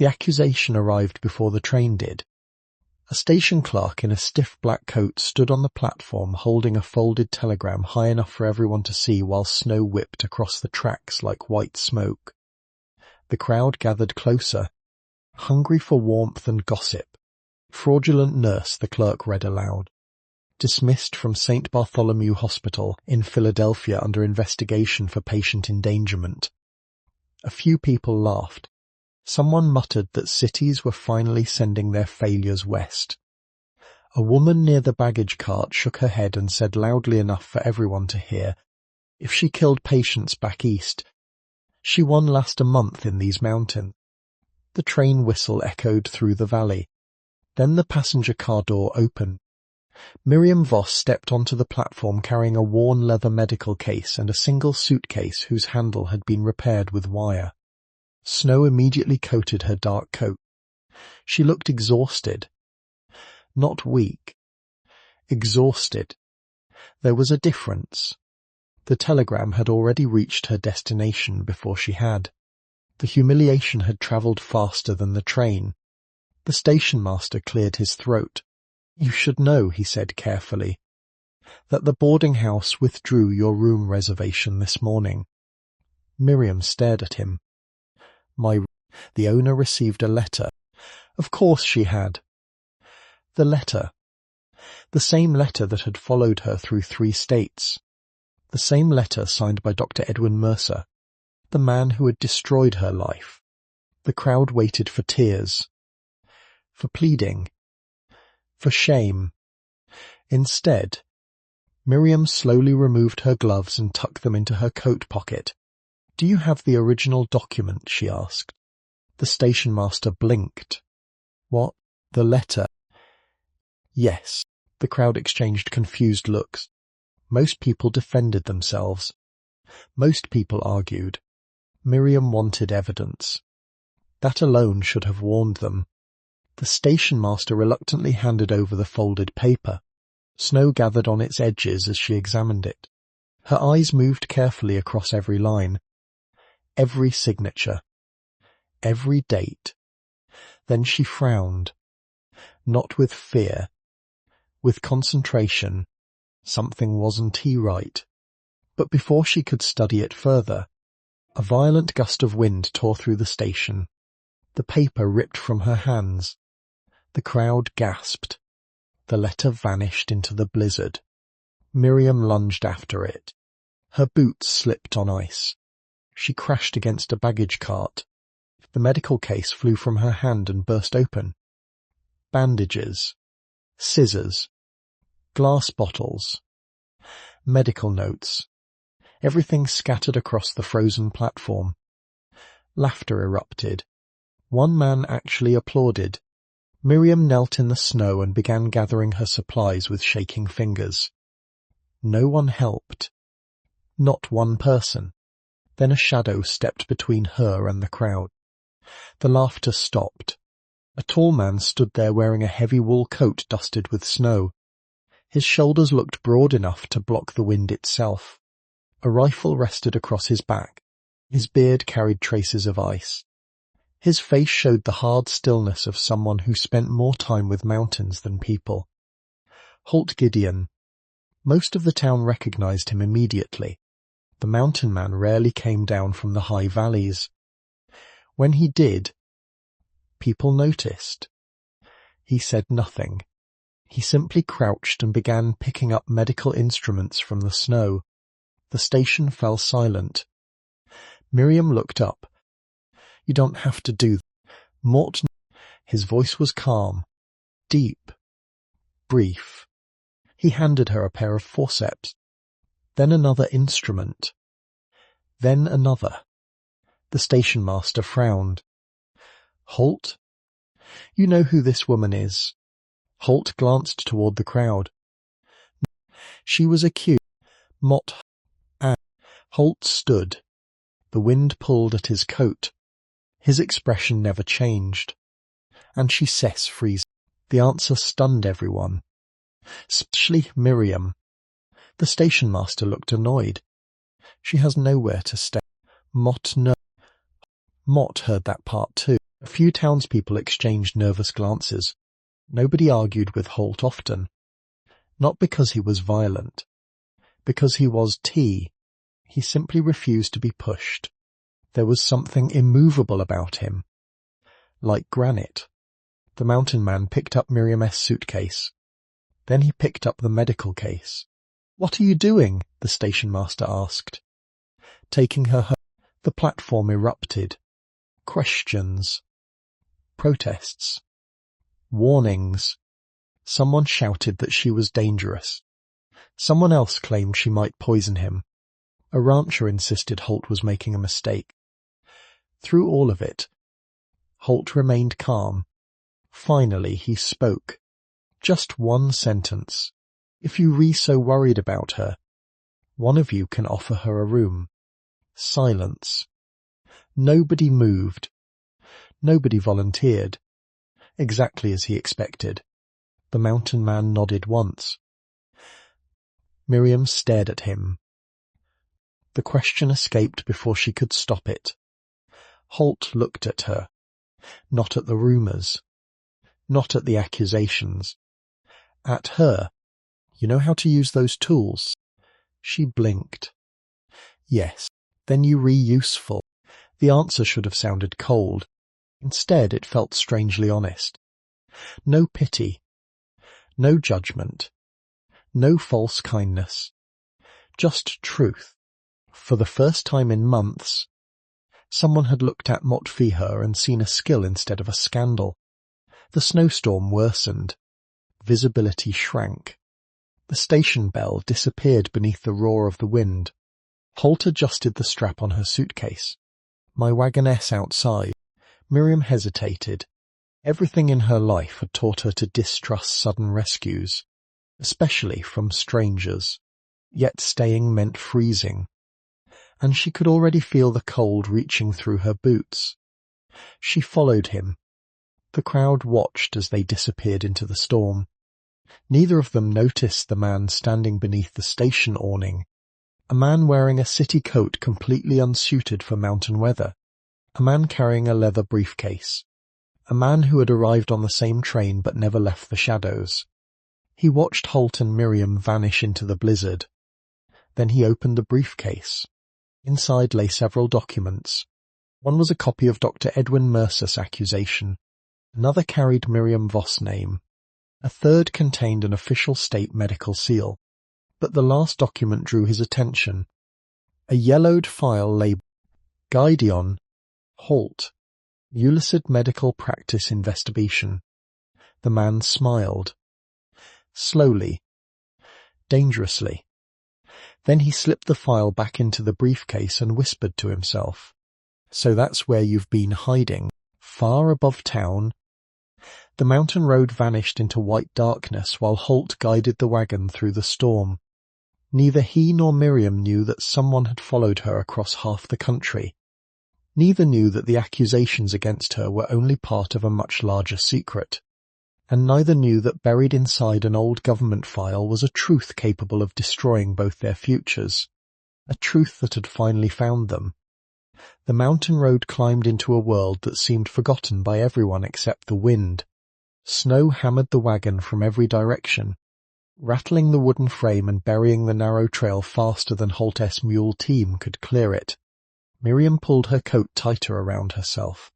The accusation arrived before the train did. A station clerk in a stiff black coat stood on the platform holding a folded telegram high enough for everyone to see while snow whipped across the tracks like white smoke. The crowd gathered closer, hungry for warmth and gossip. Fraudulent nurse, the clerk read aloud. Dismissed from St. Bartholomew Hospital in Philadelphia under investigation for patient endangerment. A few people laughed. Someone muttered that cities were finally sending their failures west. A woman near the baggage cart shook her head and said loudly enough for everyone to hear, "If she killed patients back east, she won last a month in these mountains." The train whistle echoed through the valley. Then the passenger car door opened. Miriam Voss stepped onto the platform carrying a worn leather medical case and a single suitcase whose handle had been repaired with wire. Snow immediately coated her dark coat. She looked exhausted. Not weak. Exhausted. There was a difference. The telegram had already reached her destination before she had. The humiliation had travelled faster than the train. The station master cleared his throat. "You should know," he said carefully, "that the boarding house withdrew your room reservation this morning." Miriam stared at him. The owner received a letter. Of course she had. The letter. The same letter that had followed her through 3 states. The same letter signed by Dr. Edwin Mercer, the man who had destroyed her life. The crowd waited for tears. For pleading. For shame. Instead, Miriam slowly removed her gloves and tucked them into her coat pocket. "Do you have the original document?" she asked. The station master blinked. "What? The letter?" "Yes." The crowd exchanged confused looks. Most people defended themselves. Most people argued. Miriam wanted evidence. That alone should have warned them. The station master reluctantly handed over the folded paper. Snow gathered on its edges as she examined it. Her eyes moved carefully across every line. Every signature. Every date. Then she frowned. Not with fear. With concentration. Something wasn't right. But before she could study it further, a violent gust of wind tore through the station. The paper ripped from her hands. The crowd gasped. The letter vanished into the blizzard. Miriam lunged after it. Her boots slipped on ice. She crashed against a baggage cart. The medical case flew from her hand and burst open. Bandages. Scissors. Glass bottles. Medical notes. Everything scattered across the frozen platform. Laughter erupted. One man actually applauded. Miriam knelt in the snow and began gathering her supplies with shaking fingers. No one helped. Not one person. Then a shadow stepped between her and the crowd. The laughter stopped. A tall man stood there wearing a heavy wool coat dusted with snow. His shoulders looked broad enough to block the wind itself. A rifle rested across his back. His beard carried traces of ice. His face showed the hard stillness of someone who spent more time with mountains than people. Holt Gideon. Most of the town recognized him immediately. The mountain man rarely came down from the high valleys. When he did, people noticed. He said nothing. He simply crouched and began picking up medical instruments from the snow. The station fell silent. Miriam looked up. "You don't have to do that." Morton. His voice was calm, deep, brief. He handed her a pair of forceps. Then another instrument. Then another. The station master frowned. "Holt? You know who this woman is." Holt glanced toward the crowd. She was accused. Mott. And Holt stood. The wind pulled at his coat. His expression never changed. "And she says freeze." The answer stunned everyone. Especially Miriam. The station master looked annoyed. "She has nowhere to stay." Mott heard that part too. A few townspeople exchanged nervous glances. Nobody argued with Holt often. Not because he was violent. Because he was T. He simply refused to be pushed. There was something immovable about him. Like granite. The mountain man picked up Miriam's suitcase. Then he picked up the medical case. "What are you doing?" the station master asked. "Taking her home." The platform erupted. Questions. Protests. Warnings. Someone shouted that she was dangerous. Someone else claimed she might poison him. A rancher insisted Holt was making a mistake. Through all of it, Holt remained calm. Finally, he spoke. Just one sentence. "If you re so worried about her, one of you can offer her a room." Silence. Nobody moved. Nobody volunteered. Exactly as he expected. The mountain man nodded once. Miriam stared at him. The question escaped before she could stop it. Holt looked at her. Not at the rumours. Not at the accusations. At her. "You know how to use those tools?" She blinked. "Yes." "Then you re-useful." The answer should have sounded cold. Instead, it felt strangely honest. No pity. No judgment. No false kindness. Just truth. For the first time in months, someone had looked at Motfiher and seen a skill instead of a scandal. The snowstorm worsened. Visibility shrank. The station bell disappeared beneath the roar of the wind. Holt adjusted the strap on her suitcase. "My wagoness outside." Miriam hesitated. Everything in her life had taught her to distrust sudden rescues, especially from strangers. Yet staying meant freezing. And she could already feel the cold reaching through her boots. She followed him. The crowd watched as they disappeared into the storm. Neither of them noticed the man standing beneath the station awning. A man wearing a city coat completely unsuited for mountain weather. A man carrying a leather briefcase. A man who had arrived on the same train but never left the shadows. He watched Holt and Miriam vanish into the blizzard. Then he opened the briefcase. Inside lay several documents. One was a copy of Dr. Edwin Mercer's accusation. Another carried Miriam Voss' name. A third contained an official state medical seal. But the last document drew his attention. A yellowed file labeled Gideon Holt, Ullicid Medical Practice Investigation. The man smiled. Slowly. Dangerously. Then he slipped the file back into the briefcase and whispered to himself. "So that's where you've been hiding, far above town." The mountain road vanished into white darkness while Holt guided the wagon through the storm. Neither he nor Miriam knew that someone had followed her across half the country. Neither knew that the accusations against her were only part of a much larger secret. And neither knew that buried inside an old government file was a truth capable of destroying both their futures. A truth that had finally found them. The mountain road climbed into a world that seemed forgotten by everyone except the wind. Snow hammered the wagon from every direction, rattling the wooden frame and burying the narrow trail faster than Holt's mule team could clear it. Miriam pulled her coat tighter around herself.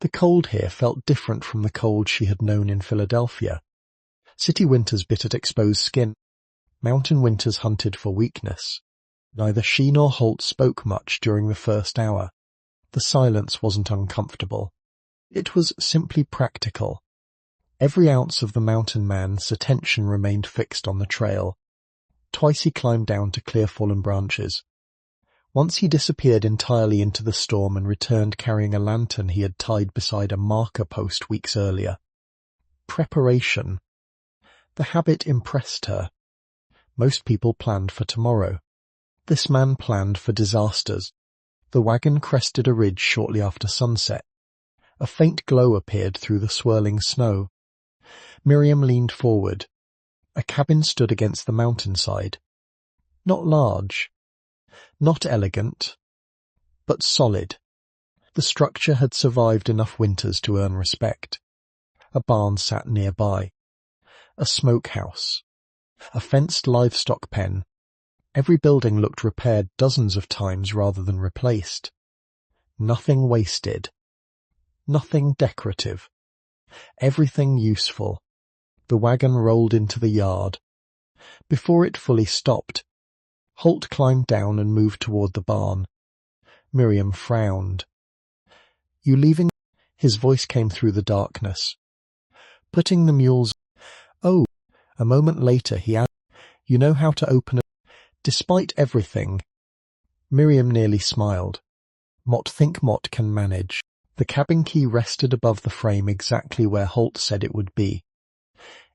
The cold here felt different from the cold she had known in Philadelphia. City winters bit at exposed skin. Mountain winters hunted for weakness. Neither she nor Holt spoke much during the first hour. The silence wasn't uncomfortable. It was simply practical. Every ounce of the mountain man's attention remained fixed on the trail. Twice he climbed down to clear fallen branches. Once he disappeared entirely into the storm and returned carrying a lantern he had tied beside a marker post weeks earlier. Preparation. The habit impressed her. Most people planned for tomorrow. This man planned for disasters. The wagon crested a ridge shortly after sunset. A faint glow appeared through the swirling snow. Miriam leaned forward. A cabin stood against the mountainside. Not large. Not elegant. But solid. The structure had survived enough winters to earn respect. A barn sat nearby. A smokehouse. A fenced livestock pen. Every building looked repaired dozens of times rather than replaced. Nothing wasted. Nothing decorative. Everything useful. The wagon rolled into the yard. Before it fully stopped, Holt climbed down and moved toward the barn. Miriam frowned. "You leaving?" His voice came through the darkness. "Putting the mules—" "Oh." A moment later he added, "You know how to open it." Despite everything, Miriam nearly smiled. Mott can manage. The cabin key rested above the frame exactly where Holt said it would be.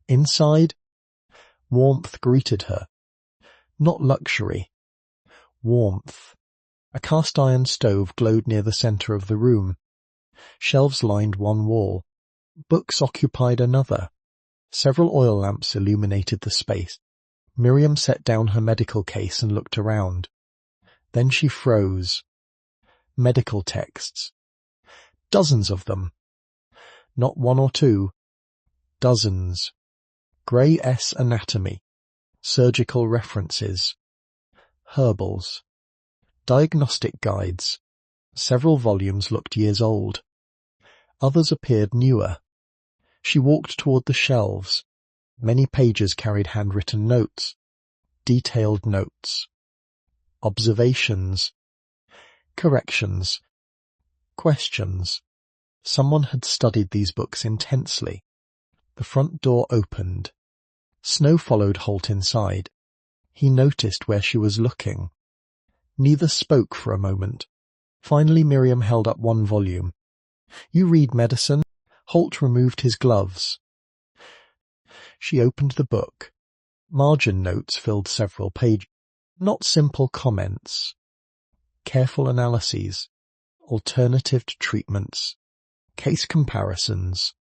Inside, warmth greeted her. Not luxury. Warmth. A cast-iron stove glowed near the centre of the room. Shelves lined one wall. Books occupied another. Several oil lamps illuminated the space. Miriam set down her medical case and looked around. Then she froze. Medical texts. Dozens of them. Not one or two. Dozens. Gray S. Anatomy. Surgical references. Herbals. Diagnostic guides. Several volumes looked years old. Others appeared newer. She walked toward the shelves. Many pages carried handwritten notes. Detailed notes. Observations. Corrections. Questions. Someone had studied these books intensely. The front door opened. Snow followed Holt inside. He noticed where she was looking. Neither spoke for a moment. Finally Miriam held up one volume. "You read medicine?" Holt removed his gloves. She opened the book. Margin notes filled several pages. Not simple comments. Careful analyses. Alternative treatments. Case comparisons.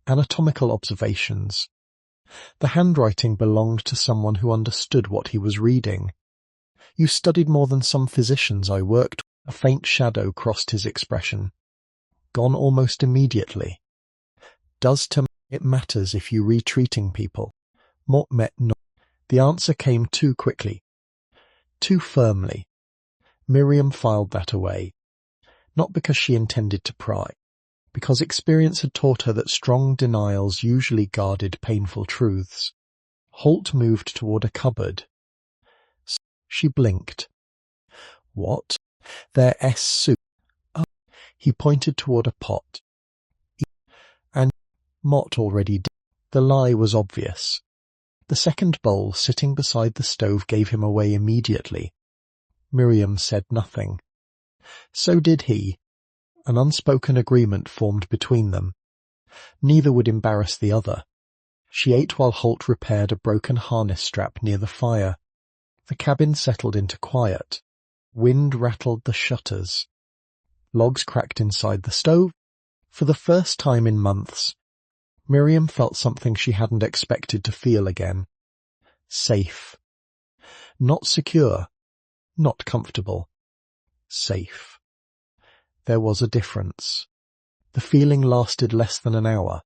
Anatomical observations. The handwriting belonged to someone who understood what he was reading. "You studied more than some physicians I worked with." A faint shadow crossed his expression. Gone almost immediately. It matters if you re-treating people. Mott met no. The answer came too quickly. Too firmly. Miriam filed that away. Not because she intended to pry. Because experience had taught her that strong denials usually guarded painful truths. Holt moved toward a cupboard. She blinked. "What?" "Their soup." "Oh." He pointed toward a pot. And Mott already did. The lie was obvious. The second bowl sitting beside the stove gave him away immediately. Miriam said nothing. So did he. An unspoken agreement formed between them. Neither would embarrass the other. She ate while Holt repaired a broken harness strap near the fire. The cabin settled into quiet. Wind rattled the shutters. Logs cracked inside the stove. For the first time in months, Miriam felt something she hadn't expected to feel again. Safe. Not secure. Not comfortable. Safe. There was a difference. The feeling lasted less than an hour.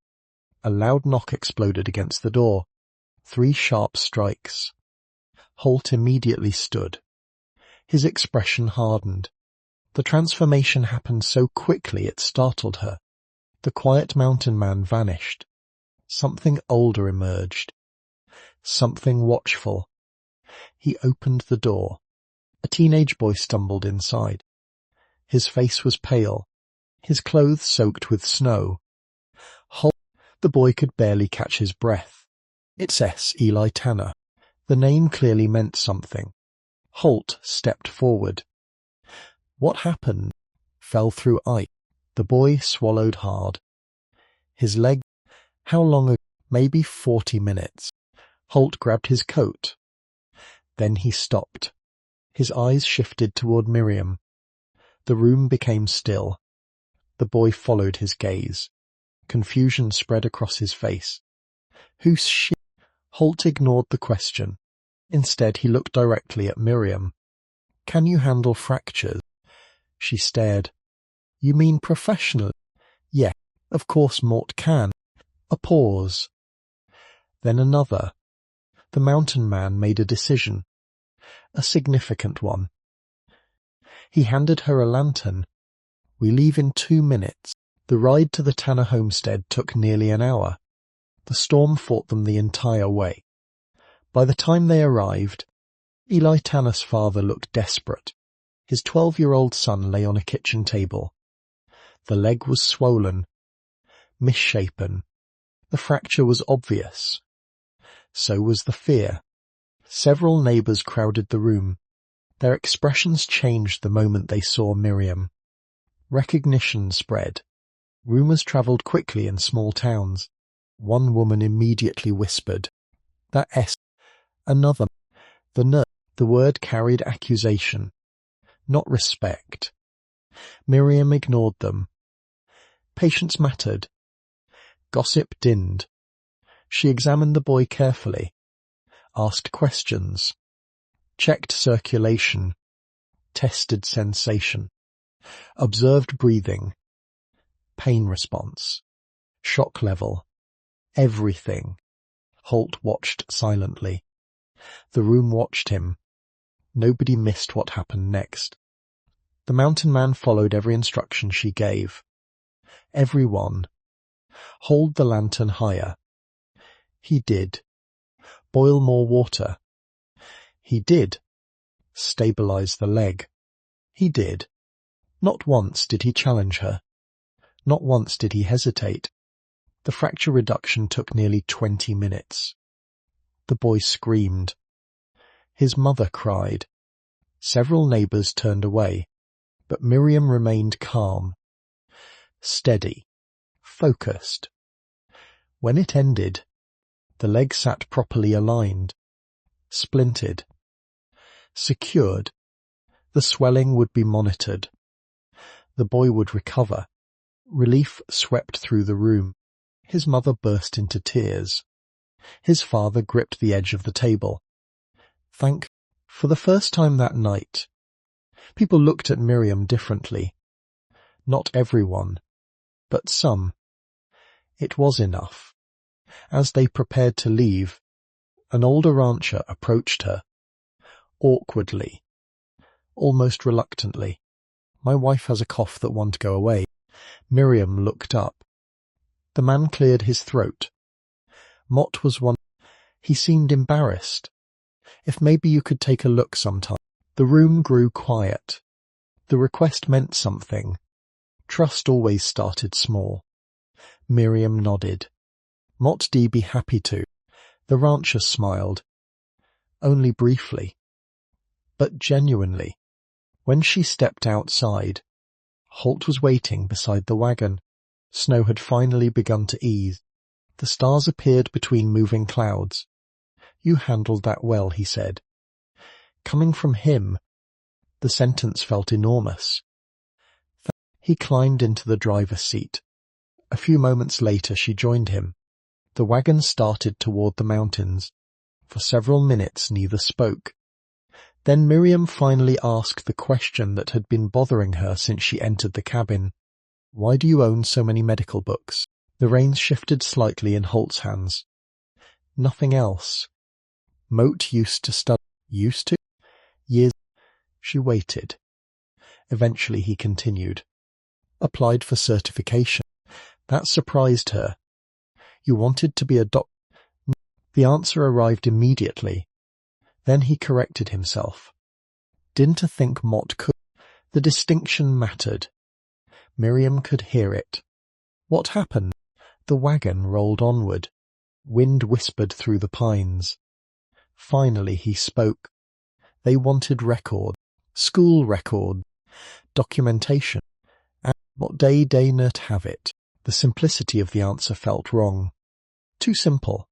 A loud knock exploded against the door. 3 sharp strikes. Holt immediately stood. His expression hardened. The transformation happened so quickly it startled her. The quiet mountain man vanished. Something older emerged. Something watchful. He opened the door. A teenage boy stumbled inside. His face was pale. His clothes soaked with snow. The boy could barely catch his breath. "It's Eli Tanner." The name clearly meant something. Holt stepped forward. "What happened?" "Fell through ice." The boy swallowed hard. His leg. "How long ago?" "Maybe 40 minutes. Holt grabbed his coat. Then he stopped. His eyes shifted toward Miriam. The room became still. The boy followed his gaze. Confusion spread across his face. "Who's she?" Holt ignored the question. Instead he looked directly at Miriam. "Can you handle fractures?" She stared. You mean professionally? Yeah, of course Mort can. A pause. Then another. The mountain man made a decision. A significant one. He handed her a lantern. We leave in 2 minutes. The ride to the Tanner homestead took nearly an hour. The storm fought them the entire way. By the time they arrived, Eli Tanner's father looked desperate. His 12-year-old son lay on a kitchen table. The leg was swollen, misshapen. The fracture was obvious. So was the fear. Several neighbors crowded the room. Their expressions changed the moment they saw Miriam. Recognition spread. Rumors traveled quickly in small towns. One woman immediately whispered, "That S." Another, "The nurse." The word carried accusation, not respect. Miriam ignored them. Patience mattered. Gossip didn't. She examined the boy carefully, asked questions, checked circulation, tested sensation, observed breathing, pain response, shock level, everything. Holt watched silently. The room watched him. Nobody missed what happened next. The mountain man followed every instruction she gave. Everyone. Hold the lantern higher. He did. Boil more water. He did. Stabilize the leg. He did. Not once did he challenge her. Not once did he hesitate. The fracture reduction took nearly 20 minutes. The boy screamed. His mother cried. Several neighbors turned away, but Miriam remained calm, steady, focused. When it ended, the leg sat properly aligned, splinted, secured. The swelling would be monitored. The boy would recover. Relief swept through the room. His mother burst into tears. His father gripped the edge of the table. For the first time that night, people looked at Miriam differently. Not everyone, but some. It was enough. As they prepared to leave, an older rancher approached her, awkwardly, almost reluctantly. "My wife has a cough that won't go away." Miriam looked up. The man cleared his throat. Mott was one. He seemed embarrassed. "If maybe you could take a look sometime." The room grew quiet. The request meant something. Trust always started small. Miriam nodded. "Mott'd be happy to." The rancher smiled. Only briefly. But genuinely. When she stepped outside, Holt was waiting beside the wagon. Snow had finally begun to ease. The stars appeared between moving clouds. "You handled that well," he said. Coming from him, the sentence felt enormous. He climbed into the driver's seat. A few moments later she joined him. The wagon started toward the mountains. For several minutes neither spoke. Then Miriam finally asked the question that had been bothering her since she entered the cabin. "Why do you own so many medical books?" The reins shifted slightly in Holt's hands. "Nothing else. Moat used to study." "Used to?" "Years." She waited. Eventually he continued. "Applied for certification." That surprised her. "You wanted to be a doc—" The answer arrived immediately. Then he corrected himself. "Didn't think Mott could." The distinction mattered. Miriam could hear it. What happened? The wagon rolled onward. Wind whispered through the pines. Finally he spoke. They wanted record, school record, documentation. And what day not have it? The simplicity of the answer felt wrong. Too simple.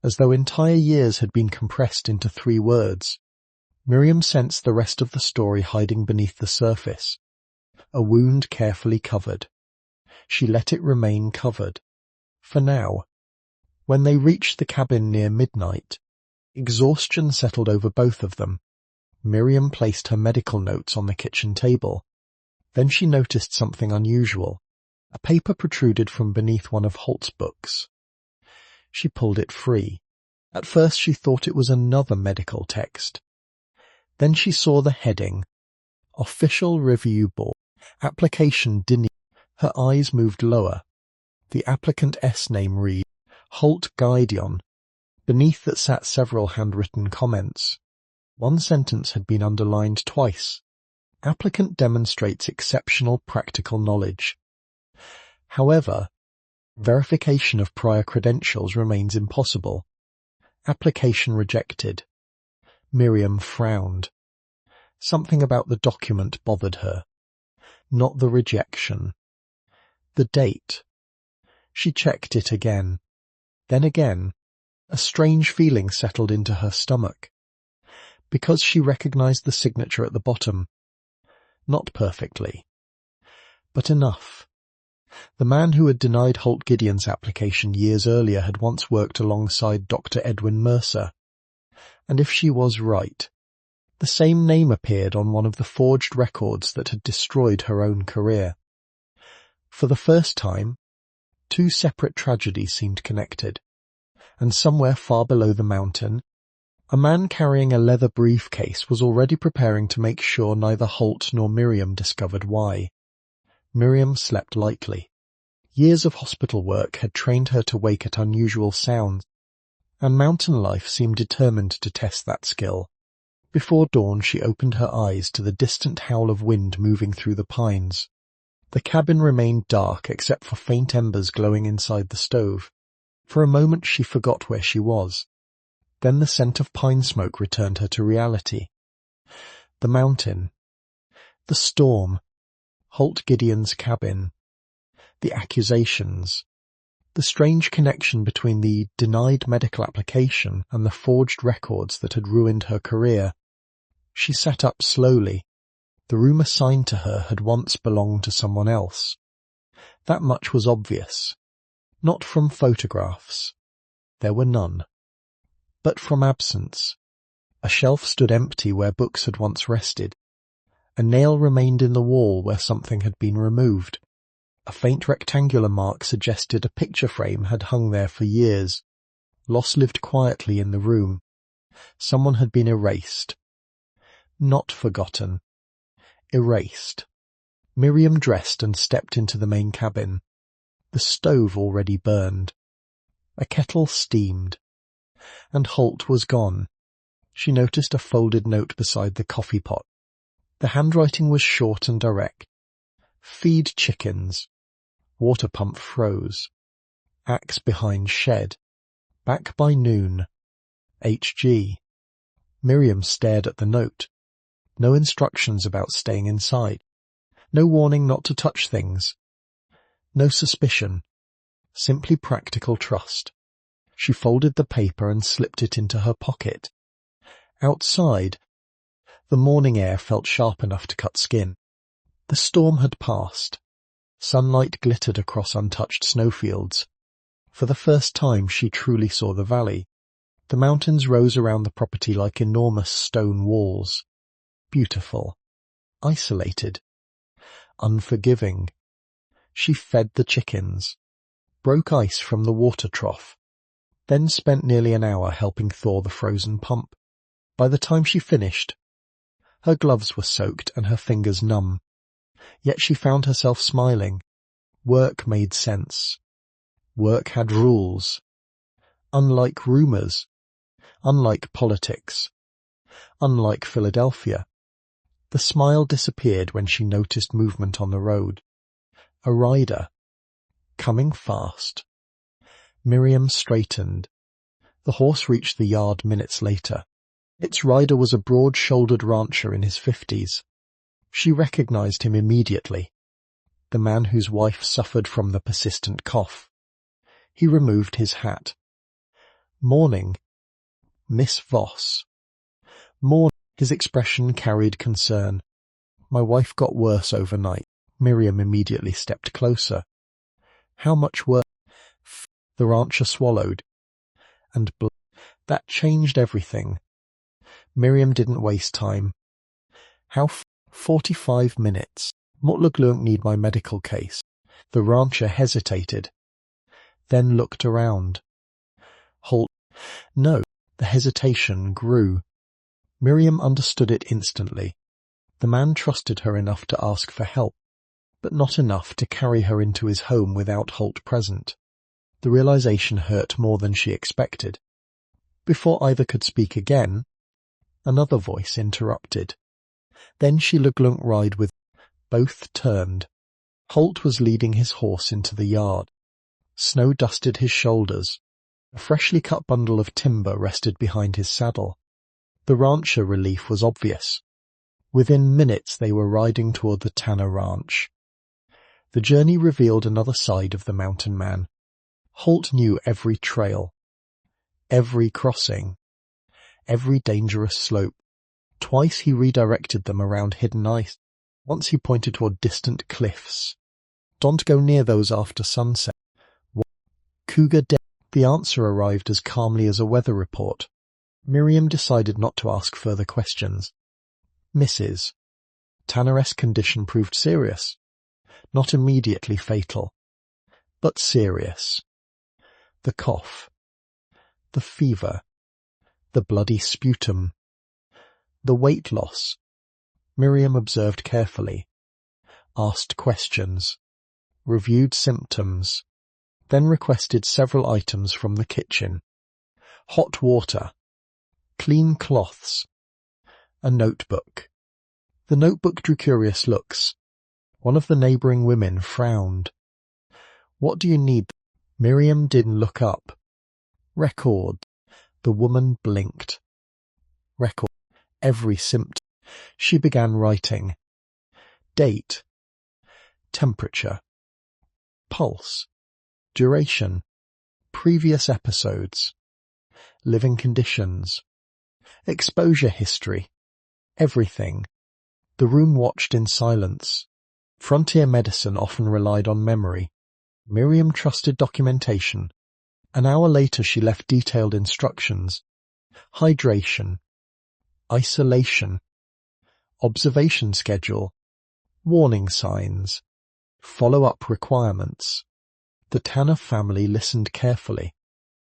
As though entire years had been compressed into 3 words. Miriam sensed the rest of the story hiding beneath the surface. A wound carefully covered. She let it remain covered. For now. When they reached the cabin near midnight, exhaustion settled over both of them. Miriam placed her medical notes on the kitchen table. Then she noticed something unusual. A paper protruded from beneath one of Holt's books. She pulled it free. At first she thought it was another medical text. Then she saw the heading, Official Review Board, Application Denied. Her eyes moved lower. The applicant S name read, Holt Gideon. Beneath that sat several handwritten comments. One sentence had been underlined twice. Applicant demonstrates exceptional practical knowledge. However, verification of prior credentials remains impossible. Application rejected. Miriam frowned. Something about the document bothered her. Not the rejection. The date. She checked it again. Then again. A strange feeling settled into her stomach. Because she recognized the signature at the bottom. Not perfectly. But enough. The man who had denied Holt Gideon's application years earlier had once worked alongside Dr. Edwin Mercer. And if she was right, the same name appeared on one of the forged records that had destroyed her own career. For the first time, two separate tragedies seemed connected. And somewhere far below the mountain, a man carrying a leather briefcase was already preparing to make sure neither Holt nor Miriam discovered why. Miriam slept lightly. Years of hospital work had trained her to wake at unusual sounds, and mountain life seemed determined to test that skill. Before dawn she opened her eyes to the distant howl of wind moving through the pines. The cabin remained dark except for faint embers glowing inside the stove. For a moment she forgot where she was. Then the scent of pine smoke returned her to reality. The mountain. The storm. Holt Gideon's cabin. The accusations. The strange connection between the denied medical application and the forged records that had ruined her career. She sat up slowly. The room assigned to her had once belonged to someone else. That much was obvious. Not from photographs. There were none. But from absence. A shelf stood empty where books had once rested. A nail remained in the wall where something had been removed. A faint rectangular mark suggested a picture frame had hung there for years. Loss lived quietly in the room. Someone had been erased. Not forgotten. Erased. Miriam dressed and stepped into the main cabin. The stove already burned. A kettle steamed. And Holt was gone. She noticed a folded note beside the coffee pot. The handwriting was short and direct. Feed chickens. Water pump froze. Axe behind shed. Back by noon. H.G. Miriam stared at the note. No instructions about staying inside. No warning not to touch things. No suspicion. Simply practical trust. She folded the paper and slipped it into her pocket. Outside, the morning air felt sharp enough to cut skin. The storm had passed. Sunlight glittered across untouched snowfields. For the first time she truly saw the valley. The mountains rose around the property like enormous stone walls. Beautiful. Isolated. Unforgiving. She fed the chickens. Broke ice from the water trough. Then spent nearly an hour helping thaw the frozen pump. By the time she finished, her gloves were soaked and her fingers numb. Yet she found herself smiling. Work made sense. Work had rules. Unlike rumours. Unlike politics. Unlike Philadelphia. The smile disappeared when she noticed movement on the road. A rider. Coming fast. Miriam straightened. The horse reached the yard minutes later. Its rider was a broad-shouldered rancher in his 50s. She recognized him immediately. The man whose wife suffered from the persistent cough. He removed his hat. Morning. Miss Voss. Morning. His expression carried concern. My wife got worse overnight. Miriam immediately stepped closer. How much worse? The rancher swallowed. And that changed everything. Miriam didn't waste time. How 45 minutes. Mortlugluunk need my medical case. The rancher hesitated, then looked around. Holt. No. The hesitation grew. Miriam understood it instantly. The man trusted her enough to ask for help, but not enough to carry her into his home without Holt present. The realization hurt more than she expected. Before either could speak again, another voice interrupted. Then she Luglunk ride with. Both turned. Holt was leading his horse into the yard. Snow dusted his shoulders. A freshly cut bundle of timber rested behind his saddle. The rancher relief was obvious. Within minutes they were riding toward the Tanner Ranch. The journey revealed another side of the mountain man. Holt knew every trail, every crossing, every dangerous slope. Twice he redirected them around hidden ice. Once he pointed toward distant cliffs. Don't go near those after sunset. Cougar dead. The answer arrived as calmly as a weather report. Miriam decided not to ask further questions. Mrs. Tanner's condition proved serious. Not immediately fatal, but serious. The cough, the fever, the bloody sputum, the weight loss. Miriam observed carefully, asked questions, reviewed symptoms, then requested several items from the kitchen. Hot water, clean cloths, a notebook. The notebook drew curious looks. One of the neighbouring women frowned. What do you need? Miriam didn't look up. Record. The woman blinked. Record. Every symptom. She began writing. Date. Temperature. Pulse. Duration. Previous episodes. Living conditions. Exposure history. Everything. The room watched in silence. Frontier medicine often relied on memory. Miriam trusted documentation. An hour later she left detailed instructions. Hydration. Isolation. Observation schedule. Warning signs. Follow-up requirements. The Tanner family listened carefully.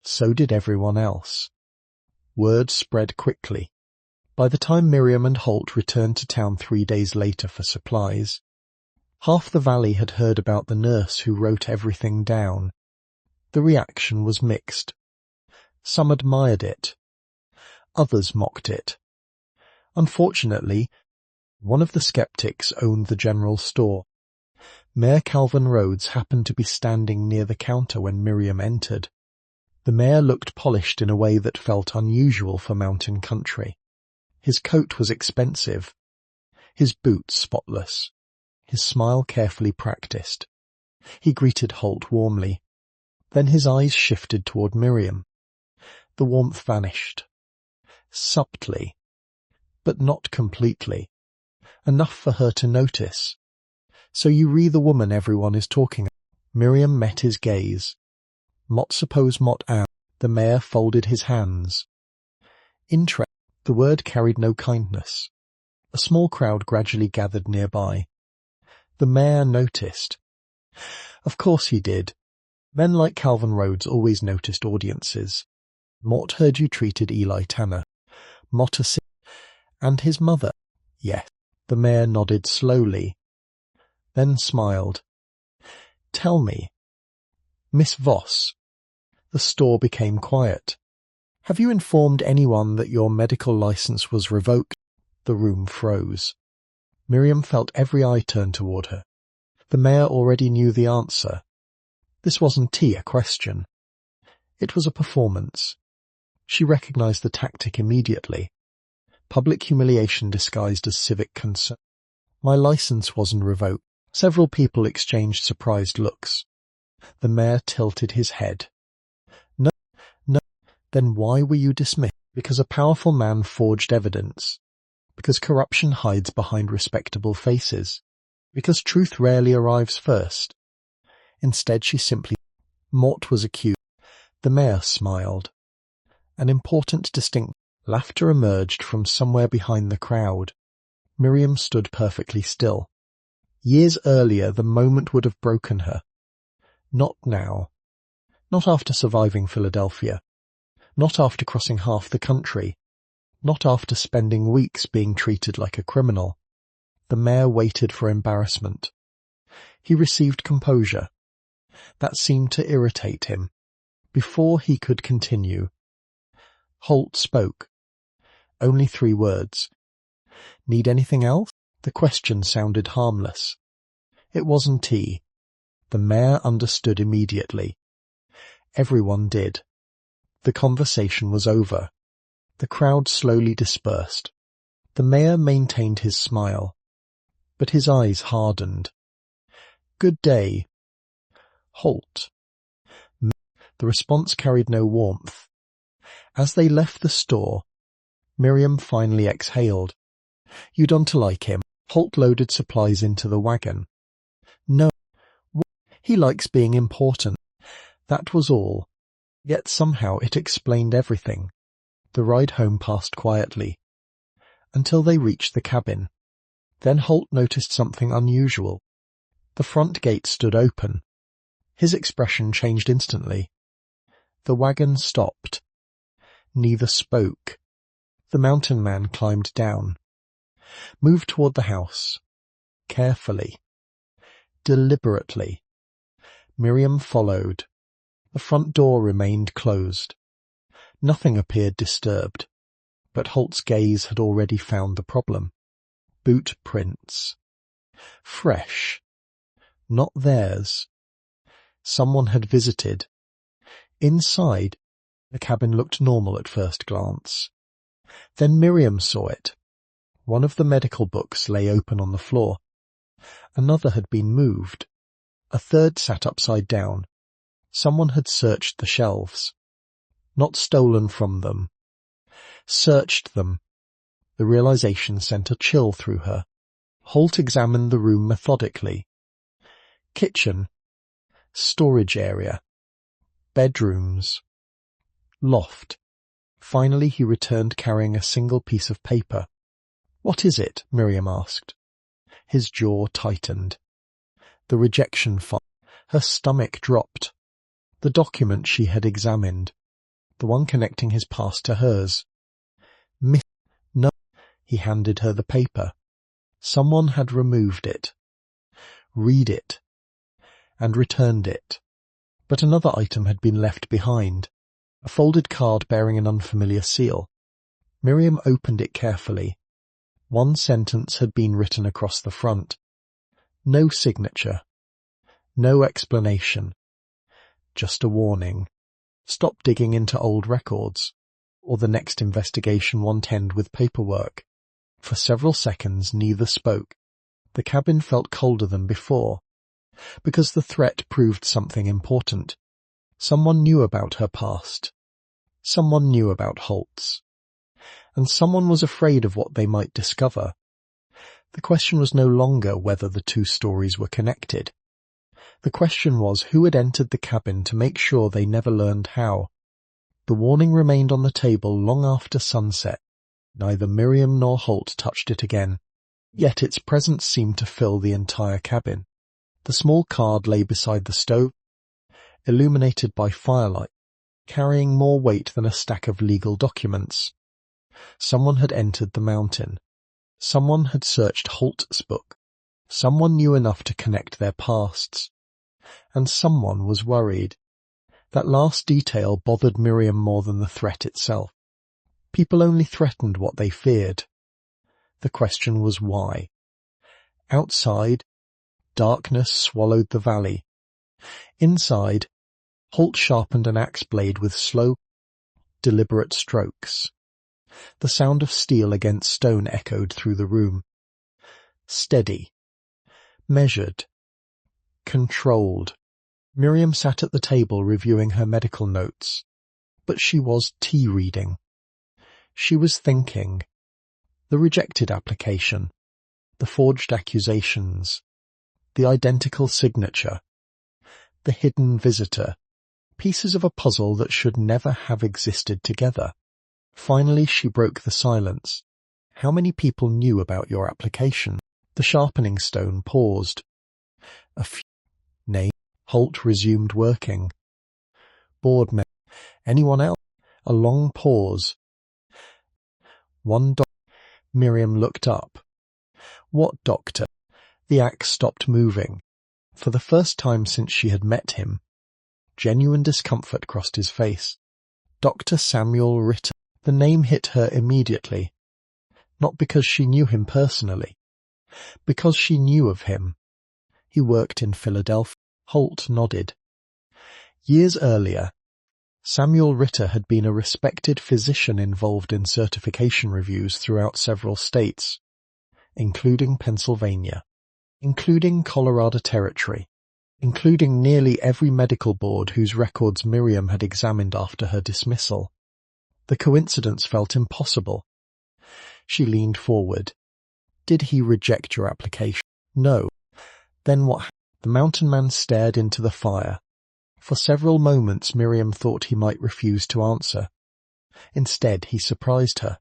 So did everyone else. Word spread quickly. By the time Miriam and Holt returned to town 3 days later for supplies, half the valley had heard about the nurse who wrote everything down. The reaction was mixed. Some admired it. Others mocked it. Unfortunately, one of the skeptics owned the general store. Mayor Calvin Rhodes happened to be standing near the counter when Miriam entered. The mayor looked polished in a way that felt unusual for mountain country. His coat was expensive, his boots spotless, his smile carefully practiced. He greeted Holt warmly. Then his eyes shifted toward Miriam. The warmth vanished. Subtly, but not completely. Enough for her to notice. So you re the woman everyone is talking about. Miriam met his gaze. Mot suppose mot am. The mayor folded his hands. Interest. The word carried no kindness. A small crowd gradually gathered nearby. The mayor noticed. Of course he did. Men like Calvin Rhodes always noticed audiences. Mort heard you treated Eli Tanner. Mot and his mother. Yes. The mayor nodded slowly, then smiled. Tell me. Miss Voss. The store became quiet. Have you informed anyone that your medical license was revoked? The room froze. Miriam felt every eye turn toward her. The mayor already knew the answer. This wasn't a question. It was a performance. She recognized the tactic immediately. Public humiliation disguised as civic concern. My license wasn't revoked. Several people exchanged surprised looks. The mayor tilted his head. No. Then why were you dismissed? Because a powerful man forged evidence. Because corruption hides behind respectable faces. Because truth rarely arrives first. Instead she simply... Mort was accused. The mayor smiled. An important distinct laughter emerged from somewhere behind the crowd. Miriam stood perfectly still. Years earlier, the moment would have broken her. Not now. Not after surviving Philadelphia. Not after crossing half the country. Not after spending weeks being treated like a criminal. The mayor waited for embarrassment. He received composure. That seemed to irritate him. Before he could continue, Holt spoke. Only 3 words. Need anything else? The question sounded harmless. It wasn't tea. The mayor understood immediately. Everyone did. The conversation was over. The crowd slowly dispersed. The mayor maintained his smile, but his eyes hardened. Good day. Holt. The response carried no warmth. As they left the store, Miriam finally exhaled. You don't like him. Holt loaded supplies into the wagon. No. He likes being important. That was all. Yet somehow it explained everything. The ride home passed quietly, until they reached the cabin. Then Holt noticed something unusual. The front gate stood open. His expression changed instantly. The wagon stopped. Neither spoke. The mountain man climbed down, moved toward the house, carefully, deliberately. Miriam followed. The front door remained closed. Nothing appeared disturbed, but Holt's gaze had already found the problem. Boot prints. Fresh. Not theirs. Someone had visited. Inside, the cabin looked normal at first glance. Then Miriam saw it. One of the medical books lay open on the floor. Another had been moved. A third sat upside down. Someone had searched the shelves. Not stolen from them. Searched them. The realization sent a chill through her. Holt examined the room methodically. Kitchen. Storage area. Bedrooms. Loft. Finally he returned carrying a single piece of paper. What is it? Miriam asked. His jaw tightened. The rejection file. Her stomach dropped. The document she had examined. The one connecting his past to hers. No. He handed her the paper. Someone had removed it. Read it. And returned it. But another item had been left behind. A folded card bearing an unfamiliar seal. Miriam opened it carefully. One sentence had been written across the front. No signature. No explanation. Just a warning. Stop digging into old records, or the next investigation won't end with paperwork. For several seconds neither spoke. The cabin felt colder than before, because the threat proved something important. Someone knew about her past. Someone knew about Holt's. And someone was afraid of what they might discover. The question was no longer whether the 2 stories were connected. The question was who had entered the cabin to make sure they never learned how. The warning remained on the table long after sunset. Neither Miriam nor Holt touched it again. Yet its presence seemed to fill the entire cabin. The small card lay beside the stove, illuminated by firelight, carrying more weight than a stack of legal documents. Someone had entered the mountain. Someone had searched Holt's book. Someone knew enough to connect their pasts. And someone was worried. That last detail bothered Miriam more than the threat itself. People only threatened what they feared. The question was why. Outside, darkness swallowed the valley. Inside, Holt sharpened an axe blade with slow, deliberate strokes. The sound of steel against stone echoed through the room. Steady. Measured. Controlled. Miriam sat at the table reviewing her medical notes. But she was tea-reading. She was thinking. The rejected application. The forged accusations. The identical signature. The hidden visitor. Pieces of a puzzle that should never have existed together. Finally she broke the silence. How many people knew about your application? The sharpening stone paused. A few names. Holt resumed working. Board member. Anyone else? A long pause. One doctor. Miriam looked up. What doctor? The axe stopped moving. For the first time since she had met him, genuine discomfort crossed his face. Dr. Samuel Ritter. The name hit her immediately. Not because she knew him personally. Because she knew of him. He worked in Philadelphia. Holt nodded. Years earlier, Samuel Ritter had been a respected physician involved in certification reviews throughout several states, including Pennsylvania, including Colorado Territory, including nearly every medical board whose records Miriam had examined after her dismissal. The coincidence felt impossible. She leaned forward. Did he reject your application? No. Then what? The mountain man stared into the fire. For several moments Miriam thought he might refuse to answer. Instead he surprised her.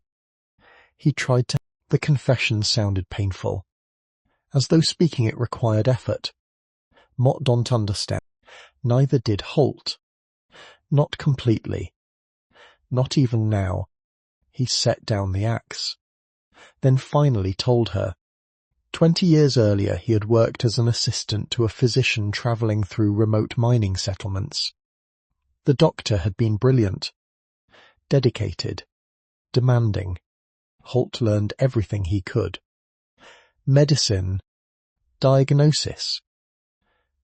He tried to... The confession sounded painful, as though speaking it required effort. Mott don't understand. Neither did Holt. Not completely. Not even now. He set down the axe. Then finally told her. 20 years earlier he had worked as an assistant to a physician travelling through remote mining settlements. The doctor had been brilliant, dedicated, demanding. Holt learned everything he could. Medicine, diagnosis,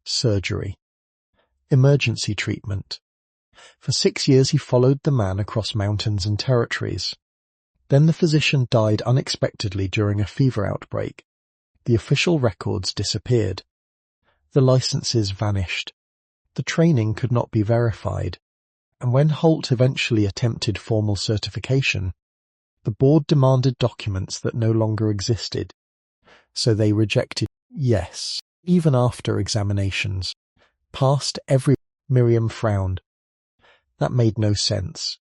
surgery, emergency treatment. For 6 years he followed the man across mountains and territories. Then the physician died unexpectedly during a fever outbreak. The official records disappeared. The licenses vanished. The training could not be verified. And when Holt eventually attempted formal certification, the board demanded documents that no longer existed. So they rejected. Yes, even after examinations. Passed every... Miriam frowned. That made no sense.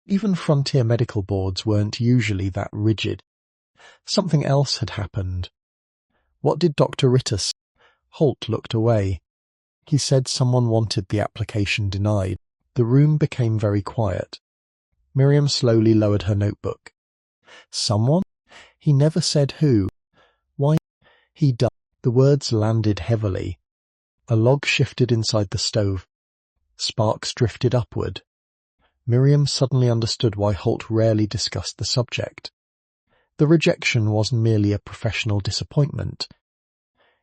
Even frontier medical boards weren't usually that rigid. Something else had happened. What did Dr. Ritter say? Holt looked away. He said someone wanted the application denied. The room became very quiet. Miriam slowly lowered her notebook. Someone? He never said who. Why? He died. The words landed heavily. A log shifted inside the stove. Sparks drifted upward. Miriam suddenly understood why Holt rarely discussed the subject. The rejection wasn't merely a professional disappointment.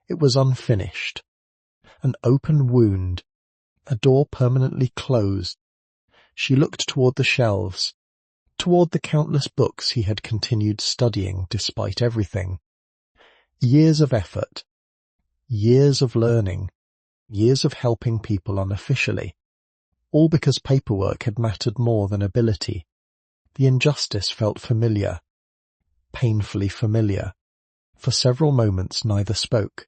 It was unfinished. An open wound. A door permanently closed. She looked toward the shelves, toward the countless books he had continued studying despite everything. Years of effort. Years of learning. Years of helping people unofficially. All because paperwork had mattered more than ability. The injustice felt familiar. Painfully familiar. For several moments neither spoke.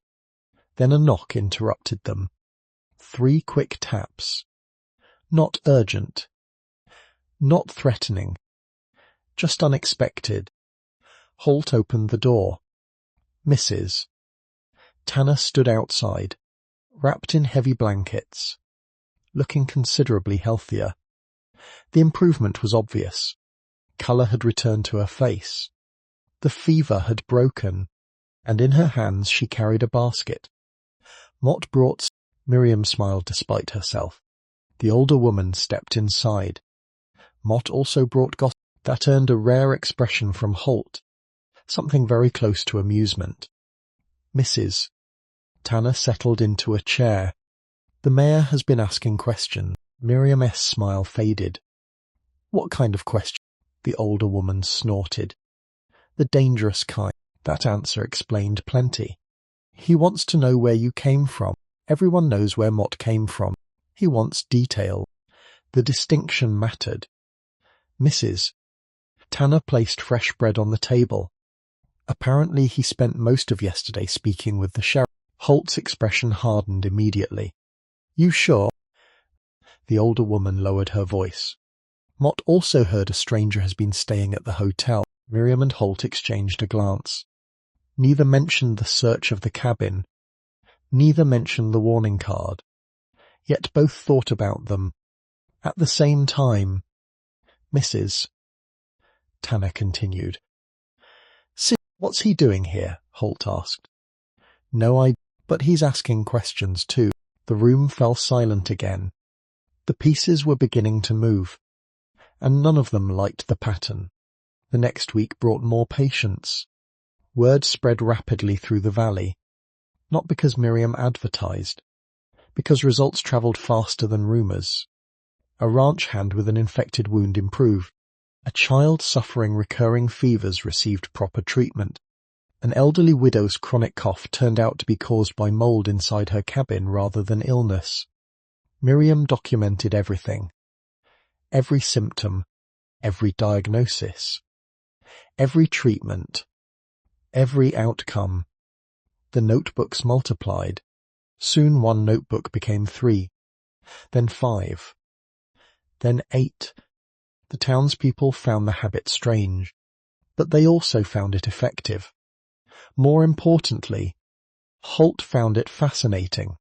Then a knock interrupted them. 3 quick taps. Not urgent. Not threatening. Just unexpected. Holt opened the door. Mrs. Tanner stood outside, wrapped in heavy blankets, looking considerably healthier. The improvement was obvious. Colour had returned to her face. The fever had broken, and in her hands she carried a basket. Mott brought... Miriam smiled despite herself. The older woman stepped inside. Mott also brought gossip. That earned a rare expression from Holt, something very close to amusement. Mrs. Tanner settled into a chair. The mayor has been asking questions. Miriam's smile faded. What kind of question? The older woman snorted. The dangerous kind. That answer explained plenty. He wants to know where you came from. Everyone knows where Mott came from. He wants detail. The distinction mattered. Mrs. Tanner placed fresh bread on the table. Apparently he spent most of yesterday speaking with the sheriff. Holt's expression hardened immediately. You sure? The older woman lowered her voice. Mott also heard a stranger has been staying at the hotel. Miriam and Holt exchanged a glance. Neither mentioned the search of the cabin. Neither mentioned the warning card. Yet both thought about them. At the same time. Mrs. Tanner continued. What's he doing here? Holt asked. No idea, but he's asking questions too. The room fell silent again. The pieces were beginning to move, and none of them liked the pattern. The next week brought more patients. Word spread rapidly through the valley, not because Miriam advertised, because results travelled faster than rumours. A ranch hand with an infected wound improved. A child suffering recurring fevers received proper treatment. An elderly widow's chronic cough turned out to be caused by mould inside her cabin rather than illness. Miriam documented everything. Every symptom, every diagnosis, every treatment, every outcome. The notebooks multiplied. Soon one notebook became 3, then 5, then 8. The townspeople found the habit strange, but they also found it effective. More importantly, Holt found it fascinating.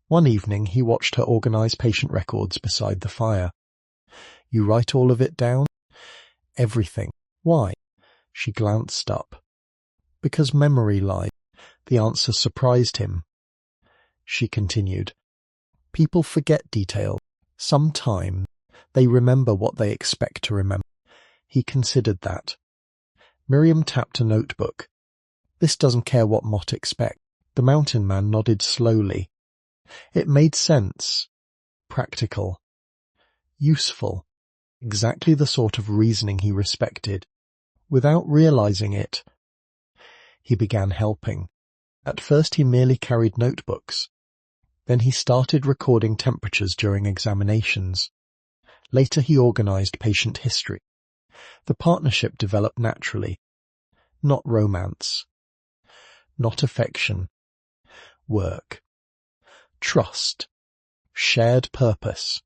One evening he watched her organize patient records beside the fire. You write all of it down? Everything. Why? She glanced up. Because memory lies. The answer surprised him. She continued. People forget details. Sometimes they remember what they expect to remember. He considered that. Miriam tapped a notebook. This doesn't care what Mott expects. The mountain man nodded slowly. It made sense. Practical. Useful. Exactly the sort of reasoning he respected. Without realizing it, he began helping. At first he merely carried notebooks. Then he started recording temperatures during examinations. Later he organized patient history. The partnership developed naturally. Not romance. Not affection. Work. Trust. Shared purpose.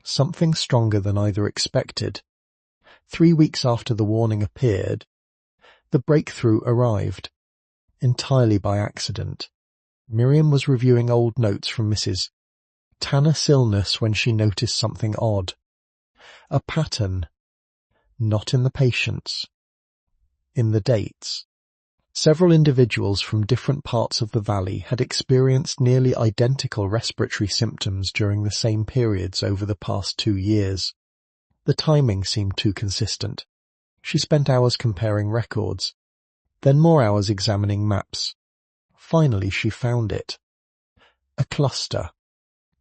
Something stronger than either expected. 3 weeks after the warning appeared, the breakthrough arrived. Entirely by accident. Miriam was reviewing old notes from Mrs. Tanner's illness when she noticed something odd. A pattern. Not in the patients. In the dates. Several individuals from different parts of the valley had experienced nearly identical respiratory symptoms during the same periods over the past 2 years. The timing seemed too consistent. She spent hours comparing records, then more hours examining maps. Finally she found it. A cluster.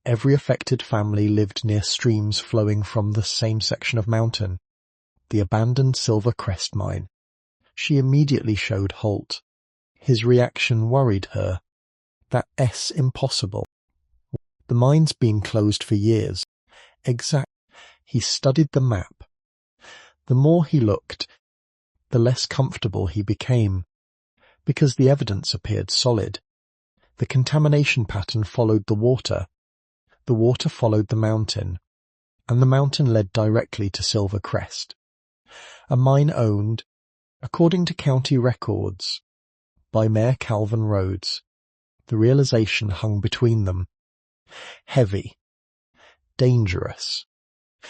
Every affected family lived near streams flowing from the same section of mountain, the abandoned Silver Crest mine. She immediately showed Holt. His reaction worried her. That S impossible. The mine's been closed for years. Exact. He studied the map. The more he looked, the less comfortable he became, because the evidence appeared solid. The contamination pattern followed the water followed the mountain, and the mountain led directly to Silver Crest. A mine owned, according to county records, by Mayor Calvin Rhodes. The realization hung between them. Heavy. Dangerous.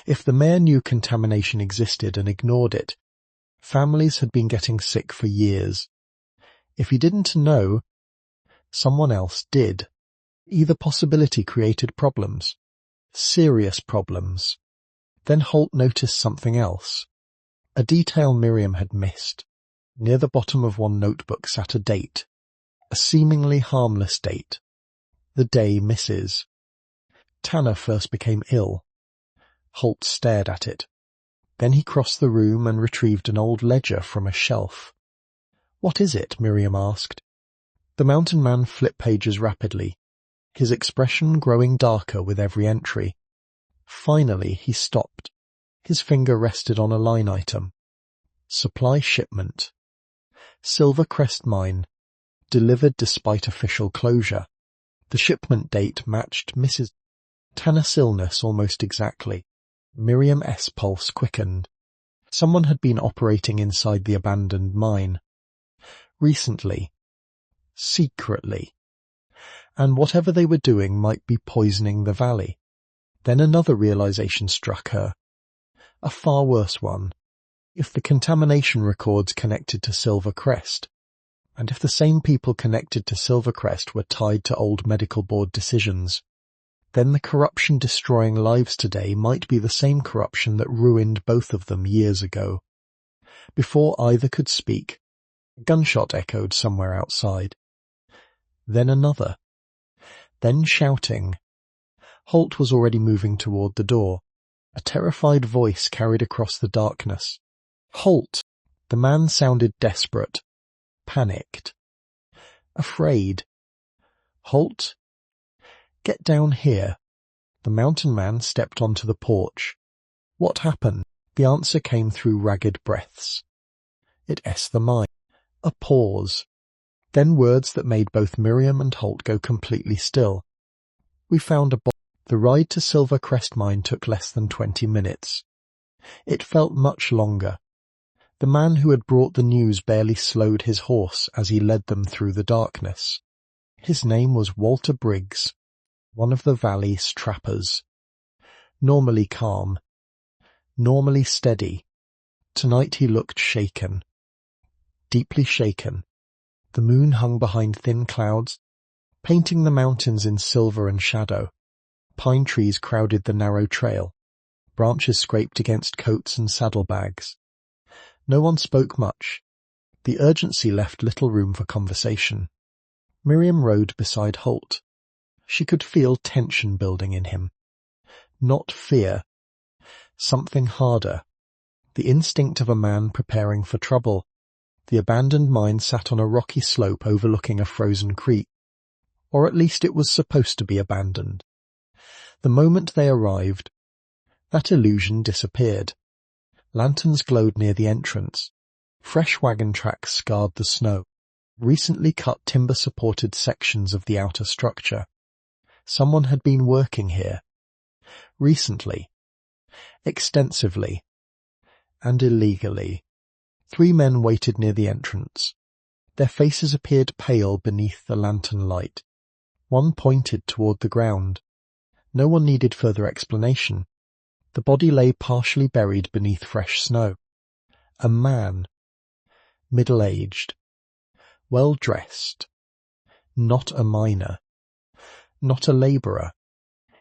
If the mayor knew contamination existed and ignored it, families had been getting sick for years. If he didn't know, someone else did. Either possibility created problems. Serious problems. Then Holt noticed something else. A detail Miriam had missed. Near the bottom of one notebook sat a date. A seemingly harmless date. The day Mrs. Tanner first became ill. Holt stared at it. Then he crossed the room and retrieved an old ledger from a shelf. "What is it?" Miriam asked. The mountain man flipped pages rapidly, his expression growing darker with every entry. Finally he stopped. His finger rested on a line item. Supply shipment. Silver Crest Mine. Delivered despite official closure. The shipment date matched Mrs. Tanner's illness almost exactly. Miriam's pulse quickened. Someone had been operating inside the abandoned mine. recently, secretly, and whatever they were doing might be poisoning the valley. Then another realization struck her, a far worse one. If the contamination records connected to Silvercrest, and if the same people connected to Silvercrest were tied to old medical board decisions, then the corruption destroying lives today might be the same corruption that ruined both of them years ago. Before either could speak, a gunshot echoed somewhere outside. Then another. Then shouting. Holt was already moving toward the door. A terrified voice carried across the darkness. "Holt!" The man sounded desperate, panicked, afraid. "Holt? Get down here." The mountain man stepped onto the porch. "What happened?" The answer came through ragged breaths. It essed the mind. A pause. Then words that made both Miriam and Holt go completely still. "We found a body." The ride to Silvercrest Mine took less than 20 minutes. It felt much longer. The man who had brought the news barely slowed his horse as he led them through the darkness. His name was Walter Briggs, one of the valley's trappers. Normally calm, normally steady. Tonight he looked shaken, deeply shaken. The moon hung behind thin clouds, painting the mountains in silver and shadow. Pine trees crowded the narrow trail. Branches scraped against coats and saddlebags. No one spoke much. The urgency left little room for conversation. Miriam rode beside Holt. She could feel tension building in him. Not fear. Something harder. The instinct of a man preparing for trouble. The abandoned mine sat on a rocky slope overlooking a frozen creek. Or at least it was supposed to be abandoned. The moment they arrived, that illusion disappeared. Lanterns glowed near the entrance. Fresh wagon tracks scarred the snow. Recently cut timber supported sections of the outer structure. Someone had been working here. Recently. Extensively. And illegally. 3 men waited near the entrance. Their faces appeared pale beneath the lantern light. One pointed toward the ground. No one needed further explanation. The body lay partially buried beneath fresh snow. A man. Middle-aged. Well-dressed. Not a miner. Not a labourer.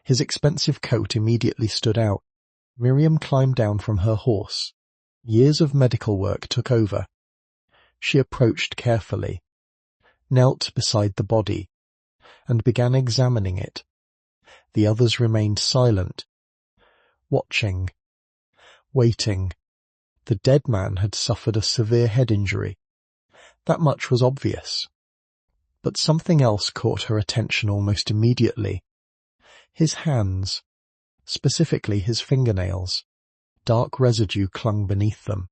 His expensive coat immediately stood out. Miriam climbed down from her horse. Years of medical work took over. She approached carefully, knelt beside the body, and began examining it. The others remained silent, watching, waiting. The dead man had suffered a severe head injury. That much was obvious. But something else caught her attention almost immediately. His hands, specifically his fingernails. Dark residue clung beneath them.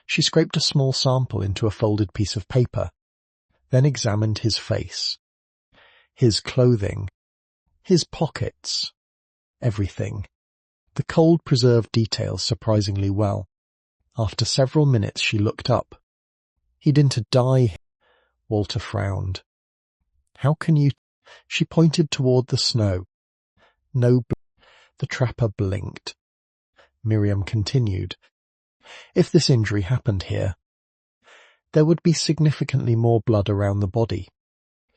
She scraped a small sample into a folded piece of paper, then examined his face, his clothing, his pockets, everything. The cold preserved details surprisingly well. After several minutes she looked up. "He didn't die." Walter frowned. "How can you—" She pointed toward the snow. "No." The trapper blinked. Miriam continued. "If this injury happened here, there would be significantly more blood around the body."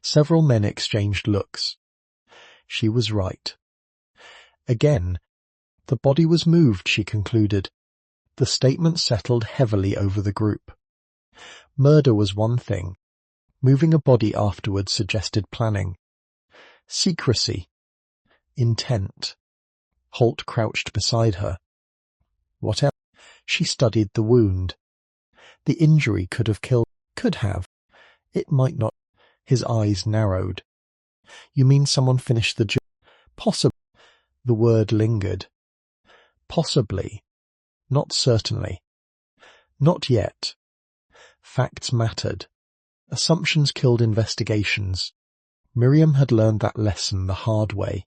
Several men exchanged looks. She was right. Again, the body was moved, she concluded. The statement settled heavily over the group. Murder was one thing. Moving a body afterwards suggested planning. Secrecy. Intent. Holt crouched beside her. What else? She studied the wound. The injury could have killed. Could have. It might not. His eyes narrowed. "You mean someone finished the job?" "Possibly." The word lingered. "Possibly. Not certainly. Not yet." Facts mattered. Assumptions killed investigations. Miriam had learned that lesson the hard way.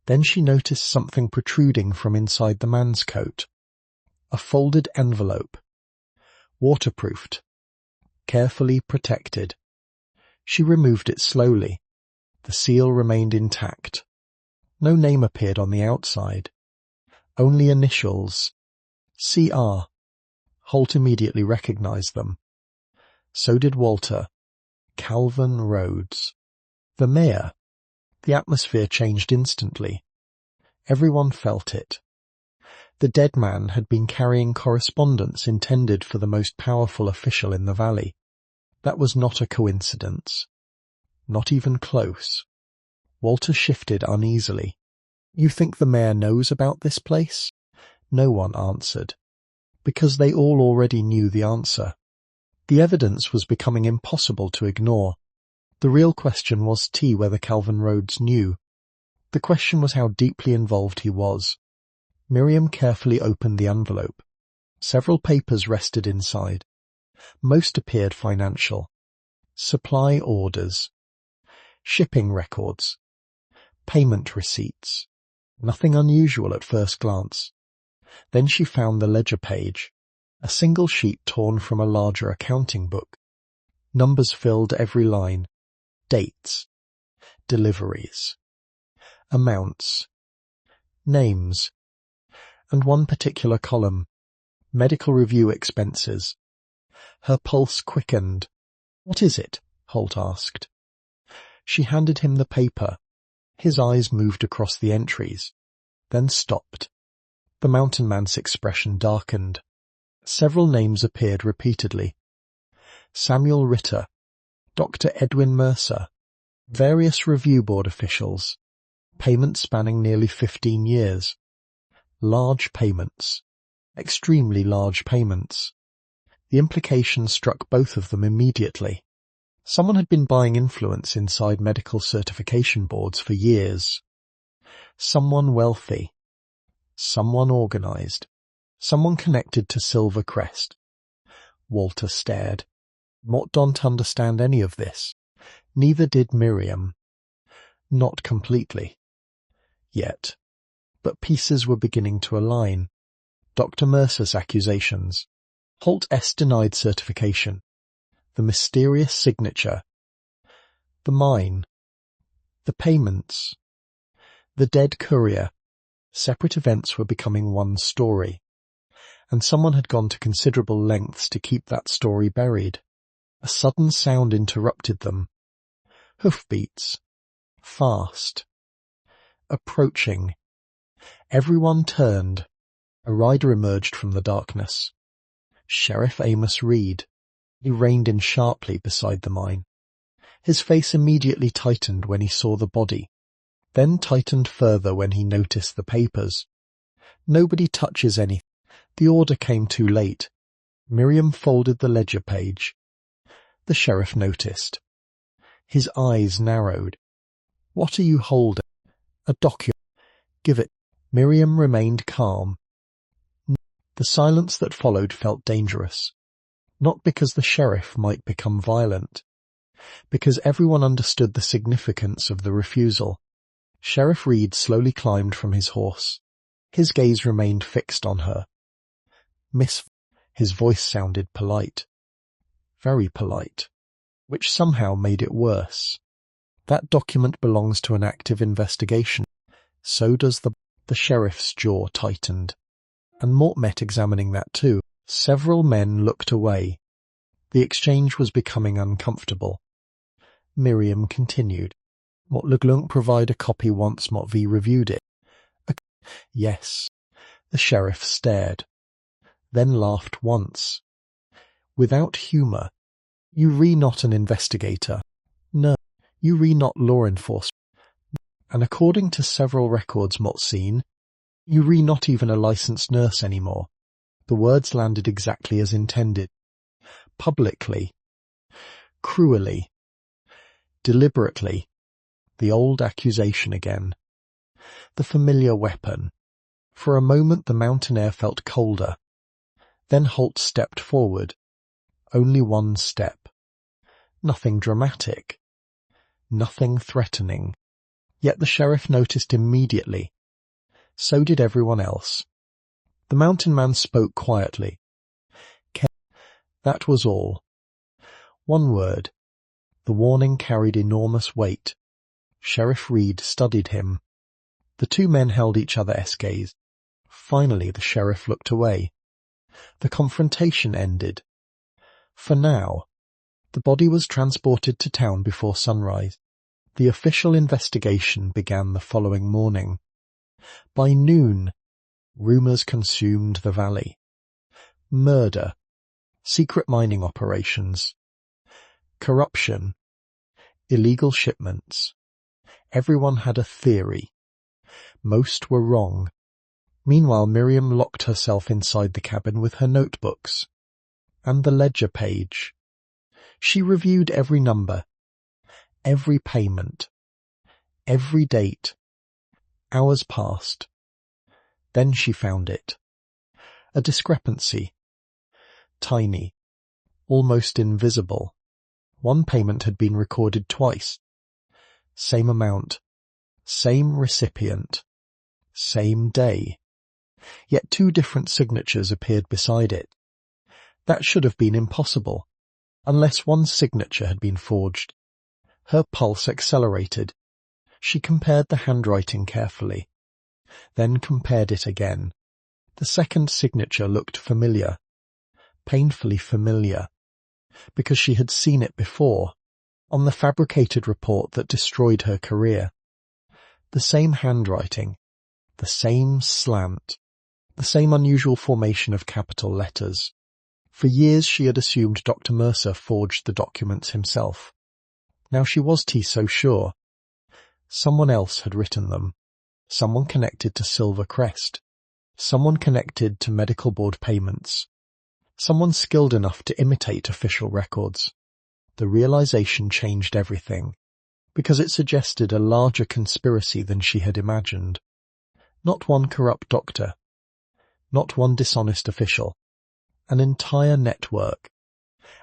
Then she noticed something protruding from inside the man's coat. A folded envelope. Waterproofed. carefully protected. She removed it slowly. The seal remained intact. No name appeared on the outside. Only initials. CR. Holt immediately recognized them. So did Walter. Calvin Rhodes. The mayor. The atmosphere changed instantly. Everyone felt it. The dead man had been carrying correspondence intended for the most powerful official in the valley. That was not a coincidence. Not even close. Walter shifted uneasily. You think the mayor knows about this place? No one answered. Because they all already knew the answer. The evidence was becoming impossible to ignore. The real question was whether Calvin Rhodes knew. The question was how deeply involved he was. Miriam carefully opened the envelope. Several papers rested inside. Most appeared financial. Supply orders. Shipping records. Payment receipts. Nothing unusual at first glance. Then she found the ledger page. A single sheet torn from a larger accounting book. Numbers filled every line. Dates. Deliveries. Amounts. Names. And one particular column. Medical review expenses. Her pulse quickened. What is it? Holt asked. She handed him the paper. His eyes moved across the entries, then stopped. The mountain man's expression darkened. Several names appeared repeatedly. Samuel Ritter, Dr. Edwin Mercer, various review board officials, payments spanning nearly 15 years. Large payments. Extremely large payments. The implication struck both of them immediately. Someone had been buying influence inside medical certification boards for years. Someone wealthy. Someone organized. Someone connected to Silver Crest. Walter stared. Mott don't understand any of this. Neither did Miriam. Not completely. Yet. But pieces were beginning to align. Dr. Mercer's accusations. Holt S. denied certification. The mysterious signature. The mine. The payments. The dead courier. Separate events were becoming one story. And someone had gone to considerable lengths to keep that story buried. A sudden sound interrupted them. Hoofbeats. Fast. Approaching. Everyone turned. A rider emerged from the darkness. Sheriff Amos Reed. He reined in sharply beside the mine. His face immediately tightened when he saw the body, then tightened further when he noticed the papers. Nobody touches anything. The order came too late. Miriam folded the ledger page. The sheriff noticed. His eyes narrowed. What are you holding? A document. Give it. Miriam remained calm. The silence that followed felt dangerous. Not because the sheriff might become violent. Because everyone understood the significance of the refusal. Sheriff Reed slowly climbed from his horse. His gaze remained fixed on her. Miss. His voice sounded polite. Very polite. Which somehow made it worse. That document belongs to an active investigation. So does the sheriff's jaw tightened. And Mort met examining that too. Several men looked away. The exchange was becoming uncomfortable. Miriam continued. Mort Leglunk provide a copy once Mott V reviewed it. Yes. The sheriff stared. Then laughed once. Without humour. You re not an investigator. No. You re not law enforcement. And according to several records Mott seen, you re not even a licensed nurse anymore. The words landed exactly as intended. Publicly. Cruelly. Deliberately. The old accusation again. The familiar weapon. For a moment the mountain air felt colder. Then Holt stepped forward. Only one step. Nothing dramatic. Nothing threatening. Yet the sheriff noticed immediately. So did everyone else. The mountain man spoke quietly. That was all. One word. The warning carried enormous weight. Sheriff Reed studied him. The two men held each other gaze. Finally the sheriff looked away. The confrontation ended. For now. The body was transported to town before sunrise. The official investigation began the following morning. By noon, rumours consumed the valley. Murder, secret mining operations, corruption, illegal shipments. Everyone had a theory. Most were wrong. Meanwhile, Miriam locked herself inside the cabin with her notebooks and the ledger page. She reviewed every number, every payment, every date. Hours passed. Then she found it. A discrepancy. Tiny. Almost invisible. One payment had been recorded twice. Same amount. Same recipient. Same day. Yet two different signatures appeared beside it. That should have been impossible, unless one signature had been forged. Her pulse accelerated. She compared the handwriting carefully, then compared it again. The second signature looked familiar, painfully familiar, because she had seen it before, on the fabricated report that destroyed her career. The same handwriting, the same slant, the same unusual formation of capital letters. For years she had assumed Dr. Mercer forged the documents himself. Now she wasn't so sure. Someone else had written them. Someone connected to Silver Crest. Someone connected to medical board payments. Someone skilled enough to imitate official records. The realization changed everything, because it suggested a larger conspiracy than she had imagined. Not one corrupt doctor. Not one dishonest official. An entire network.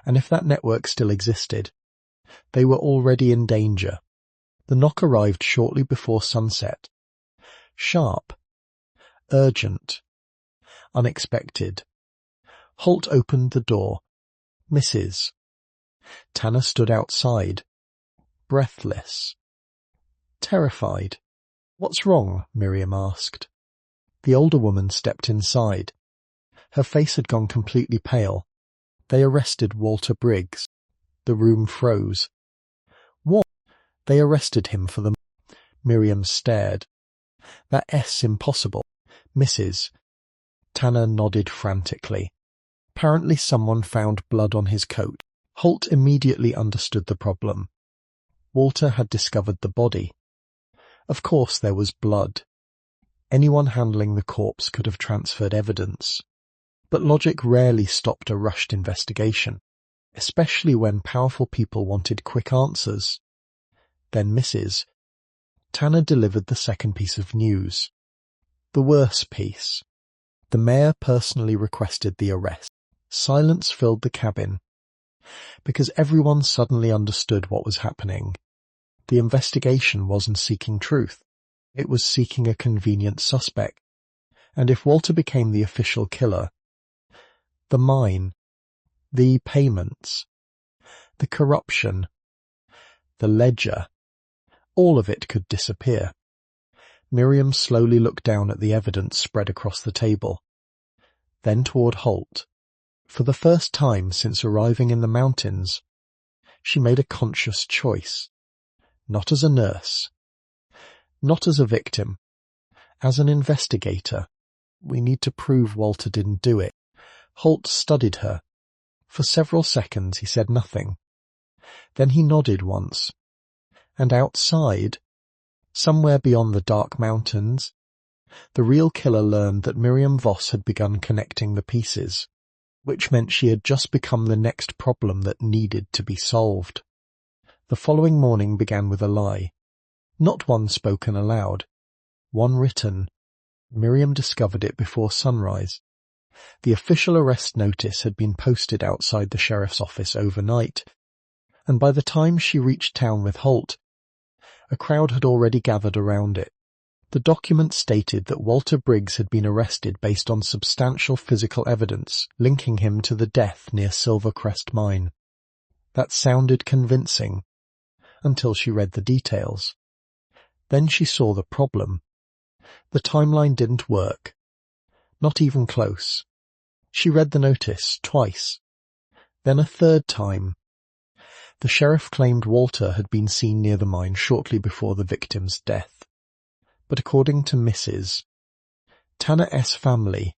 And if that network still existed, they were already in danger. The knock arrived shortly before sunset. Sharp. Urgent. Unexpected. Holt opened the door. Mrs. Tanner stood outside. Breathless. Terrified. "What's wrong?" Miriam asked. The older woman stepped inside. Her face had gone completely pale. They arrested Walter Briggs. The room froze. What? They arrested him for the... Miriam stared. That S impossible. Mrs. Tanner nodded frantically. Apparently someone found blood on his coat. Holt immediately understood the problem. Walter had discovered the body. Of course there was blood. Anyone handling the corpse could have transferred evidence. But logic rarely stopped a rushed investigation, especially when powerful people wanted quick answers. Then Mrs. Tanner delivered the second piece of news. The worse piece. The mayor personally requested the arrest. Silence filled the cabin, because everyone suddenly understood what was happening. The investigation wasn't seeking truth. It was seeking a convenient suspect. And if Walter became the official killer, the mine, the payments, the corruption, the ledger, all of it could disappear. Miriam slowly looked down at the evidence spread across the table, then toward Holt. For the first time since arriving in the mountains, she made a conscious choice. Not as a nurse, not as a victim, as an investigator. We need to prove Walter didn't do it. Holt studied her. For several seconds he said nothing. Then he nodded once. And outside, somewhere beyond the dark mountains, the real killer learned that Miriam Voss had begun connecting the pieces, which meant she had just become the next problem that needed to be solved. The following morning began with a lie. Not one spoken aloud. One written. Miriam discovered it before sunrise. The official arrest notice had been posted outside the sheriff's office overnight, and by the time she reached town with Holt, a crowd had already gathered around it. The document stated that Walter Briggs had been arrested based on substantial physical evidence linking him to the death near Silver Crest Mine. That sounded convincing, until she read the details. Then she saw the problem. The timeline didn't work. Not even close. She read the notice twice. Then a third time. The sheriff claimed Walter had been seen near the mine shortly before the victim's death. But according to Mrs. Tanner S. family,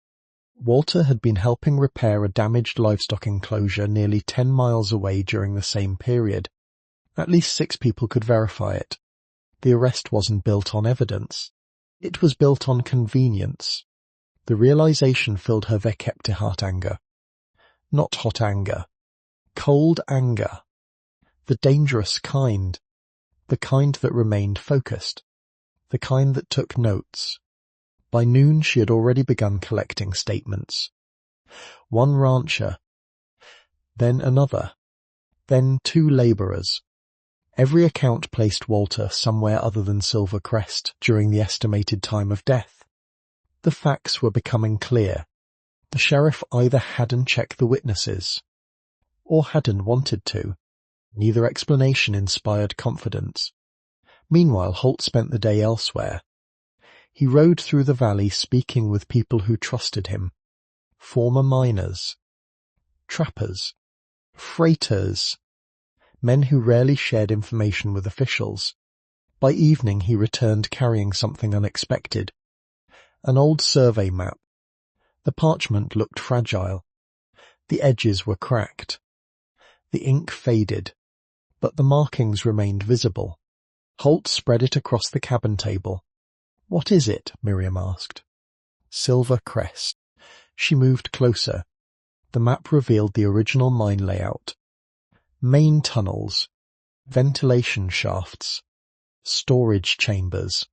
Walter had been helping repair a damaged livestock enclosure nearly 10 miles away during the same period. At least 6 people could verify it. The arrest wasn't built on evidence. It was built on convenience. The realization filled her vekepte hart anger. Not hot anger. Cold anger. The dangerous kind. The kind that remained focused. The kind that took notes. By noon she had already begun collecting statements. One rancher. Then another. Then 2 labourers. Every account placed Walter somewhere other than Silver Crest during the estimated time of death. The facts were becoming clear. The sheriff either hadn't checked the witnesses, or hadn't wanted to. Neither explanation inspired confidence. Meanwhile, Holt spent the day elsewhere. He rode through the valley speaking with people who trusted him. Former miners. Trappers. Freighters. Men who rarely shared information with officials. By evening he returned carrying something unexpected. An old survey map. The parchment looked fragile. The edges were cracked. The ink faded, but the markings remained visible. Holt spread it across the cabin table. "What is it?" Miriam asked. "Silver Crest." She moved closer. The map revealed the original mine layout. Main tunnels, ventilation shafts, storage chambers,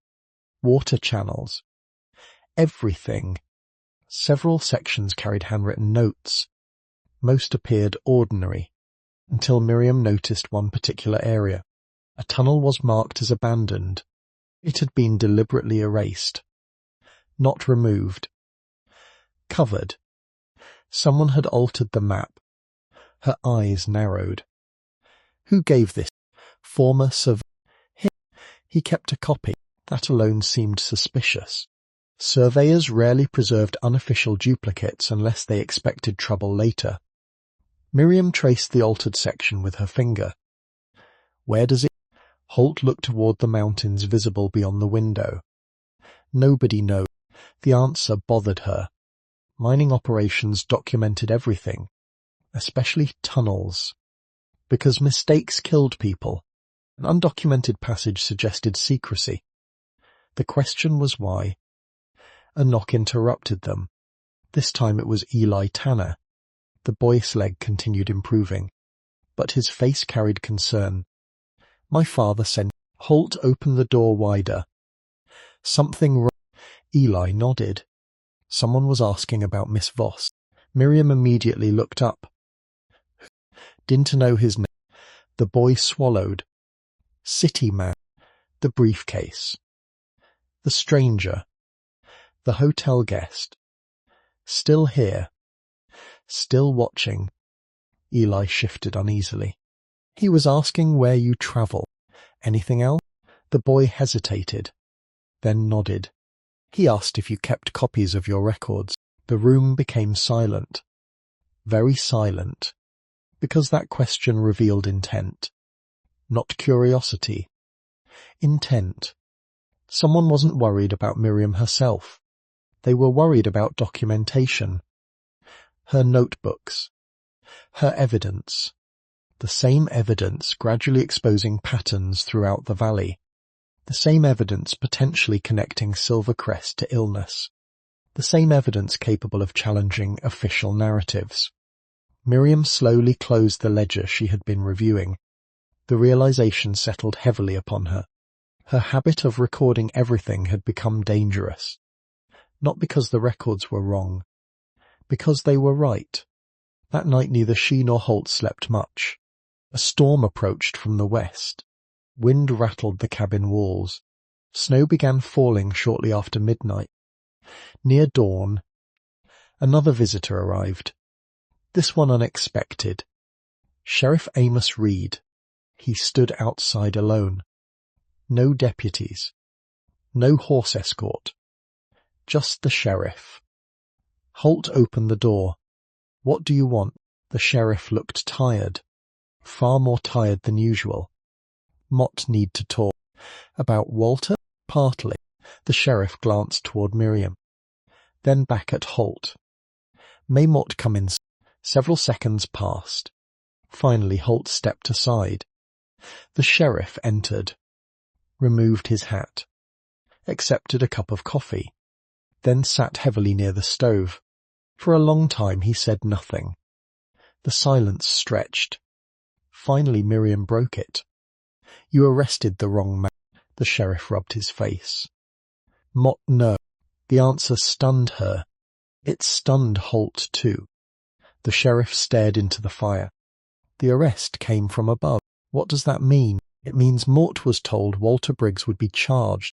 water channels. Everything. Several sections carried handwritten notes. Most appeared ordinary, until Miriam noticed one particular area. A tunnel was marked as abandoned. It had been deliberately erased. Not removed. Covered. Someone had altered the map. Her eyes narrowed. Who gave this? Former surveyor. He kept a copy. That alone seemed suspicious. Surveyors rarely preserved unofficial duplicates unless they expected trouble later. Miriam traced the altered section with her finger. Where does it? Holt looked toward the mountains visible beyond the window. Nobody knows. The answer bothered her. Mining operations documented everything, especially tunnels. Because mistakes killed people. An undocumented passage suggested secrecy. The question was why. A knock interrupted them. This time it was Eli Tanner. The boy's leg continued improving, but his face carried concern. "My father sent..." Holt opened the door wider. "Something wrong?" Eli nodded. Someone was asking about Miss Voss. Miriam immediately looked up. Didn't know his name. The boy swallowed. City man. The briefcase. The stranger. The hotel guest. Still here. Still watching. Eli shifted uneasily. "He was asking where you travel. Anything else?" The boy hesitated, then nodded. "He asked if you kept copies of your records." The room became silent. Very silent. Because that question revealed intent. Not curiosity. Intent. Someone wasn't worried about Miriam herself. They were worried about documentation. Her notebooks. Her evidence. The same evidence gradually exposing patterns throughout the valley. The same evidence potentially connecting Silver Crest to illness. The same evidence capable of challenging official narratives. Miriam slowly closed the ledger she had been reviewing. The realization settled heavily upon her. Her habit of recording everything had become dangerous. Not because the records were wrong. Because they were right. That night neither she nor Holt slept much. A storm approached from the west. Wind rattled the cabin walls. Snow began falling shortly after midnight. Near dawn, another visitor arrived. This one unexpected. Sheriff Amos Reed. He stood outside alone. No deputies. No horse escort. Just the sheriff. Holt opened the door. "What do you want?" The sheriff looked tired. Far more tired than usual. "Mott need to talk." "About Walter?" "Partly." The sheriff glanced toward Miriam, then back at Holt. "May Mott come in?" Several seconds passed. Finally Holt stepped aside. The sheriff entered, removed his hat, accepted a cup of coffee, then sat heavily near the stove. For a long time he said nothing. The silence stretched. Finally Miriam broke it. "You arrested the wrong man." The sheriff rubbed his face. "Mott, no." The answer stunned her. It stunned Holt too. The sheriff stared into the fire. "The arrest came from above." "What does that mean?" "It means Mort was told Walter Briggs would be charged."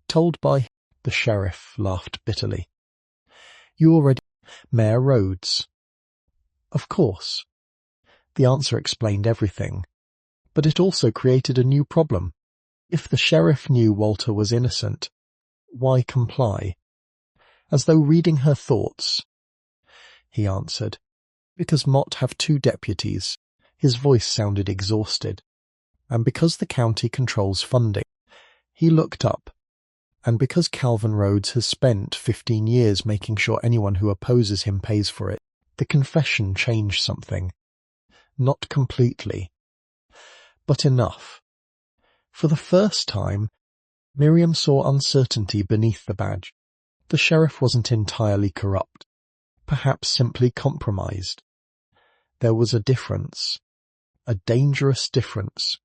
"Told by—" The sheriff laughed bitterly. "You already—" "Mayor Rhodes." "Of course." The answer explained everything. But it also created a new problem. If the sheriff knew Walter was innocent, why comply? As though reading her thoughts, he answered, "Because Mott have 2 deputies." His voice sounded exhausted. "And because the county controls funding." He looked up. "And because Calvin Rhodes has spent 15 years making sure anyone who opposes him pays for it." The confession changed something. Not completely, but enough. For the first time, Miriam saw uncertainty beneath the badge. The sheriff wasn't entirely corrupt, perhaps simply compromised. There was a difference, a dangerous difference,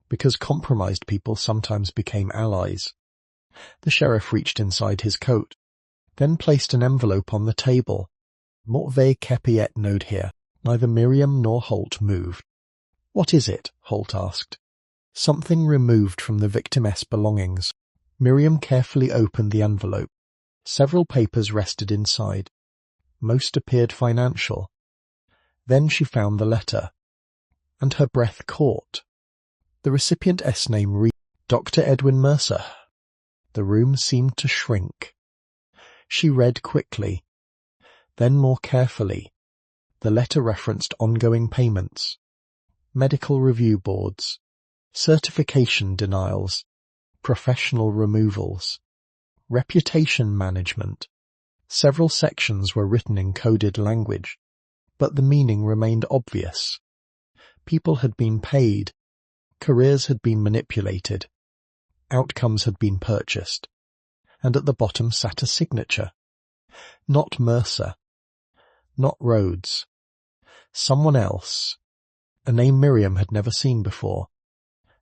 because compromised people sometimes became allies. The sheriff reached inside his coat, then placed an envelope on the table. "Mortvay Kepiet node here." Neither Miriam nor Holt moved. "What is it?" Holt asked. "Something removed from the victim's belongings." Miriam carefully opened the envelope. Several papers rested inside. Most appeared financial. Then she found the letter, and her breath caught. The recipient's name read, Dr. Edwin Mercer. The room seemed to shrink. She read quickly, then more carefully. The letter referenced ongoing payments, medical review boards, certification denials, professional removals, reputation management. Several sections were written in coded language, but the meaning remained obvious. People had been paid, careers had been manipulated, outcomes had been purchased, and at the bottom sat a signature. Not Mercer, not Rhodes. Someone else, a name Miriam had never seen before.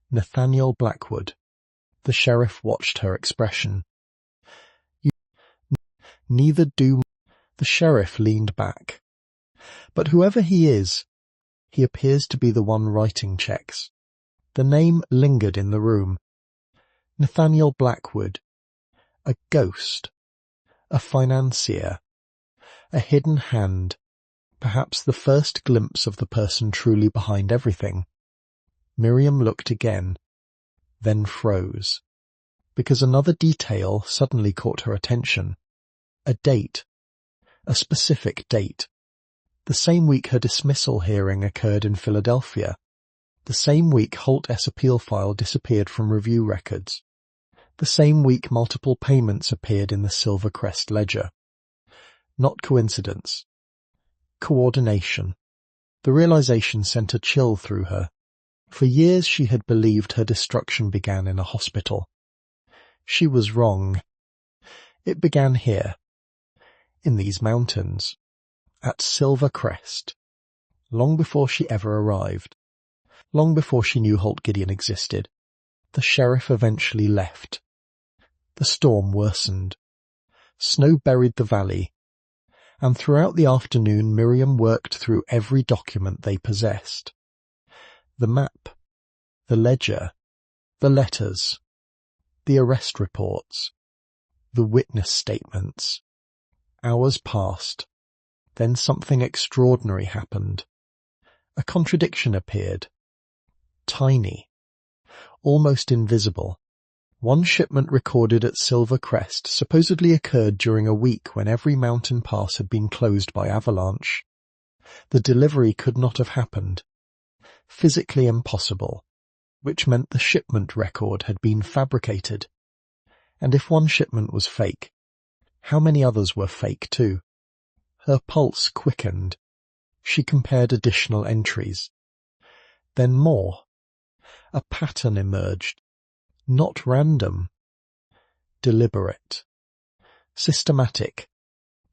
Nathaniel Blackwood. The sheriff watched her expression. Neither do. The sheriff leaned back. But whoever he is, he appears to be the one writing checks. The name lingered in the room. Nathaniel Blackwood. A ghost. A financier. A hidden hand. Perhaps the first glimpse of the person truly behind everything. Miriam looked again, then froze, because another detail suddenly caught her attention. A date. A specific date. The same week her dismissal hearing occurred in Philadelphia. The same week Holt's appeal file disappeared from review records. The same week multiple payments appeared in the Silvercrest ledger. Not coincidence. Coordination. The realization sent a chill through her. For years she had believed her destruction began in a hospital. She was wrong. It began here, in these mountains, at Silvercrest, long before she ever arrived, long before she knew Holt Gideon existed. The sheriff eventually left. The storm worsened. Snow buried the valley, and throughout the afternoon Miriam worked through every document they possessed. The map, the ledger, the letters, the arrest reports, the witness statements. Hours passed. Then something extraordinary happened. A contradiction appeared. Tiny. Almost invisible. One shipment recorded at Silver Crest supposedly occurred during a week when every mountain pass had been closed by avalanche. The delivery could not have happened. Physically impossible, which meant the shipment record had been fabricated. And if one shipment was fake, how many others were fake too? Her pulse quickened. She compared additional entries. Then more. A pattern emerged. Not random. Deliberate. Systematic.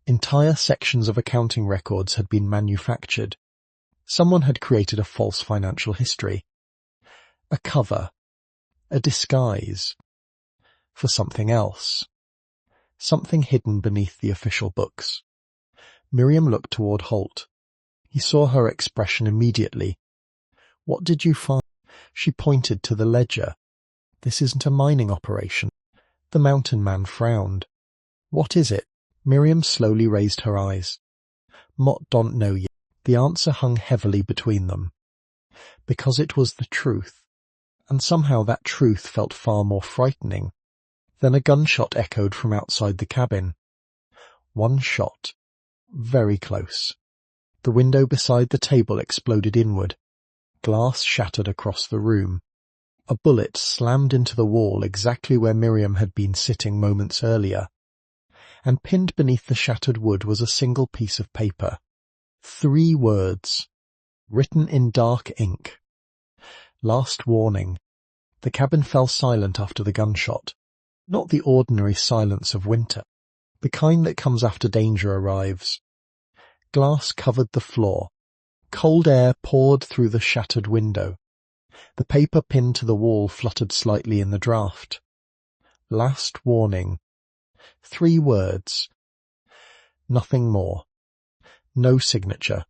Entire sections of accounting records had been manufactured. Someone had created a false financial history. A cover. A disguise. For something else. Something hidden beneath the official books. Miriam looked toward Holt. He saw her expression immediately. What did you find? She pointed to the ledger. This isn't a mining operation. The mountain man frowned. What is it? Miriam slowly raised her eyes. Mott don't know yet. The answer hung heavily between them. Because it was the truth. And somehow that truth felt far more frightening. Then a gunshot echoed from outside the cabin. One shot. Very close. The window beside the table exploded inward. Glass shattered across the room. A bullet slammed into the wall exactly where Miriam had been sitting moments earlier. And pinned beneath the shattered wood was a single piece of paper. 3 words, written in dark ink. Last warning. The cabin fell silent after the gunshot. Not the ordinary silence of winter. The kind that comes after danger arrives. Glass covered the floor. Cold air poured through the shattered window. The paper pinned to the wall fluttered slightly in the draught. Last warning. 3 words. Nothing more. No signature.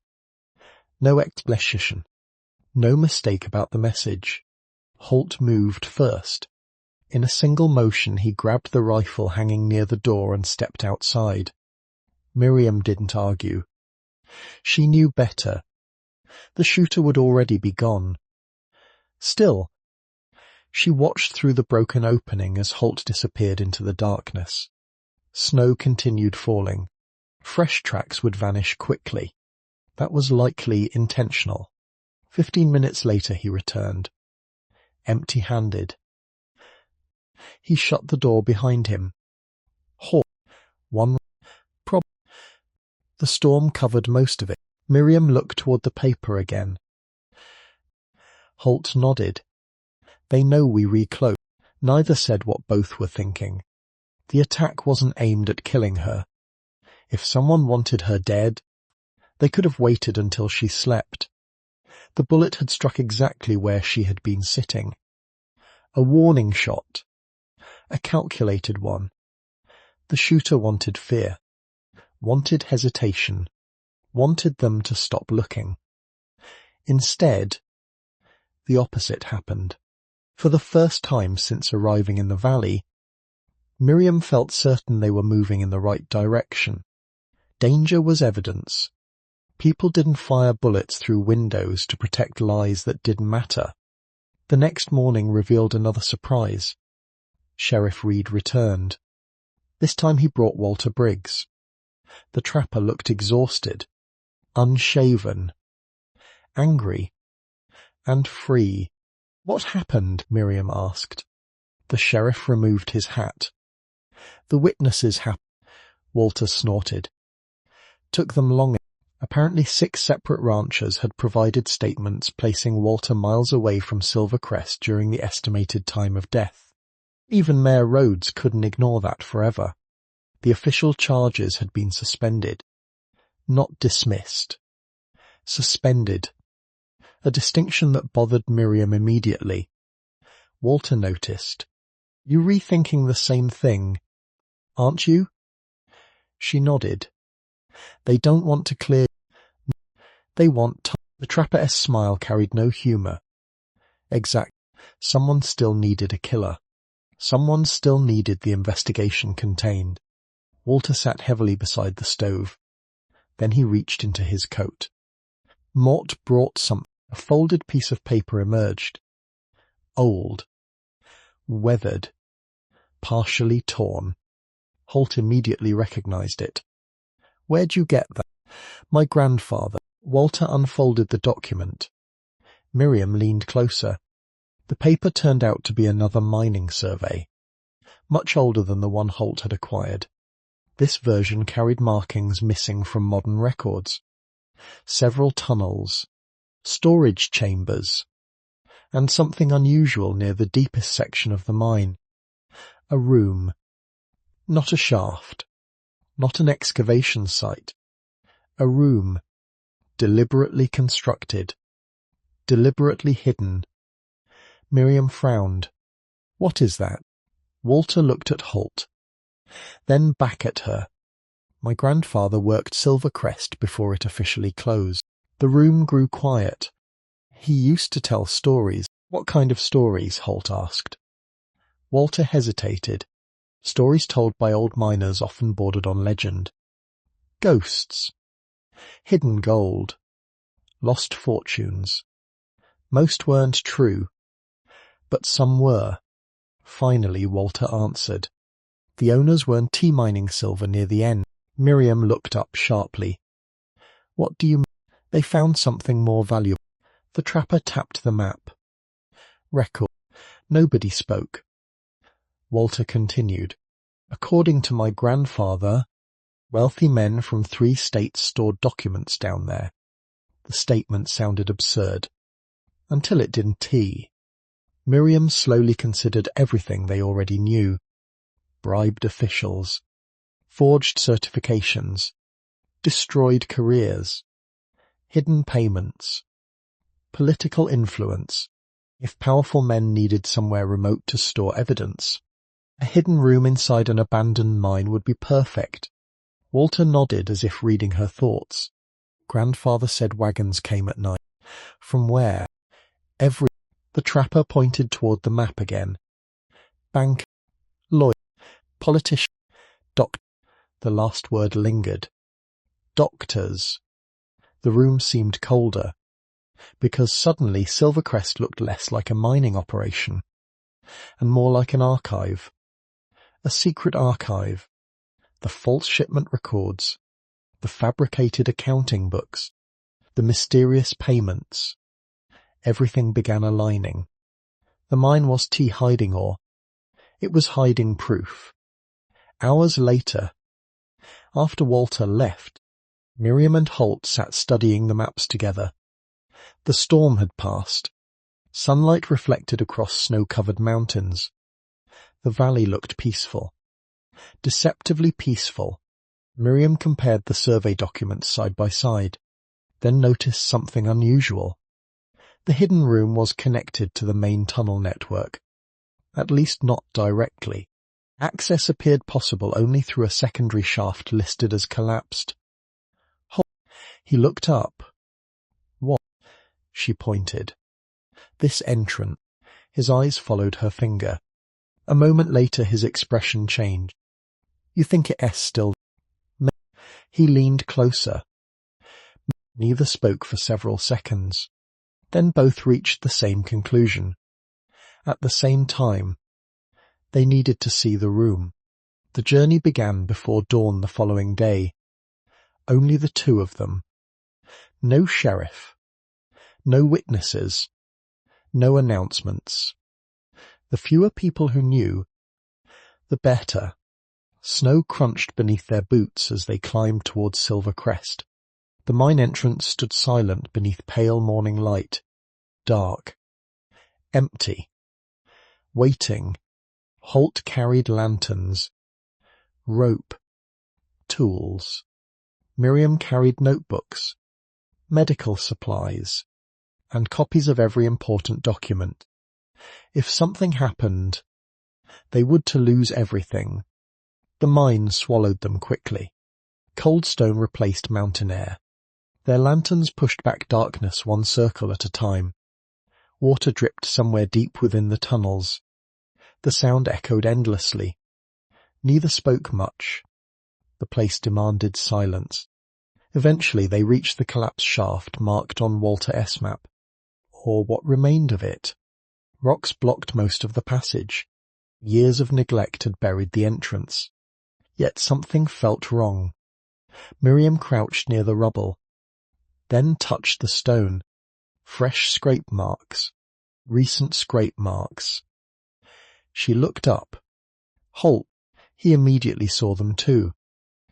No explanation. No mistake about the message. Holt moved first. In a single motion he grabbed the rifle hanging near the door and stepped outside. Miriam didn't argue. She knew better. The shooter would already be gone. Still, she watched through the broken opening as Holt disappeared into the darkness. Snow continued falling. Fresh tracks would vanish quickly. That was likely intentional. 15 minutes later he returned. Empty-handed. He shut the door behind him. Holt. One. The storm covered most of it. Miriam looked toward the paper again. Holt nodded. They know we reclosed. Neither said what both were thinking. The attack wasn't aimed at killing her. If someone wanted her dead, they could have waited until she slept. The bullet had struck exactly where she had been sitting. A warning shot. A calculated one. The shooter wanted fear. Wanted hesitation. Wanted them to stop looking. Instead, the opposite happened. For the first time since arriving in the valley, Miriam felt certain they were moving in the right direction. Danger was evidence. People didn't fire bullets through windows to protect lies that didn't matter. The next morning revealed another surprise. Sheriff Reed returned. This time he brought Walter Briggs. The trapper looked exhausted, unshaven, angry, and free. What happened? Miriam asked. The sheriff removed his hat. The witnesses happened. Walter snorted. Took them long. Apparently 6 separate ranchers had provided statements placing Walter miles away from Silver Crest during the estimated time of death. Even Mayor Rhodes couldn't ignore that forever. The official charges had been suspended. Not dismissed. Suspended. A distinction that bothered Miriam immediately. Walter noticed. You rethinking the same thing, aren't you? She nodded. They don't want to clear. They want time. The trapper's smile carried no humour. Exactly. Someone still needed a killer. Someone still needed the investigation contained. Walter sat heavily beside the stove. Then he reached into his coat. Mort brought something. A folded piece of paper emerged. Old. Weathered. Partially torn. Holt immediately recognized it. "Where'd you get that?" "My grandfather." Walter unfolded the document. Miriam leaned closer. The paper turned out to be another mining survey, much older than the one Holt had acquired. This version carried markings missing from modern records. Several tunnels, storage chambers, and something unusual near the deepest section of the mine. A room. Not a shaft. Not an excavation site. A room. Deliberately constructed. Deliberately hidden. Miriam frowned. "What is that?" Walter looked at Holt, then back at her. "My grandfather worked Silvercrest before it officially closed." The room grew quiet. "He used to tell stories." "What kind of stories?" Holt asked. Walter hesitated. Stories told by old miners often bordered on legend. Ghosts. Hidden gold. Lost fortunes. Most weren't true, but some were. Finally, Walter answered. The owners weren't mining silver near the end. Miriam looked up sharply. "What do you mean?" "They found something more valuable." The trapper tapped the map. "Record." Nobody spoke. Walter continued. "According to my grandfather, wealthy men from 3 states stored documents down there." The statement sounded absurd. Until it didn't. Miriam slowly considered everything they already knew. Bribed officials. Forged certifications. Destroyed careers. Hidden payments. Political influence. If powerful men needed somewhere remote to store evidence, a hidden room inside an abandoned mine would be perfect. Walter nodded as if reading her thoughts. Grandfather said wagons came at night. From where? The trapper pointed toward the map again. Bank, lawyer, politician, doctor. The last word lingered. Doctors. The room seemed colder, because suddenly Silvercrest looked less like a mining operation, and more like an archive. A secret archive. The false shipment records. The fabricated accounting books. The mysterious payments. Everything began aligning. The mine was hiding ore. It was hiding proof. Hours later, after Walter left, Miriam and Holt sat studying the maps together. The storm had passed. Sunlight reflected across snow-covered mountains. The valley looked peaceful. Deceptively peaceful. Miriam compared the survey documents side by side, then noticed something unusual. The hidden room was connected to the main tunnel network, at least not directly. Access appeared possible only through a secondary shaft listed as collapsed. He looked up. "What?" She pointed. "This entrance." His eyes followed her finger. A moment later his expression changed. "You think it's still?" He leaned closer. Neither spoke for several seconds. Then both reached the same conclusion. At the same time, they needed to see the room. The journey began before dawn the following day. Only the two of them. No sheriff. No witnesses. No announcements. The fewer people who knew, the better. Snow crunched beneath their boots as they climbed towards Silvercrest. The mine entrance stood silent beneath pale morning light. Dark. Empty. Waiting. Holt carried lanterns. Rope. Tools. Miriam carried notebooks. Medical supplies. And copies of every important document. If something happened, they would to lose everything. The mine swallowed them quickly. Cold stone replaced mountain air. Their lanterns pushed back darkness one circle at a time. Water dripped somewhere deep within the tunnels. The sound echoed endlessly. Neither spoke much. The place demanded silence. Eventually they reached the collapsed shaft marked on Walter S. map, or what remained of it. Rocks blocked most of the passage. Years of neglect had buried the entrance. Yet something felt wrong. Miriam crouched near the rubble, then touched the stone. Fresh scrape marks. Recent scrape marks. She looked up. Holt. He immediately saw them too.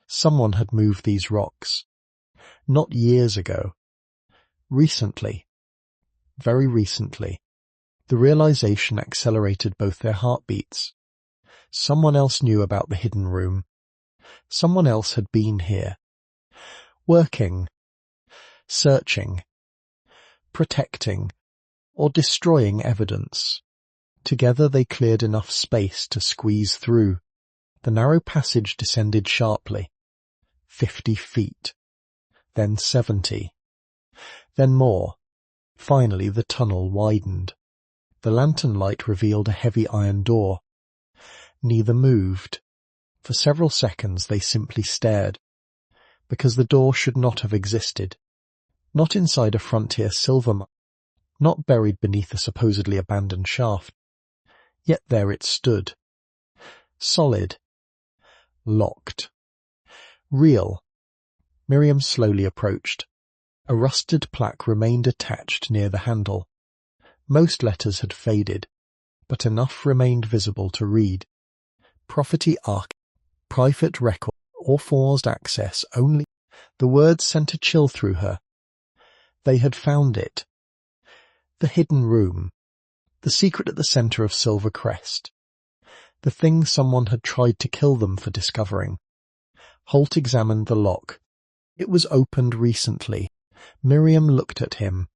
Someone had moved these rocks. Not years ago. Recently. Very recently. The realization accelerated both their heartbeats. Someone else knew about the hidden room. Someone else had been here. Working. Searching. Protecting. Or destroying evidence. Together they cleared enough space to squeeze through. The narrow passage descended sharply. 50 feet. Then 70. Then more. Finally the tunnel widened. The lantern light revealed a heavy iron door. Neither moved. For several seconds they simply stared. Because the door should not have existed. Not inside a frontier silver mine. Not buried beneath a supposedly abandoned shaft. Yet there it stood. Solid. Locked. Real. Miriam slowly approached. A rusted plaque remained attached near the handle. Most letters had faded, but enough remained visible to read. Property Arc. Private record. Authorized access only. The words sent a chill through her. They had found it. The hidden room. The secret at the center of Silver Crest. The thing someone had tried to kill them for discovering. Holt examined the lock. It was opened recently. Miriam looked at him.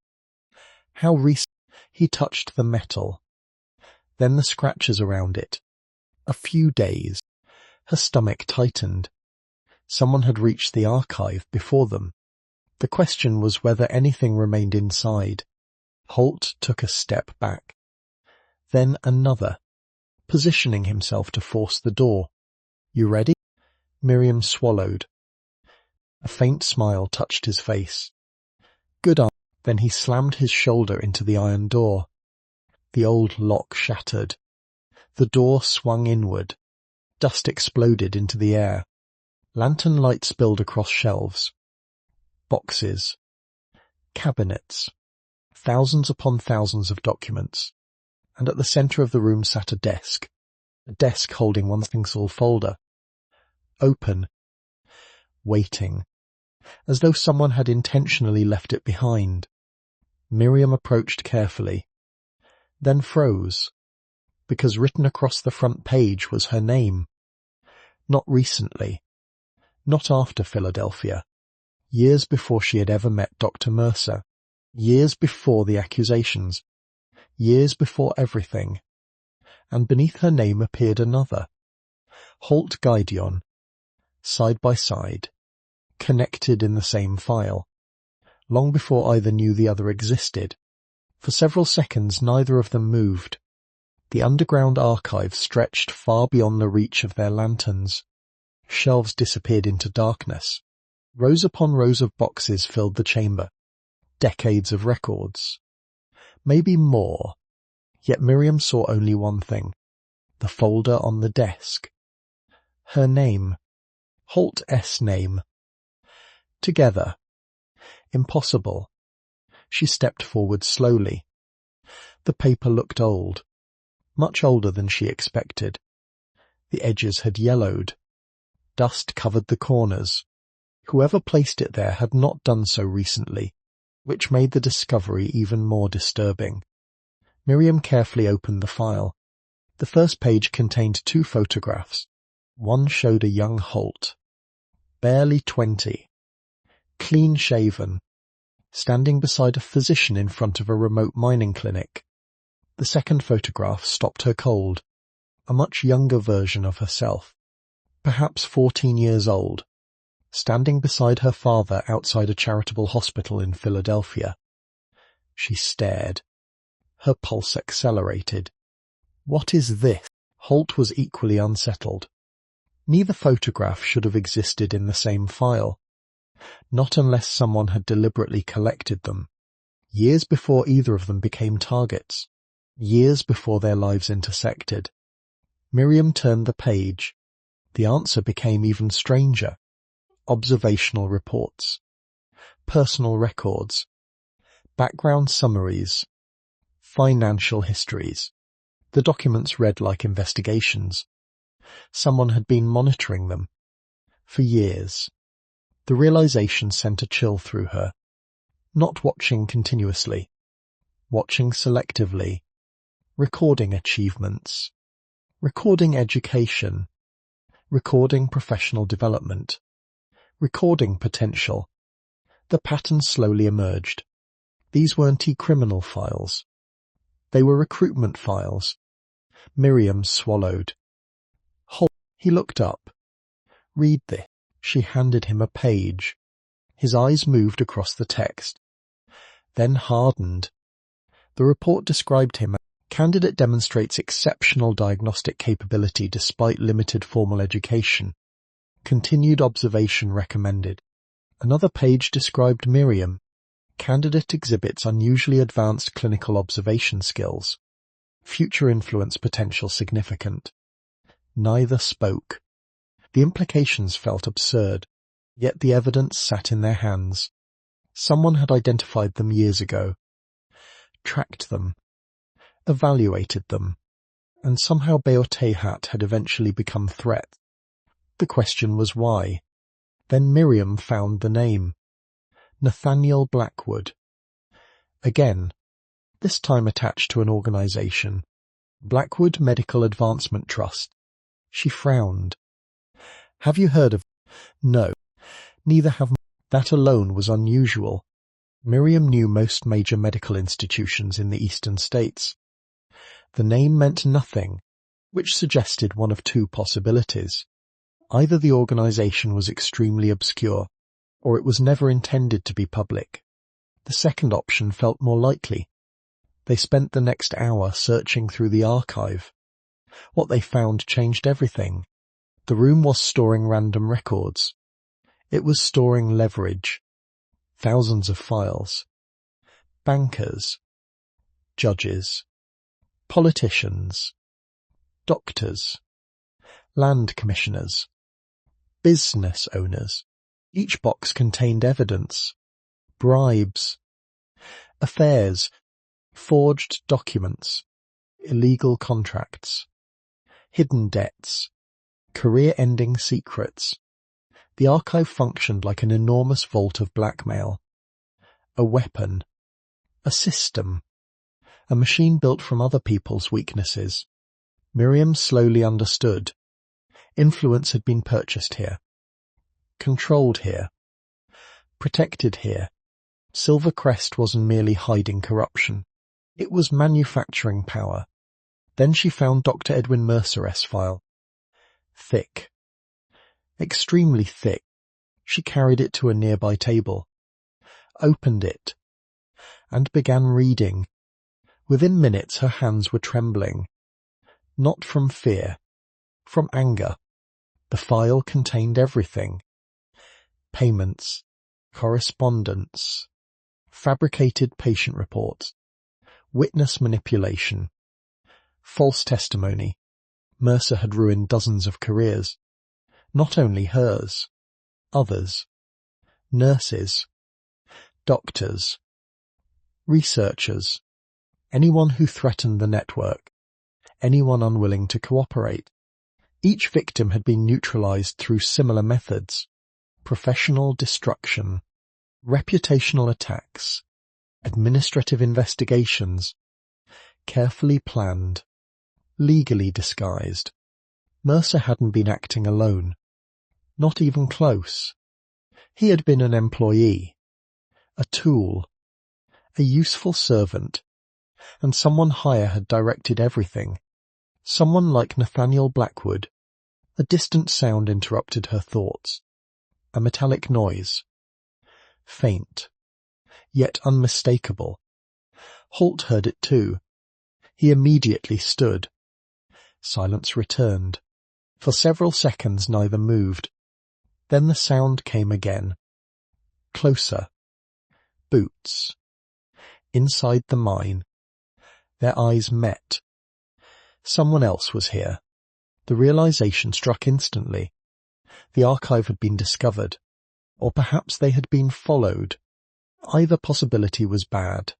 How recent? He touched the metal. Then the scratches around it. A few days. Her stomach tightened. Someone had reached the archive before them. The question was whether anything remained inside. Holt took a step back. Then another, positioning himself to force the door. You ready? Miriam swallowed. A faint smile touched his face. Good eye. Then he slammed his shoulder into the iron door. The old lock shattered. The door swung inward. Dust exploded into the air. Lantern light spilled across shelves. Boxes. Cabinets. Thousands upon thousands of documents. And at the center of the room sat a desk holding one single folder. Open. Waiting. As though someone had intentionally left it behind. Miriam approached carefully. Then froze. Because written across the front page was her name. Not recently. Not after Philadelphia. Years before she had ever met Dr. Mercer. Years before the accusations. Years before everything. And beneath her name appeared another. Holt Gideon. Side by side. Connected in the same file. Long before either knew the other existed. For several seconds neither of them moved. The underground archive stretched far beyond the reach of their lanterns. Shelves disappeared into darkness. Rows upon rows of boxes filled the chamber. Decades of records. Maybe more. Yet Miriam saw only one thing. The folder on the desk. Her name. Holt S. name. Together. Impossible. She stepped forward slowly. The paper looked old. Much older than she expected. The edges had yellowed. Dust covered the corners. Whoever placed it there had not done so recently, which made the discovery even more disturbing. Miriam carefully opened the file. The first page contained 2 photographs. One showed a young Holt, barely 20, clean-shaven, standing beside a physician in front of a remote mining clinic. The second photograph stopped her cold, a much younger version of herself, perhaps 14 years old, standing beside her father outside a charitable hospital in Philadelphia. She stared. Her pulse accelerated. What is this? Holt was equally unsettled. Neither photograph should have existed in the same file. Not unless someone had deliberately collected them. Years before either of them became targets. Years before their lives intersected. Miriam turned the page. The answer became even stranger. Observational reports. Personal records. Background summaries. Financial histories. The documents read like investigations. Someone had been monitoring them. For years. The realization sent a chill through her. Not watching continuously. Watching selectively. Recording achievements. Recording education. Recording professional development. Recording potential. The pattern slowly emerged. These weren't criminal files. They were recruitment files. Miriam swallowed. He looked up. Read this. She handed him a page. His eyes moved across the text. Then hardened. The report described him as candidate demonstrates exceptional diagnostic capability despite limited formal education. Continued observation recommended. Another page described Miriam. Candidate exhibits unusually advanced clinical observation skills. Future influence potential significant. Neither spoke. The implications felt absurd, yet the evidence sat in their hands. Someone had identified them years ago, tracked them, evaluated them, and somehow Beotehat had eventually become threat. The question was why. Then Miriam found the name. Nathaniel Blackwood. Again, this time attached to an organization. Blackwood Medical Advancement Trust. She frowned. Have you heard of? No. Neither have. That alone was unusual. Miriam knew most major medical institutions in the eastern states. The name meant nothing, which suggested one of two possibilities. Either the organization was extremely obscure, or it was never intended to be public. The second option felt more likely. They spent the next hour searching through the archive. What they found changed everything. The room was storing random records. It was storing leverage. Thousands of files. Bankers. Judges. Politicians. Doctors. Land commissioners. Business owners. Each box contained evidence. Bribes. Affairs. Forged documents. Illegal contracts. Hidden debts. Career-ending secrets. The archive functioned like an enormous vault of blackmail. A weapon. A system. A machine built from other people's weaknesses. Miriam slowly understood. Influence had been purchased here. Controlled here. Protected here. Silvercrest wasn't merely hiding corruption. It was manufacturing power. Then she found Dr. Edwin Mercer's file. Thick. Extremely thick. She carried it to a nearby table, opened it, and began reading. Within minutes her hands were trembling. Not from fear, from anger. The file contained everything. Payments, correspondence, fabricated patient reports, witness manipulation, false testimony. Mercer had ruined dozens of careers. Not only hers, others, nurses, doctors, researchers, anyone who threatened the network, anyone unwilling to cooperate. Each victim had been neutralized through similar methods: professional destruction, reputational attacks, administrative investigations, carefully planned, legally disguised. Mercer hadn't been acting alone. Not even close. He had been an employee, a tool, a useful servant, and someone higher had directed everything. Someone like Nathaniel Blackwood. A distant sound interrupted her thoughts. A metallic noise. Faint, yet unmistakable. Holt heard it too. He immediately stood. Silence returned. For several seconds neither moved. Then the sound came again. Closer. Boots. Inside the mine. Their eyes met. Someone else was here. The realization struck instantly. The archive had been discovered, or perhaps they had been followed. Either possibility was bad.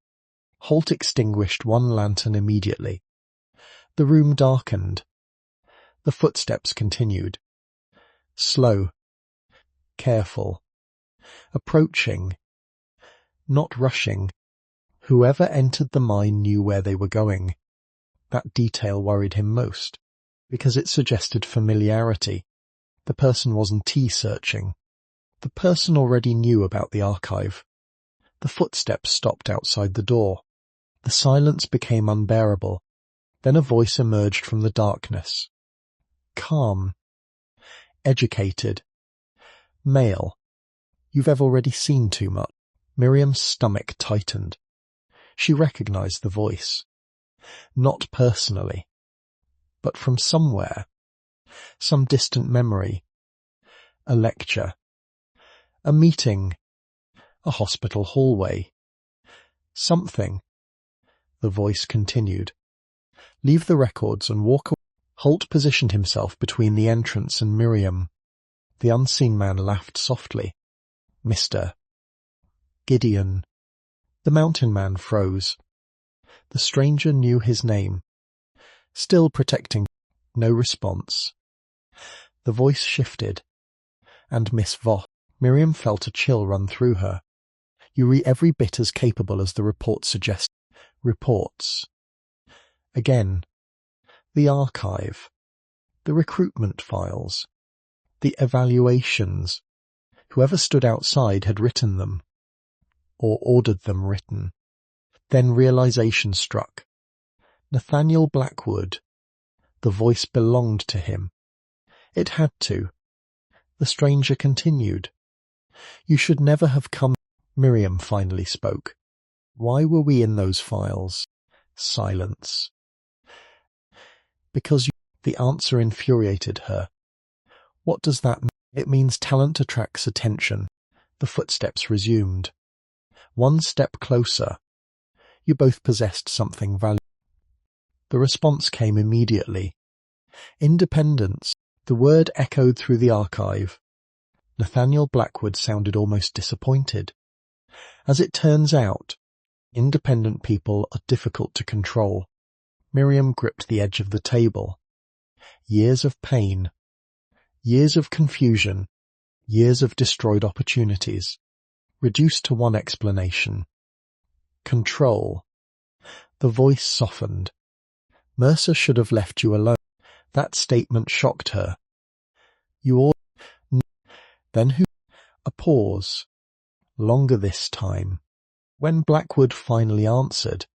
Holt extinguished one lantern immediately. The room darkened. The footsteps continued. Slow. Careful. Approaching. Not rushing. Whoever entered the mine knew where they were going. That detail worried him most, because it suggested familiarity. The person wasn't searching. The person already knew about the archive. The footsteps stopped outside the door. The silence became unbearable. Then a voice emerged from the darkness. Calm. Educated. Male. You've already seen too much. Miriam's stomach tightened. She recognized the voice. Not personally, but from somewhere. Some distant memory. A lecture. A meeting. A hospital hallway. Something. The voice continued. Leave the records and walk away. Holt positioned himself between the entrance and Miriam. The unseen man laughed softly. Mr. Gideon. The mountain man froze. The stranger knew his name. Still protecting. No response. The voice shifted. And Miss Voss. Miriam felt a chill run through her. You were every bit as capable as the report suggested. Reports. Again. The archive. The recruitment files. The evaluations. Whoever stood outside had written them. Or ordered them written. Then realization struck. Nathaniel Blackwood. The voice belonged to him. It had to. The stranger continued. You should never have come. Miriam finally spoke. Why were we in those files? Silence. Because you... The answer infuriated her. What does that mean? It means talent attracts attention. The footsteps resumed. One step closer. You both possessed something valuable. The response came immediately. Independence. The word echoed through the archive. Nathaniel Blackwood sounded almost disappointed. As it turns out, independent people are difficult to control. Miriam gripped the edge of the table. Years of pain. Years of confusion. Years of destroyed opportunities. Reduced to one explanation. Control. The voice softened. Mercer should have left you alone. That statement shocked her. You all... Then who... A pause. Longer this time. When Blackwood finally answered,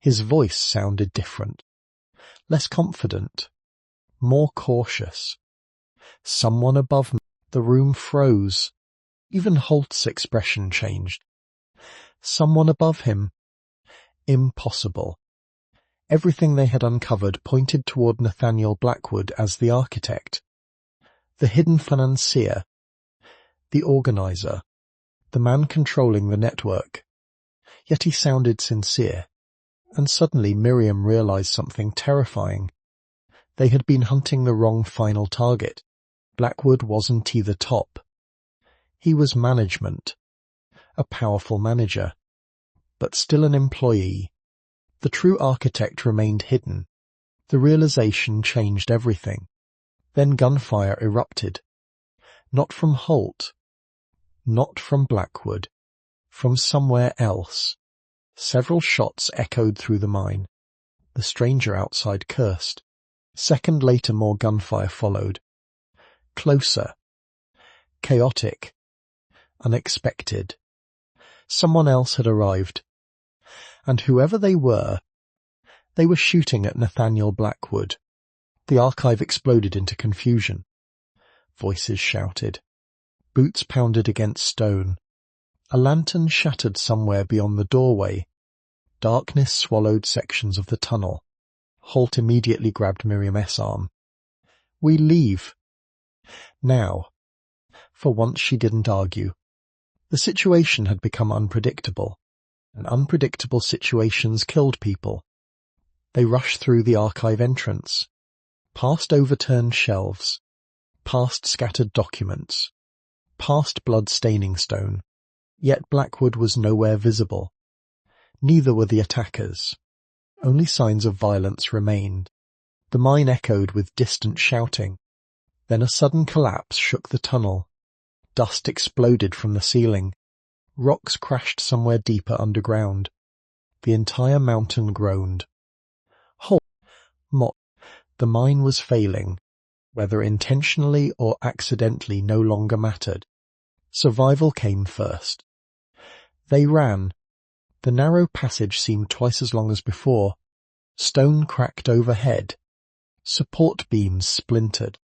his voice sounded different. Less confident. More cautious. Someone above me. The room froze. Even Holt's expression changed. Someone above him. Impossible. Everything they had uncovered pointed toward Nathaniel Blackwood as the architect. The hidden financier. The organizer. The man controlling the network. Yet he sounded sincere. And suddenly Miriam realized something terrifying. They had been hunting the wrong final target. Blackwood wasn't the top. He was management. A powerful manager. But still an employee. The true architect remained hidden. The realization changed everything. Then gunfire erupted. Not from Holt. Not from Blackwood. From somewhere else. Several shots echoed through the mine. The stranger outside cursed. Second later more gunfire followed. Closer. Chaotic. Unexpected. Someone else had arrived. And whoever they were shooting at Nathaniel Blackwood. The archive exploded into confusion. Voices shouted. Boots pounded against stone. A lantern shattered somewhere beyond the doorway. Darkness swallowed sections of the tunnel. Holt immediately grabbed Miriam's arm. We leave. Now. For once she didn't argue. The situation had become unpredictable, and unpredictable situations killed people. They rushed through the archive entrance, past overturned shelves, past scattered documents, past blood-staining stone, yet Blackwood was nowhere visible. Neither were the attackers. Only signs of violence remained. The mine echoed with distant shouting. Then a sudden collapse shook the tunnel. Dust exploded from the ceiling. Rocks crashed somewhere deeper underground. The entire mountain groaned. Halt! The mine was failing. Whether intentionally or accidentally no longer mattered. Survival came first. They ran. The narrow passage seemed twice as long as before. Stone cracked overhead. Support beams splintered.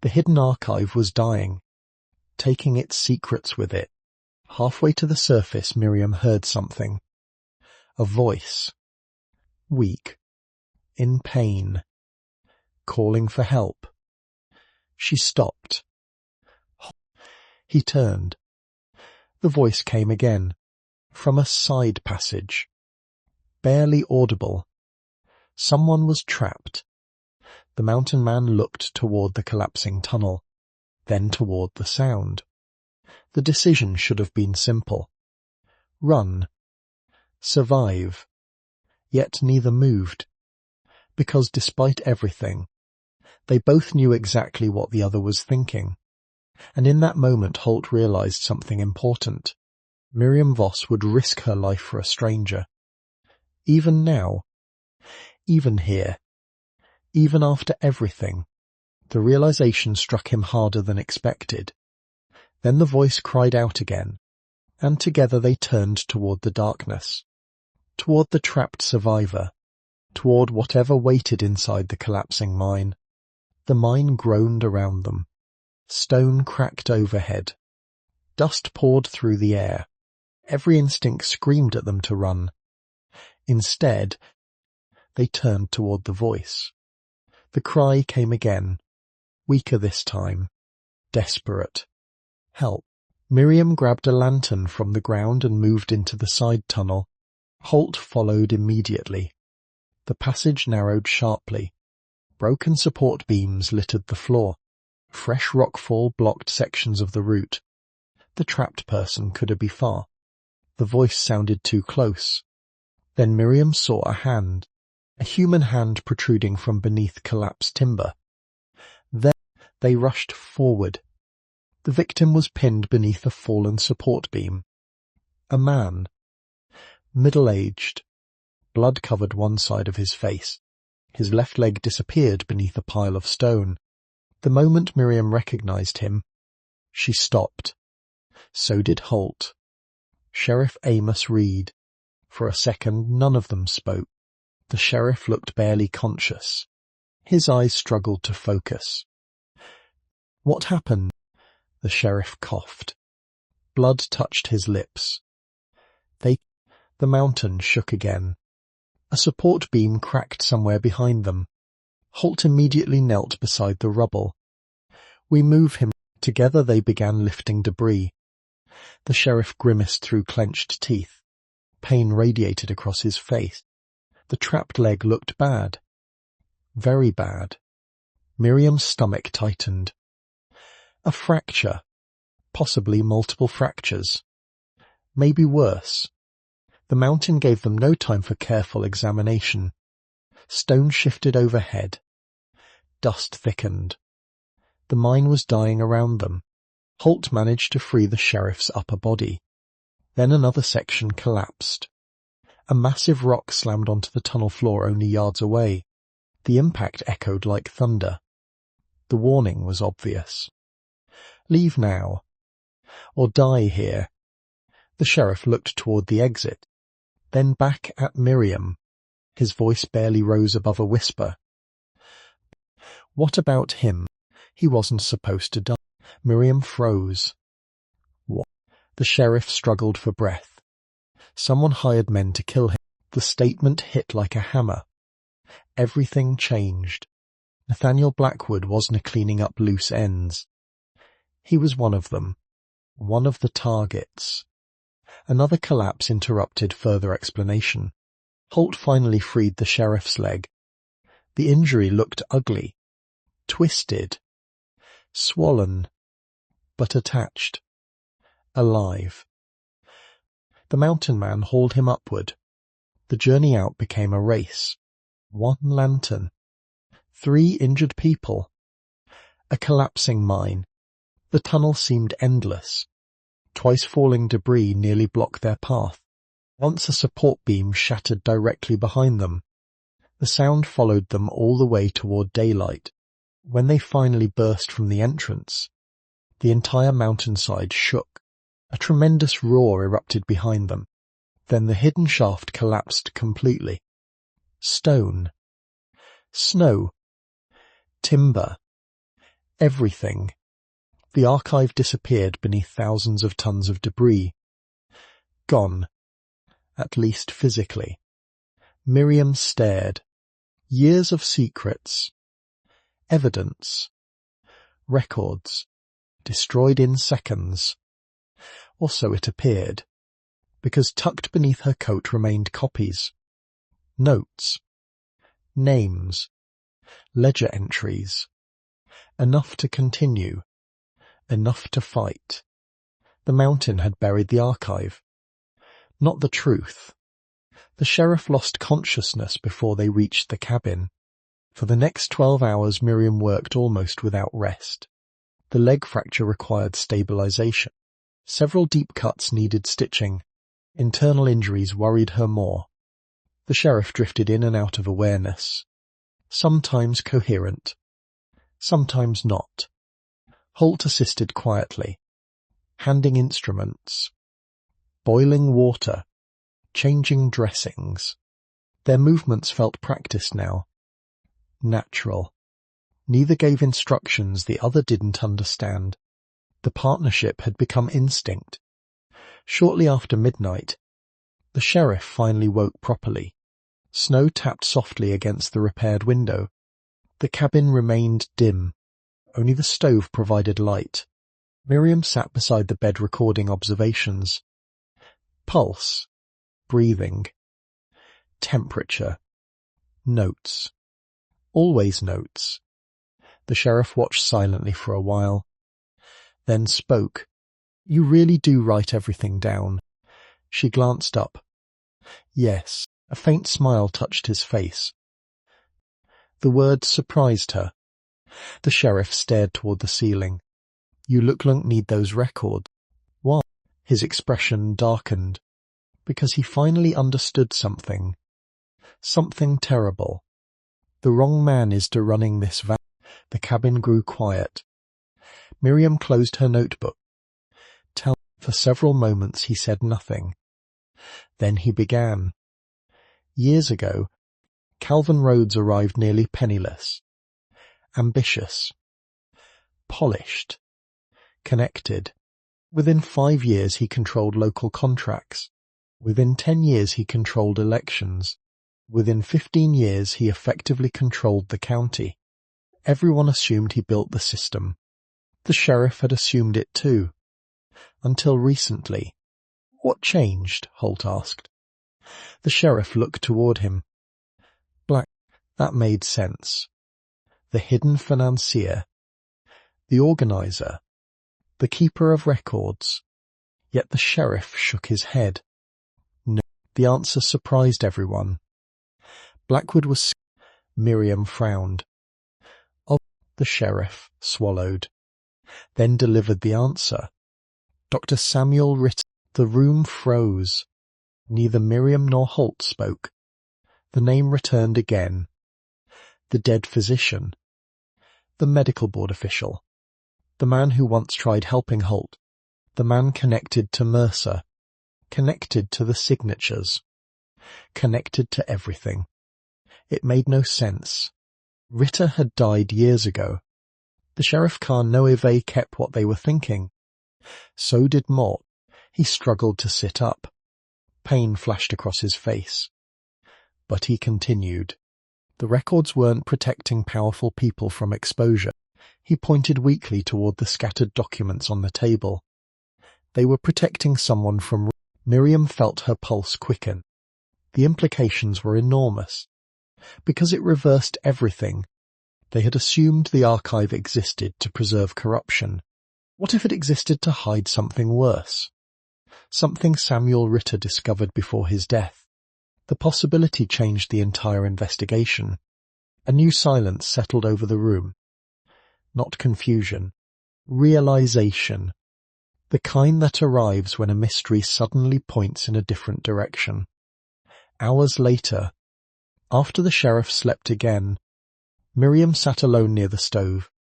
The hidden archive was dying, taking its secrets with it. Halfway to the surface, Miriam heard something. A voice. Weak. In pain. Calling for help. She stopped. He turned. The voice came again, from a side passage. Barely audible. Someone was trapped. The mountain man looked toward the collapsing tunnel, then toward the sound. The decision should have been simple. Run. Survive. Yet neither moved. Because despite everything, they both knew exactly what the other was thinking. And in that moment Holt realized something important. Miriam Voss would risk her life for a stranger. Even now. Even here. Even after everything. The realization struck him harder than expected. Then the voice cried out again, and together they turned toward the darkness. Toward the trapped survivor. Toward whatever waited inside the collapsing mine. The mine groaned around them. Stone cracked overhead. Dust poured through the air. Every instinct screamed at them to run. Instead, they turned toward the voice. The cry came again, weaker this time, desperate. Help. Miriam grabbed a lantern from the ground and moved into the side tunnel. Holt followed immediately. The passage narrowed sharply. Broken support beams littered the floor. Fresh rockfall blocked sections of the route. The trapped person could be far. The voice sounded too close. Then Miriam saw a hand. A human hand protruding from beneath collapsed timber. Then they rushed forward. The victim was pinned beneath a fallen support beam. A man. Middle-aged. Blood covered one side of his face. His left leg disappeared beneath a pile of stone. The moment Miriam recognized him, she stopped. So did Holt. Sheriff Amos Reed. For a second, none of them spoke. The sheriff looked barely conscious. His eyes struggled to focus. What happened? The sheriff coughed. Blood touched his lips. The mountain shook again. A support beam cracked somewhere behind them. Holt immediately knelt beside the rubble. We move him. Together they began lifting debris. The sheriff grimaced through clenched teeth. Pain radiated across his face. The trapped leg looked bad. Very bad. Miriam's stomach tightened. A fracture. Possibly multiple fractures. Maybe worse. The mountain gave them no time for careful examination. Stone shifted overhead. Dust thickened. The mine was dying around them. Holt managed to free the sheriff's upper body. Then another section collapsed. A massive rock slammed onto the tunnel floor only yards away. The impact echoed like thunder. The warning was obvious. Leave now. Or die here. The sheriff looked toward the exit. Then back at Miriam. His voice barely rose above a whisper. What about him? He wasn't supposed to die. Miriam froze. What? The sheriff struggled for breath. Someone hired men to kill him. The statement hit like a hammer. Everything changed. Nathaniel Blackwood wasn't cleaning up loose ends. He was one of them. One of the targets. Another collapse interrupted further explanation. Holt finally freed the sheriff's leg. The injury looked ugly, twisted, swollen, but attached, alive. The mountain man hauled him upward. The journey out became a race. 1 lantern. 3 injured people. A collapsing mine. The tunnel seemed endless. Twice falling debris nearly blocked their path. Once a support beam shattered directly behind them. The sound followed them all the way toward daylight. When they finally burst from the entrance, the entire mountainside shook. A tremendous roar erupted behind them. Then the hidden shaft collapsed completely. Stone. Snow. Timber. Everything. The archive disappeared beneath thousands of tons of debris. Gone. At least physically. Miriam stared. Years of secrets. Evidence. Records. Destroyed in seconds. Or so it appeared, because tucked beneath her coat remained copies. Notes. Names. Ledger entries. Enough to continue. Enough to fight. The mountain had buried the archive. Not the truth. The sheriff lost consciousness before they reached the cabin. For the next 12 hours Miriam worked almost without rest. The leg fracture required stabilization. Several deep cuts needed stitching. Internal injuries worried her more. The sheriff drifted in and out of awareness. Sometimes coherent. Sometimes not. Holt assisted quietly, handing instruments, boiling water, changing dressings. Their movements felt practiced now. Natural. Neither gave instructions the other didn't understand. The partnership had become instinct. Shortly after midnight, the sheriff finally woke properly. Snow tapped softly against the repaired window. The cabin remained dim. Only the stove provided light. Miriam sat beside the bed recording observations. Pulse. Breathing. Temperature. Notes. Always notes. The sheriff watched silently for a while, then spoke. You really do write everything down. She glanced up. Yes. A faint smile touched his face. The words surprised her. The sheriff stared toward the ceiling. You look like need those records. Why? His expression darkened, because he finally understood something. Something terrible. The wrong man is to running this van. The cabin grew quiet. Miriam closed her notebook. For several moments he said nothing. Then he began. Years ago, Calvin Rhodes arrived nearly penniless. Ambitious. Polished. Connected. Within 5 years he controlled local contracts. Within 10 years he controlled elections. Within 15 years he effectively controlled the county. Everyone assumed he built the system. The sheriff had assumed it too. Until recently. What changed? Holt asked. The sheriff looked toward him. Black. That made sense. The hidden financier. The organizer. The keeper of records. Yet the sheriff shook his head. No. The answer surprised everyone. Blackwood was... Miriam frowned. Oh, the sheriff swallowed. Then delivered the answer. Dr. Samuel Ritter. The room froze. Neither Miriam nor Holt spoke. The name returned again. The dead physician. The medical board official. The man who once tried helping Holt. The man connected to Mercer. Connected to the signatures. Connected to everything. It made no sense. Ritter had died years ago. The Sheriff Khan Noeve kept what they were thinking. So did Mort. He struggled to sit up. Pain flashed across his face. But he continued. The records weren't protecting powerful people from exposure. He pointed weakly toward the scattered documents on the table. They were protecting someone from... Miriam felt her pulse quicken. The implications were enormous. Because it reversed everything. They had assumed the archive existed to preserve corruption. What if it existed to hide something worse? Something Samuel Ritter discovered before his death. The possibility changed the entire investigation. A new silence settled over the room. Not confusion. Realization. The kind that arrives when a mystery suddenly points in a different direction. Hours later, after the sheriff slept again, Miriam sat alone near the stove.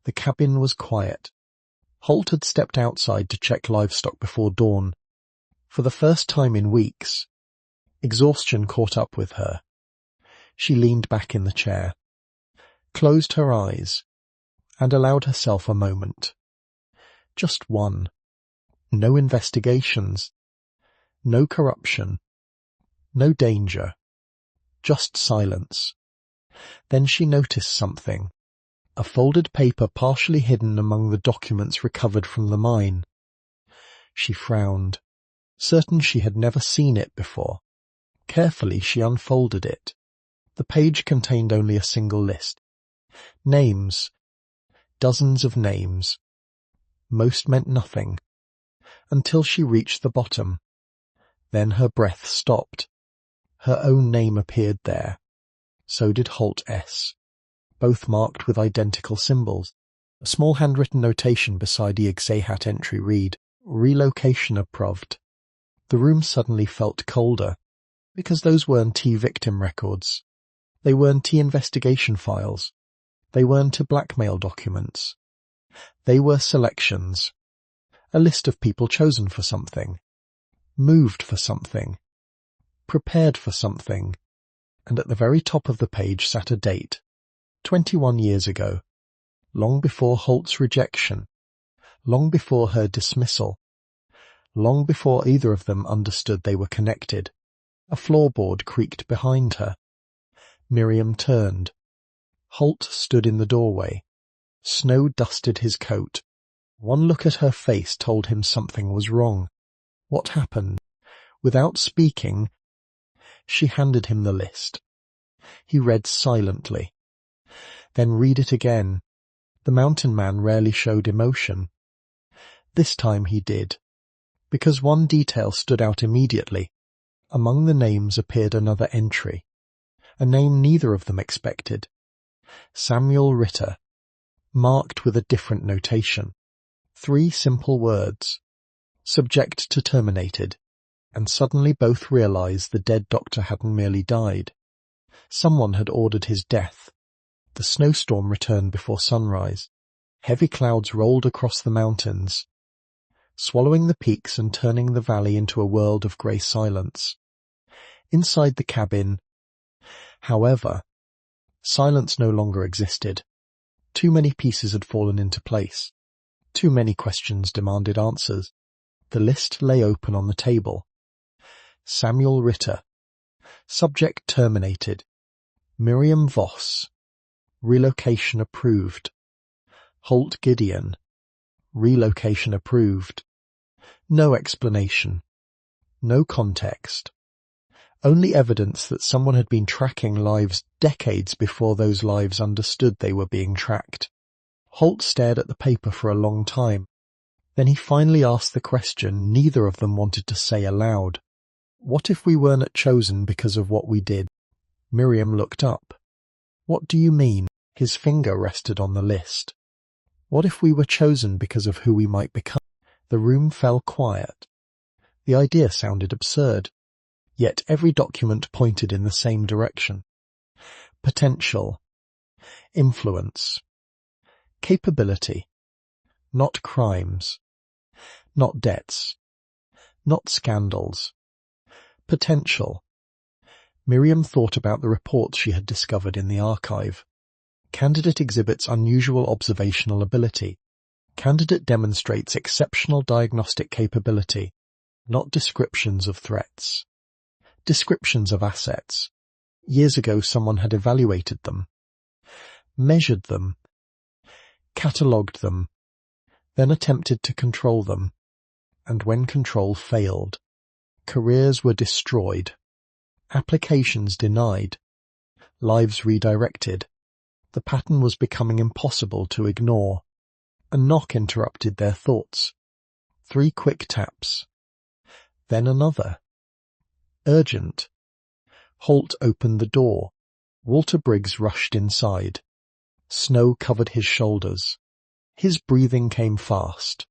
The cabin was quiet. Holt had stepped outside to check livestock before dawn. For the first time in weeks, exhaustion caught up with her. She leaned back in the chair, closed her eyes, and allowed herself a moment. Just one. No investigations. No corruption. No danger. Just silence. Then she noticed something. A folded paper partially hidden among the documents recovered from the mine. She frowned, certain she had never seen it before. Carefully she unfolded it. The page contained only a single list. Names. Dozens of names. Most meant nothing, until she reached the bottom. Then her breath stopped. Her own name appeared there. So did Holt S., both marked with identical symbols. A small handwritten notation beside the Exehat entry read, "Relocation approved." The room suddenly felt colder, because those weren't victim records. They weren't investigation files. They weren't blackmail documents. They were selections. A list of people chosen for something. Moved for something. Prepared for something. And at the very top of the page sat a date. 21 years ago. Long before Holt's rejection. Long before her dismissal. Long before either of them understood they were connected. A floorboard creaked behind her. Miriam turned. Holt stood in the doorway. Snow dusted his coat. One look at her face told him something was wrong. What happened? Without speaking, she handed him the list. He read silently. Then read it again. The mountain man rarely showed emotion. This time he did, because one detail stood out immediately. Among the names appeared another entry, a name neither of them expected. Samuel Ritter, marked with a different notation. 3 simple words. Subject to terminated. And suddenly both realized the dead doctor hadn't merely died. Someone had ordered his death. The snowstorm returned before sunrise. Heavy clouds rolled across the mountains, swallowing the peaks and turning the valley into a world of grey silence. Inside the cabin, however, silence no longer existed. Too many pieces had fallen into place. Too many questions demanded answers. The list lay open on the table. Samuel Ritter. Subject terminated. Miriam Voss. Relocation approved. Holt Gideon. Relocation approved. No explanation. No context. Only evidence that someone had been tracking lives decades before those lives understood they were being tracked. Holt stared at the paper for a long time. Then he finally asked the question neither of them wanted to say aloud. What if we weren't chosen because of what we did? Miriam looked up. What do you mean? His finger rested on the list. What if we were chosen because of who we might become? The room fell quiet. The idea sounded absurd. Yet every document pointed in the same direction. Potential. Influence. Capability. Not crimes. Not debts. Not scandals. Potential. Miriam thought about the reports she had discovered in the archive. Candidate exhibits unusual observational ability. Candidate demonstrates exceptional diagnostic capability. Not descriptions of threats. Descriptions of assets. Years ago someone had evaluated them, measured them, catalogued them, then attempted to control them. And when control failed, careers were destroyed, applications denied, lives redirected. The pattern was becoming impossible to ignore. A knock interrupted their thoughts. 3 quick taps. Then another. Urgent. Holt opened the door. Walter Briggs rushed inside. Snow covered his shoulders. His breathing came fast.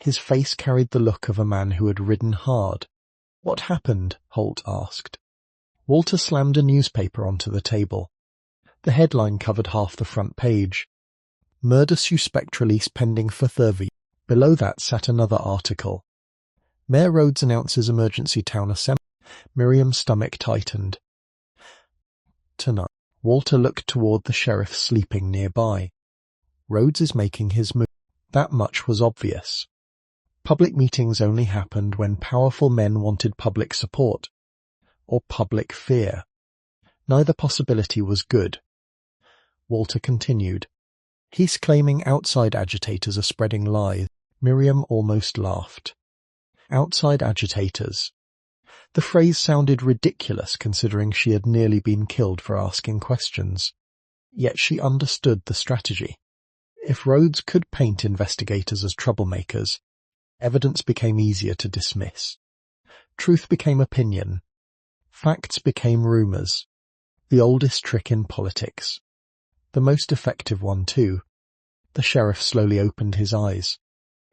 His face carried the look of a man who had ridden hard. "What happened?" Holt asked. Walter slammed a newspaper onto the table. The headline covered half the front page. "Murder suspect release pending for Thurvey." Below that sat another article. "Mayor Rhodes announces emergency town assembly." Miriam's stomach tightened. Tonight. Walter looked toward the sheriff sleeping nearby. Rhodes is making his move. That much was obvious. Public meetings only happened when powerful men wanted public support, or public fear. Neither possibility was good. Walter continued. "He's claiming outside agitators are spreading lies." Miriam almost laughed. Outside agitators. The phrase sounded ridiculous considering she had nearly been killed for asking questions. Yet she understood the strategy. If Rhodes could paint investigators as troublemakers, evidence became easier to dismiss. Truth became opinion. Facts became rumours. The oldest trick in politics. The most effective one, too. The sheriff slowly opened his eyes.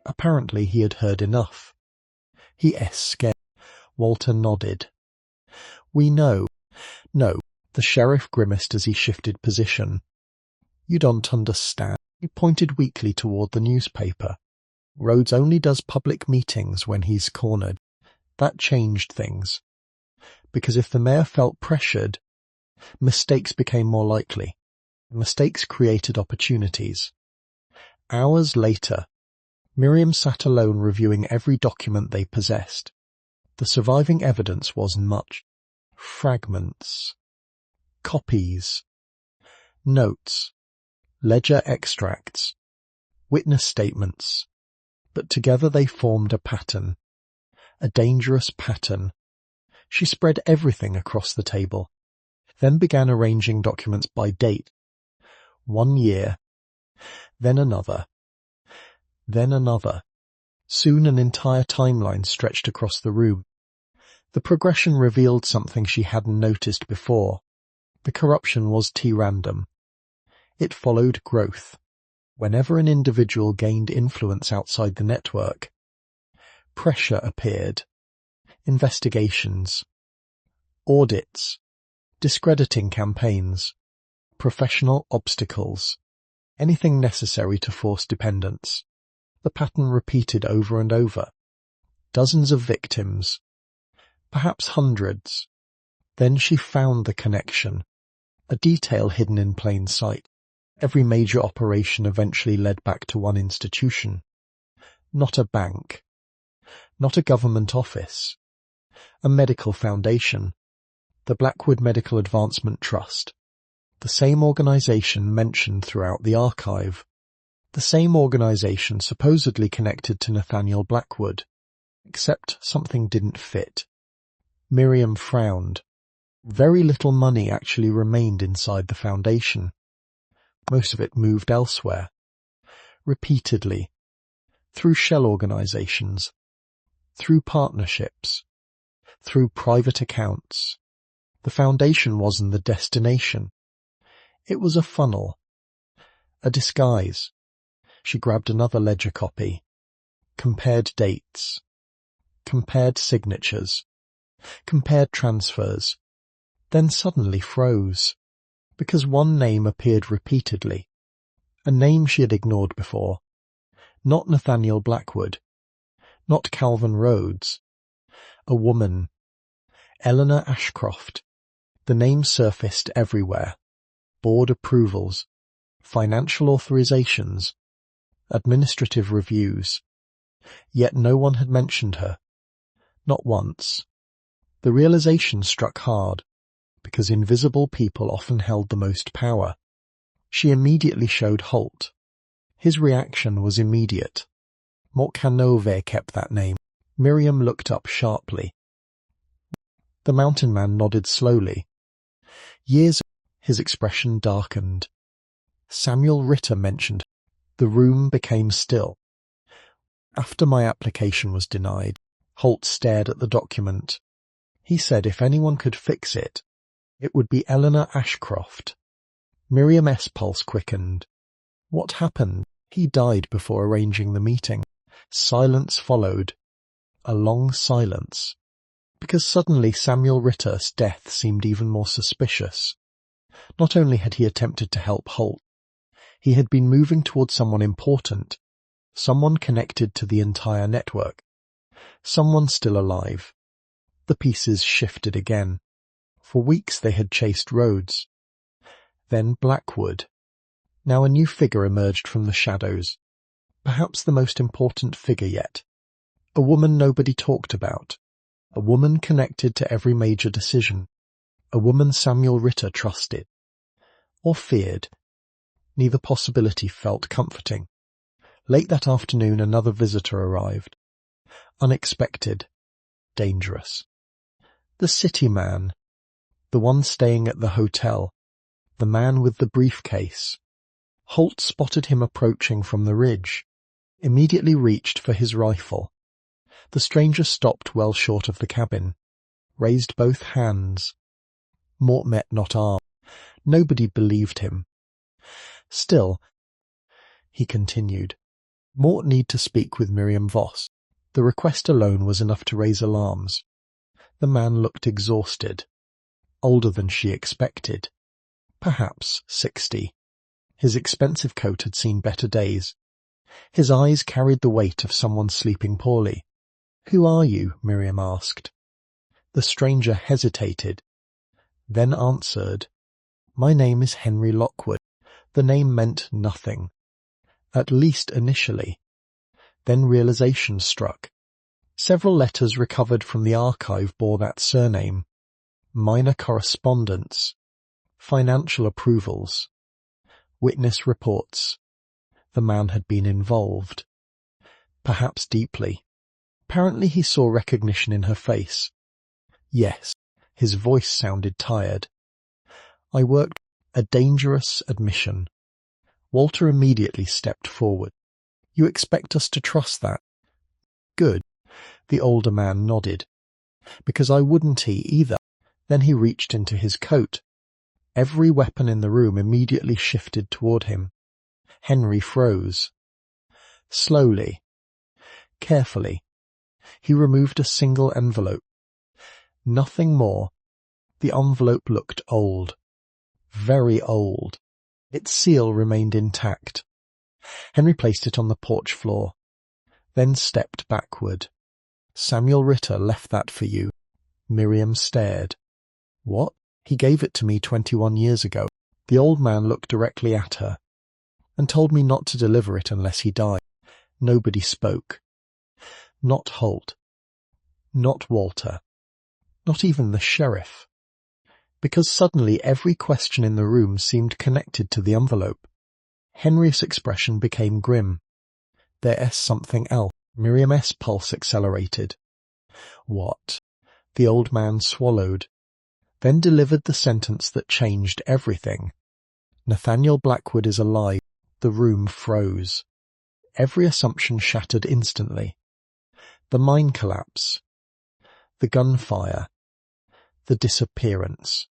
Apparently he had heard enough. He scared. Walter nodded. "We know." "No." The sheriff grimaced as he shifted position. "You don't understand." He pointed weakly toward the newspaper. "Rhodes only does public meetings when he's cornered." That changed things. Because if the mayor felt pressured, mistakes became more likely. Mistakes created opportunities. Hours later, Miriam sat alone reviewing every document they possessed. The surviving evidence wasn't much. Fragments. Copies. Notes. Ledger extracts. Witness statements. But together they formed a pattern. A dangerous pattern. She spread everything across the table, then began arranging documents by date. 1 year. Then another. Then another. Soon an entire timeline stretched across the room. The progression revealed something she hadn't noticed before. The corruption was T-random. It followed growth. Whenever an individual gained influence outside the network, pressure appeared. Investigations. Audits. Discrediting campaigns. Professional obstacles. Anything necessary to force dependence. The pattern repeated over and over. Dozens of victims. Perhaps hundreds. Then she found the connection. A detail hidden in plain sight. Every major operation eventually led back to one institution. Not a bank. Not a government office. A medical foundation. The Blackwood Medical Advancement Trust. The same organization mentioned throughout the archive. The same organization supposedly connected to Nathaniel Blackwood. Except something didn't fit. Miriam frowned. Very little money actually remained inside the foundation. Most of it moved elsewhere. Repeatedly. Through shell organizations. Through partnerships. Through private accounts. The foundation wasn't the destination. It was a funnel. A disguise. She grabbed another ledger copy. Compared dates. Compared signatures. Compared transfers. Then suddenly froze. Because one name appeared repeatedly. A name she had ignored before. Not Nathaniel Blackwood. Not Calvin Rhodes. A woman. Eleanor Ashcroft. The name surfaced everywhere. Board approvals. Financial authorizations. Administrative reviews. Yet no one had mentioned her. Not once. The realization struck hard, because invisible people often held the most power. She immediately showed Holt. His reaction was immediate. Morcanove kept that name. Miriam looked up sharply. The mountain man nodded slowly. Years ago, his expression darkened. Samuel Ritter mentioned. The room became still. After my application was denied, Holt stared at the document. He said if anyone could fix it, it would be Eleanor Ashcroft. Miriam's pulse quickened. What happened? He died before arranging the meeting. Silence followed. A long silence. Because suddenly Samuel Ritter's death seemed even more suspicious. Not only had he attempted to help Holt, he had been moving towards someone important, someone connected to the entire network, someone still alive. The pieces shifted again. For weeks they had chased Rhodes. Then Blackwood. Now a new figure emerged from the shadows. Perhaps the most important figure yet. A woman nobody talked about. A woman connected to every major decision. A woman Samuel Ritter trusted. Or feared. Neither possibility felt comforting. Late that afternoon another visitor arrived. Unexpected. Dangerous. The city man. The one staying at the hotel. The man with the briefcase. Holt spotted him approaching from the ridge. Immediately reached for his rifle. The stranger stopped well short of the cabin. Raised both hands. Mort met not armed. Nobody believed him. Still, he continued, Mort need to speak with Miriam Voss. The request alone was enough to raise alarms. The man looked exhausted. Older than she expected. Perhaps 60. His expensive coat had seen better days. His eyes carried the weight of someone sleeping poorly. "Who are you?" Miriam asked. The stranger hesitated, then answered, "My name is Henry Lockwood." The name meant nothing, at least initially. Then realization struck. Several letters recovered from the archive bore that surname. Minor correspondence, financial approvals, witness reports. The man had been involved. Perhaps deeply. Apparently he saw recognition in her face. Yes, his voice sounded tired. I worked a dangerous admission. Walter immediately stepped forward. You expect us to trust that? Good. The older man nodded. Because I wouldn't he either. Then he reached into his coat. Every weapon in the room immediately shifted toward him. Henry froze. Slowly, carefully, he removed a single envelope. Nothing more. The envelope looked old. Very old. Its seal remained intact. Henry placed it on the porch floor, then stepped backward. Samuel Ritter left that for you. Miriam stared. What? He gave it to me 21 years ago. The old man looked directly at her, and told me not to deliver it unless he died. Nobody spoke. Not Holt. Not Walter. Not even the sheriff. Because suddenly every question in the room seemed connected to the envelope. Henry's expression became grim. There's something else. Miriam's pulse accelerated. What? The old man swallowed, then delivered the sentence that changed everything. Nathaniel Blackwood is alive. The room froze. Every assumption shattered instantly. The mine collapse. The gunfire. The disappearance.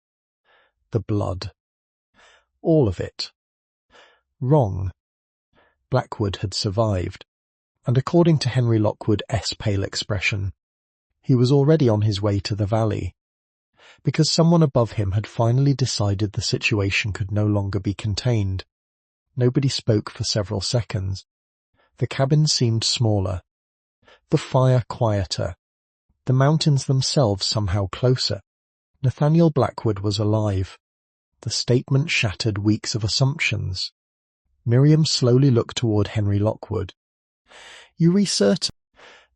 The blood. All of it. Wrong. Blackwood had survived, and according to Henry Lockwood's pale expression, he was already on his way to the valley, because someone above him had finally decided the situation could no longer be contained. Nobody spoke for several seconds. The cabin seemed smaller, the fire quieter, the mountains themselves somehow closer. Nathaniel Blackwood was alive. The statement shattered weeks of assumptions. Miriam slowly looked toward Henry Lockwood. You recertain?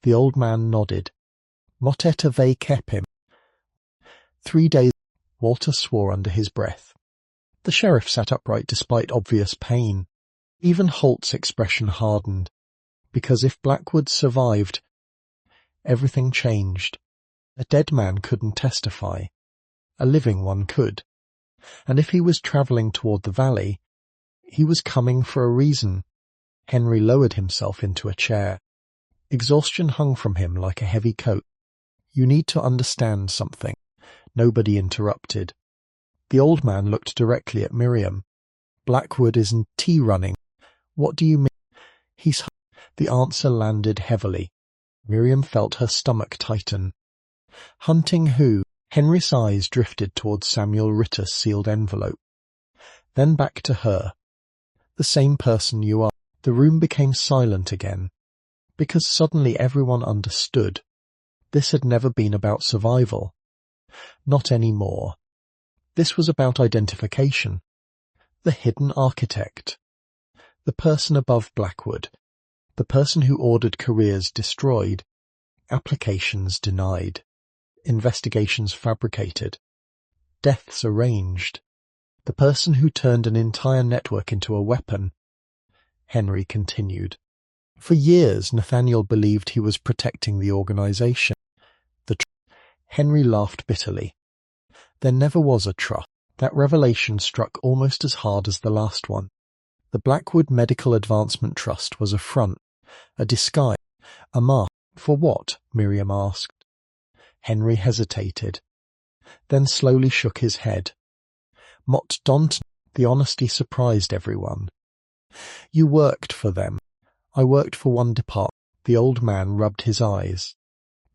The old man nodded. Motet avez kept him. 3 days. Walter swore under his breath. The sheriff sat upright despite obvious pain. Even Holt's expression hardened. Because if Blackwood survived, Everything changed. A dead man couldn't testify. A living one could. And if he was travelling toward the valley, he was coming for a reason. Henry lowered himself into a chair. Exhaustion hung from him like a heavy coat. You need to understand something. Nobody interrupted. The old man looked directly at Miriam. Blackwood isn't tea running. What do you mean? He's... The answer landed heavily. Miriam felt her stomach tighten. Hunting who? Henry's eyes drifted towards Samuel Ritter's sealed envelope. Then back to her. The same person you are. The room became silent again, because suddenly everyone understood. This had never been about survival. Not anymore. This was about identification. The hidden architect. The person above Blackwood. The person who ordered careers destroyed. Applications denied. Investigations fabricated. Deaths arranged. The person who turned an entire network into a weapon. Henry continued. For years Nathaniel believed he was protecting the organization. Henry laughed bitterly. There never was a trust. That revelation struck almost as hard as the last one. The Blackwood Medical Advancement Trust was a front, a disguise, a mask. For what? Miriam asked. Henry hesitated, then slowly shook his head. Mott Donton. The honesty surprised everyone. You worked for them. I worked for one department. The old man rubbed his eyes.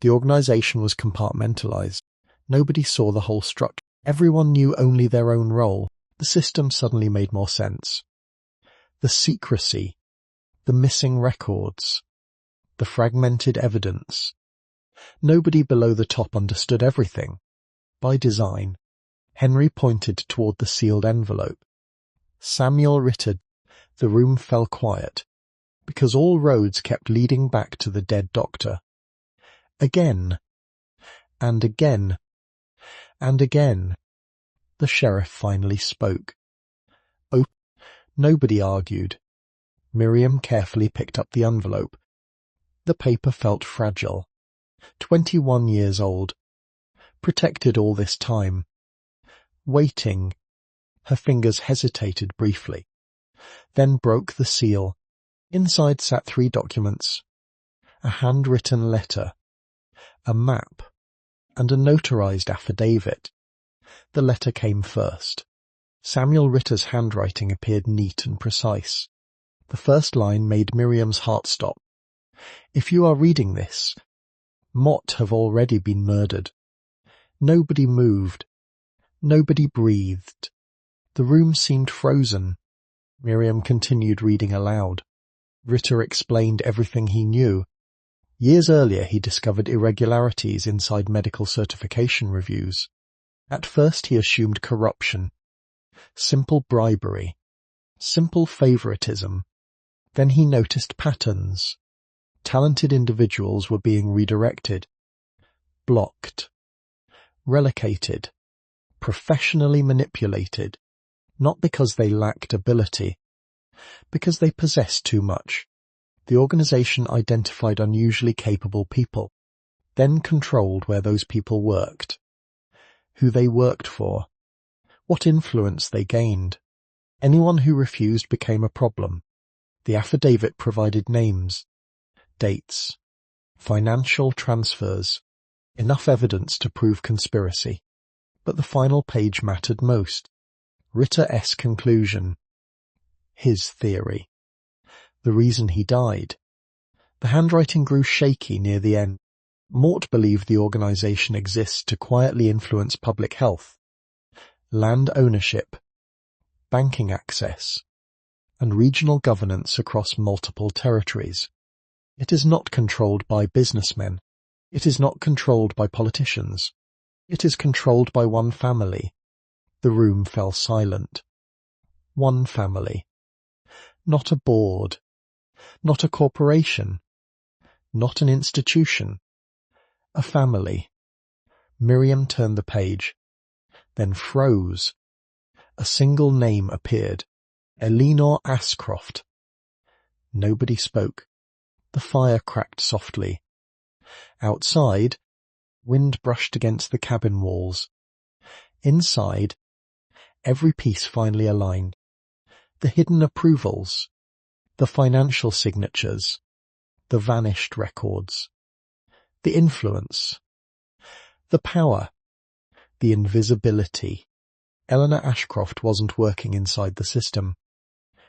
The organization was compartmentalized. Nobody saw the whole structure. Everyone knew only their own role. The system suddenly made more sense. The secrecy, the missing records, the fragmented evidence. Nobody below the top understood everything. By design. Henry pointed toward the sealed envelope. Samuel Ritter. The room fell quiet, because all roads kept leading back to the dead doctor. Again, and again, and again. The sheriff finally spoke. Oh, nobody argued. Miriam carefully picked up the envelope. The paper felt fragile. 21 years old. Protected all this time. Waiting. Her fingers hesitated briefly, then broke the seal. Inside sat 3 documents. A handwritten letter, a map, and a notarized affidavit. The letter came first. Samuel Ritter's handwriting appeared neat and precise. The first line made Miriam's heart stop. If you are reading this, Mott have already been murdered. Nobody moved. Nobody breathed. The room seemed frozen. Miriam continued reading aloud. Ritter explained everything he knew. Years earlier he discovered irregularities inside medical certification reviews. At first he assumed corruption, simple bribery, simple favoritism. Then he noticed patterns. Talented individuals were being redirected, blocked, relocated, professionally manipulated, not because they lacked ability, because they possessed too much. The organization identified unusually capable people, then controlled where those people worked, who they worked for, what influence they gained. Anyone who refused became a problem. The affidavit provided names, dates, financial transfers, enough evidence to prove conspiracy. But the final page mattered most. Ritter's conclusion. His theory. The reason he died. The handwriting grew shaky near the end. Mort believed the organization exists to quietly influence public health, land ownership, banking access, and regional governance across multiple territories. It is not controlled by businessmen. It is not controlled by politicians. It is controlled by one family. The room fell silent. One family. Not a board. Not a corporation. Not an institution. A family. Miriam turned the page, then froze. A single name appeared. Eleanor Ascroft. Nobody spoke. The fire cracked softly. Outside, wind brushed against the cabin walls. Inside, every piece finally aligned. The hidden approvals, the financial signatures, the vanished records, the influence, the power, the invisibility. Eleanor Ashcroft wasn't working inside the system.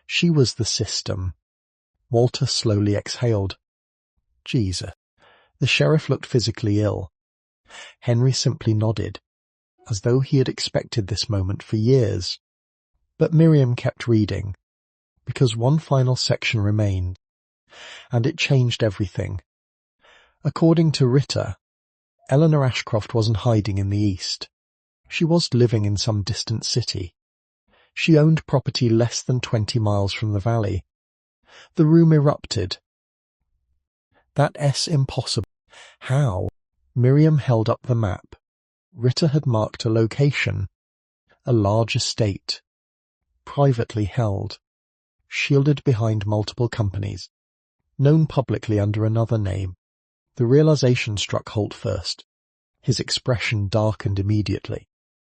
She was the system. Walter slowly exhaled. Jesus. The sheriff looked physically ill. Henry simply nodded, as though he had expected this moment for years. But Miriam kept reading, because one final section remained, and it changed everything. According to Ritter, Eleanor Ashcroft wasn't hiding in the East. She was living in some distant city. She owned property less than 20 miles from the valley. The room erupted. That's impossible. How? Miriam held up the map. Ritter had marked a location. A large estate. Privately held. Shielded behind multiple companies. Known publicly under another name. The realization struck Holt first. His expression darkened immediately,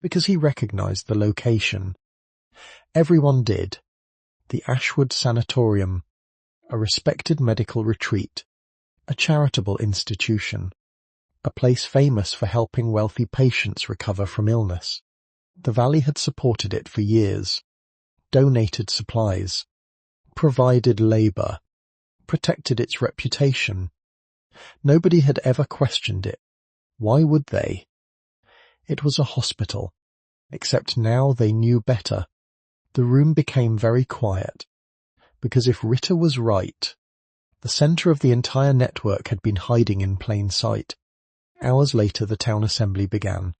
because he recognized the location. Everyone did. The Ashwood Sanatorium. A respected medical retreat. A charitable institution. A place famous for helping wealthy patients recover from illness. The valley had supported it for years. Donated supplies. Provided labor. Protected its reputation. Nobody had ever questioned it. Why would they? It was a hospital. Except now they knew better. The room became very quiet. Because if Ritter was right, the center of the entire network had been hiding in plain sight. Hours later the town assembly began.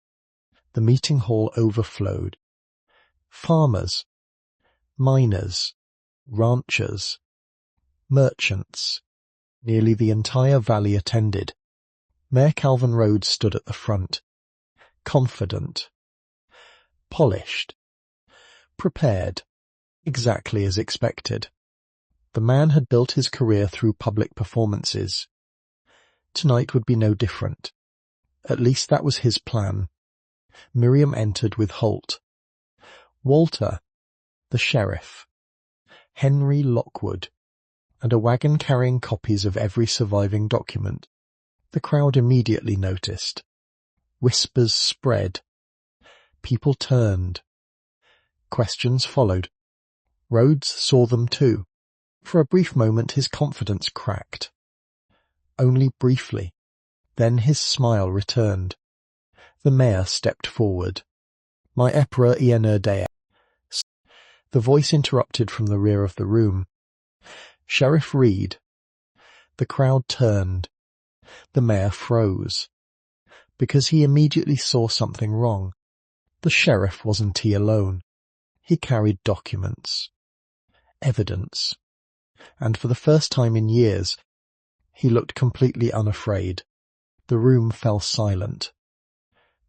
The meeting hall overflowed. Farmers, miners, ranchers, merchants. Nearly the entire valley attended. Mayor Calvin Rhodes stood at the front. Confident. Polished. Prepared. Exactly as expected. The man had built his career through public performances. Tonight would be no different. At least that was his plan. Miriam entered with Holt. Walter, the sheriff, Henry Lockwood, and a wagon carrying copies of every surviving document. The crowd immediately noticed. Whispers spread. People turned. Questions followed. Rhodes saw them too. For a brief moment his confidence cracked. Only briefly. Then his smile returned. The mayor stepped forward. My epra ienerdea. The voice interrupted from the rear of the room. Sheriff Reed. The crowd turned. The mayor froze. Because he immediately saw something wrong. The sheriff wasn't he alone. He carried documents. Evidence. And for the first time in years, he looked completely unafraid. The room fell silent.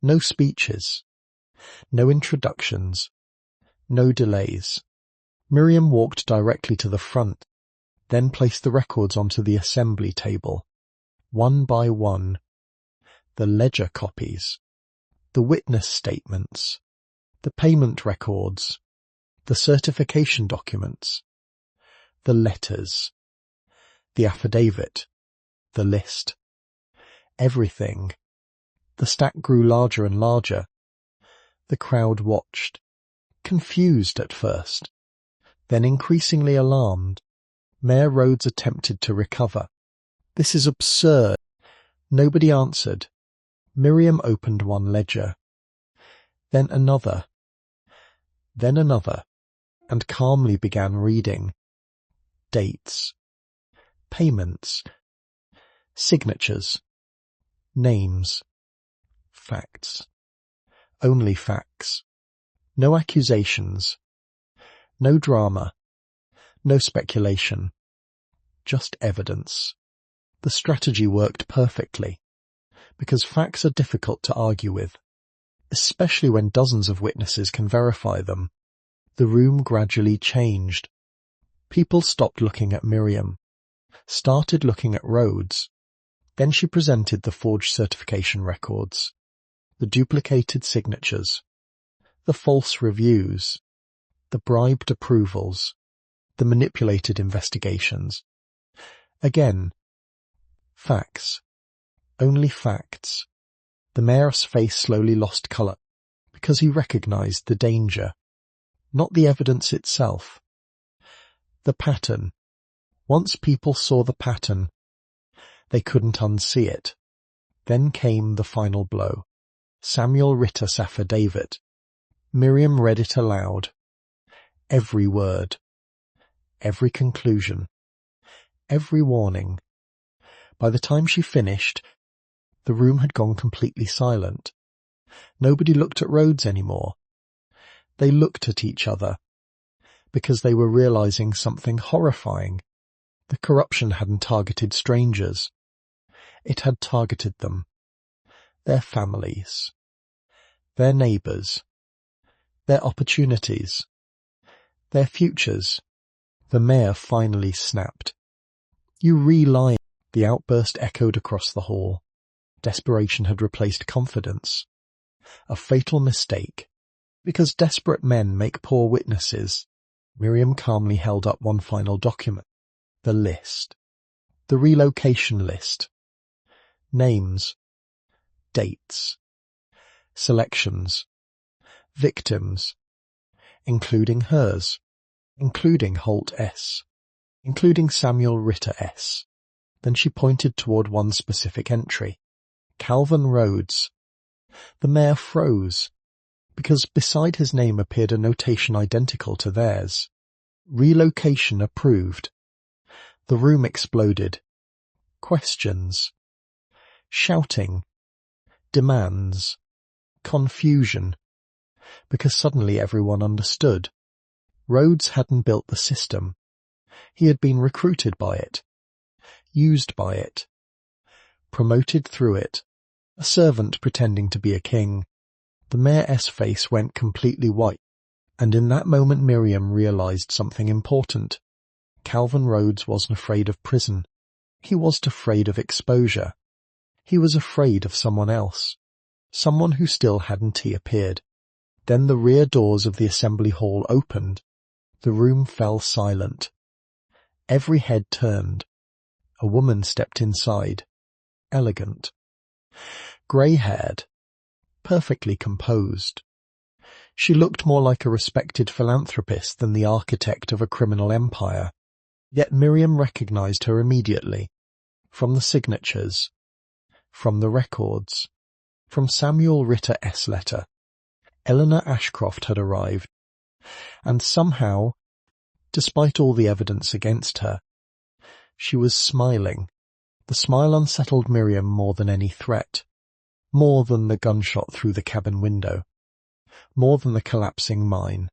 No speeches. No introductions. No delays. Miriam walked directly to the front, then placed the records onto the assembly table. One by one. The ledger copies. The witness statements. The payment records. The certification documents. The letters. The affidavit. The list. Everything. The stack grew larger and larger. The crowd watched. Confused at first. Then increasingly alarmed. Mayor Rhodes attempted to recover. This is absurd. Nobody answered. Miriam opened one ledger. Then another. Then another. And calmly began reading. Dates. Payments. Signatures. Names. Facts. Only facts. No accusations. No drama. No speculation. Just evidence. The strategy worked perfectly, because facts are difficult to argue with, especially when dozens of witnesses can verify them. The room gradually changed. People stopped looking at Miriam, started looking at Rhodes. Then she presented the forged certification records, the duplicated signatures, the false reviews, the bribed approvals, the manipulated investigations. Again, facts. Only facts. The mayor's face slowly lost colour, because he recognised the danger. Not the evidence itself. The pattern. Once people saw the pattern, they couldn't unsee it. Then came the final blow. Samuel Ritter's affidavit. Miriam read it aloud. Every word. Every conclusion. Every warning. By the time she finished, the room had gone completely silent. Nobody looked at Rhodes anymore. They looked at each other, because they were realizing something horrifying. The corruption hadn't targeted strangers. It had targeted them, their families, their neighbours, their opportunities, their futures. The mayor finally snapped. You re-lie. The outburst echoed across the hall. Desperation had replaced confidence. A fatal mistake. Because desperate men make poor witnesses. Miriam calmly held up one final document. The list. The relocation list. Names. Dates. Selections. Victims. Including hers. Including Holt S. Including Samuel Ritter S. Then she pointed toward one specific entry. Calvin Rhodes. The mayor froze, because beside his name appeared a notation identical to theirs. Relocation approved. The room exploded. Questions. Shouting. Demands. Confusion. Because suddenly everyone understood. Rhodes hadn't built the system. He had been recruited by it. Used by it. Promoted through it. A servant pretending to be a king. The mayor's face went completely white, and in that moment Miriam realized something important. Calvin Rhodes wasn't afraid of prison. He wasn't afraid of exposure. He was afraid of someone else. Someone who still hadn't appeared. Then the rear doors of the assembly hall opened. The room fell silent. Every head turned. A woman stepped inside. Elegant. Grey-haired. Perfectly composed. She looked more like a respected philanthropist than the architect of a criminal empire. Yet Miriam recognized her immediately. From the signatures. From the records. From Samuel Ritter S. letter. Eleanor Ashcroft had arrived. And somehow, despite all the evidence against her, she was smiling. The smile unsettled Miriam more than any threat. More than the gunshot through the cabin window. More than the collapsing mine.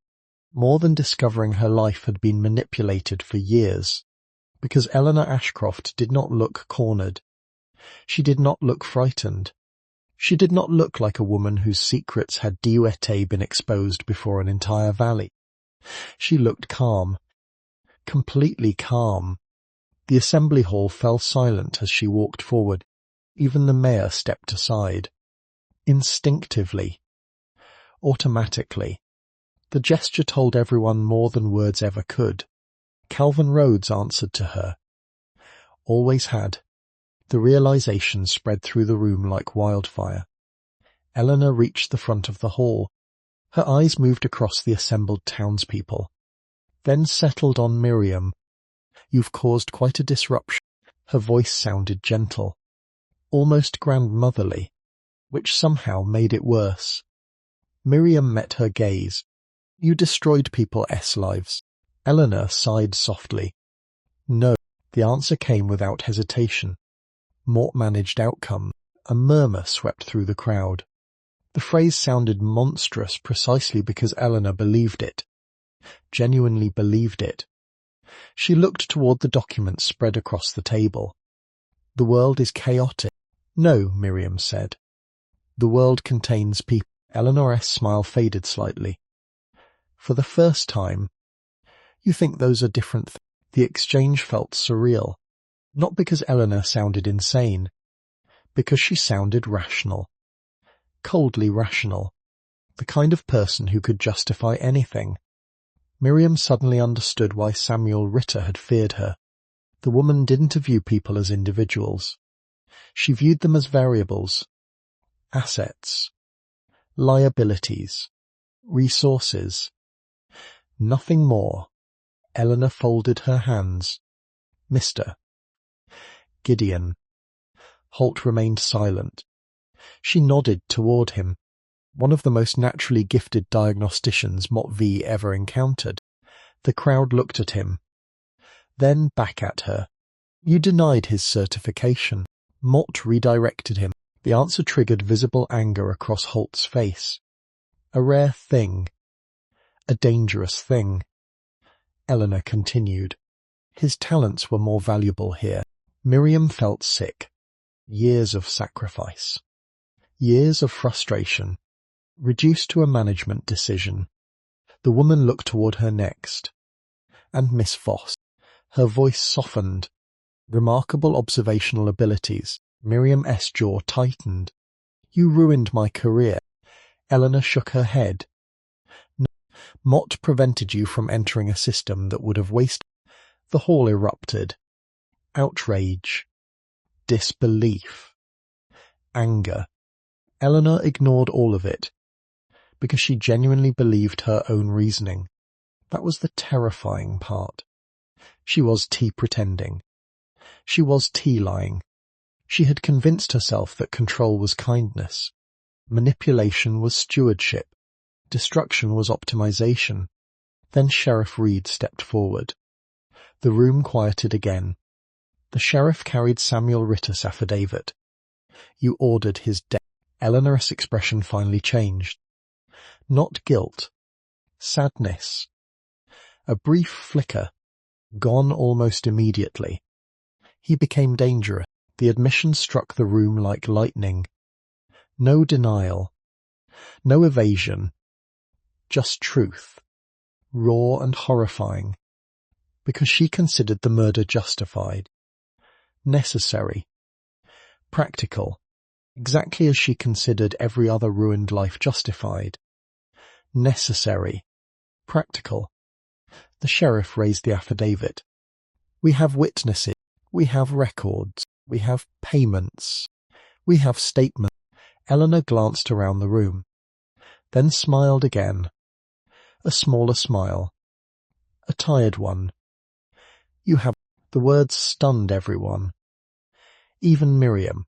More than discovering her life had been manipulated for years. Because Eleanor Ashcroft did not look cornered. She did not look frightened. She did not look like a woman whose secrets had been exposed before an entire valley. She looked calm. Completely calm. The assembly hall fell silent as she walked forward. Even the mayor stepped aside. Instinctively. Automatically. The gesture told everyone more than words ever could. Calvin Rhodes answered to her. Always had. The realization spread through the room like wildfire. Eleanor reached the front of the hall. Her eyes moved across the assembled townspeople. Then settled on Miriam. You've caused quite a disruption. Her voice sounded gentle. Almost grandmotherly, which somehow made it worse. Miriam met her gaze. You destroyed people's lives. Eleanor sighed softly. No. The answer came without hesitation. Mort managed outcome. A murmur swept through the crowd. The phrase sounded monstrous precisely because Eleanor believed it. Genuinely believed it. She looked toward the documents spread across the table. The world is chaotic. No, Miriam said. The world contains people. Eleanor's smile faded slightly. For the first time. You think those are different things. The exchange felt surreal. Not because Eleanor sounded insane, because she sounded rational. Coldly rational. The kind of person who could justify anything. Miriam suddenly understood why Samuel Ritter had feared her. The woman didn't view people as individuals. She viewed them as variables, assets, liabilities, resources. Nothing more. Eleanor folded her hands. Mr. Gideon. Holt remained silent. She nodded toward him. One of the most naturally gifted diagnosticians Mott V ever encountered. The crowd looked at him. Then back at her. You denied his certification. Mott redirected him. The answer triggered visible anger across Holt's face. A rare thing. A dangerous thing. Eleanor continued. His talents were more valuable here. Miriam felt sick. Years of sacrifice. Years of frustration. Reduced to a management decision. The woman looked toward her next. And Miss Voss. Her voice softened. Remarkable observational abilities. Miriam's jaw tightened. You ruined my career. Eleanor shook her head. No, Mott prevented you from entering a system that would have wasted. The hall erupted. Outrage. Disbelief. Anger. Eleanor ignored all of it, because she genuinely believed her own reasoning. That was the terrifying part. She was pretending. She was lying. She had convinced herself that control was kindness. Manipulation was stewardship. Destruction was optimization. Then Sheriff Reed stepped forward. The room quieted again. The sheriff carried Samuel Ritter's affidavit. You ordered his death. Eleanor's expression finally changed. Not guilt. Sadness. A brief flicker. Gone almost immediately. He became dangerous. The admission struck the room like lightning. No denial. No evasion. Just truth. Raw and horrifying. Because she considered the murder justified. Necessary. Practical. Exactly as she considered every other ruined life justified. Necessary. Practical. The sheriff raised the affidavit. We have witnesses. We have records. We have payments. We have statements. Eleanor glanced around the room, then smiled again. A smaller smile. A tired one. You have... The words stunned everyone. Even Miriam.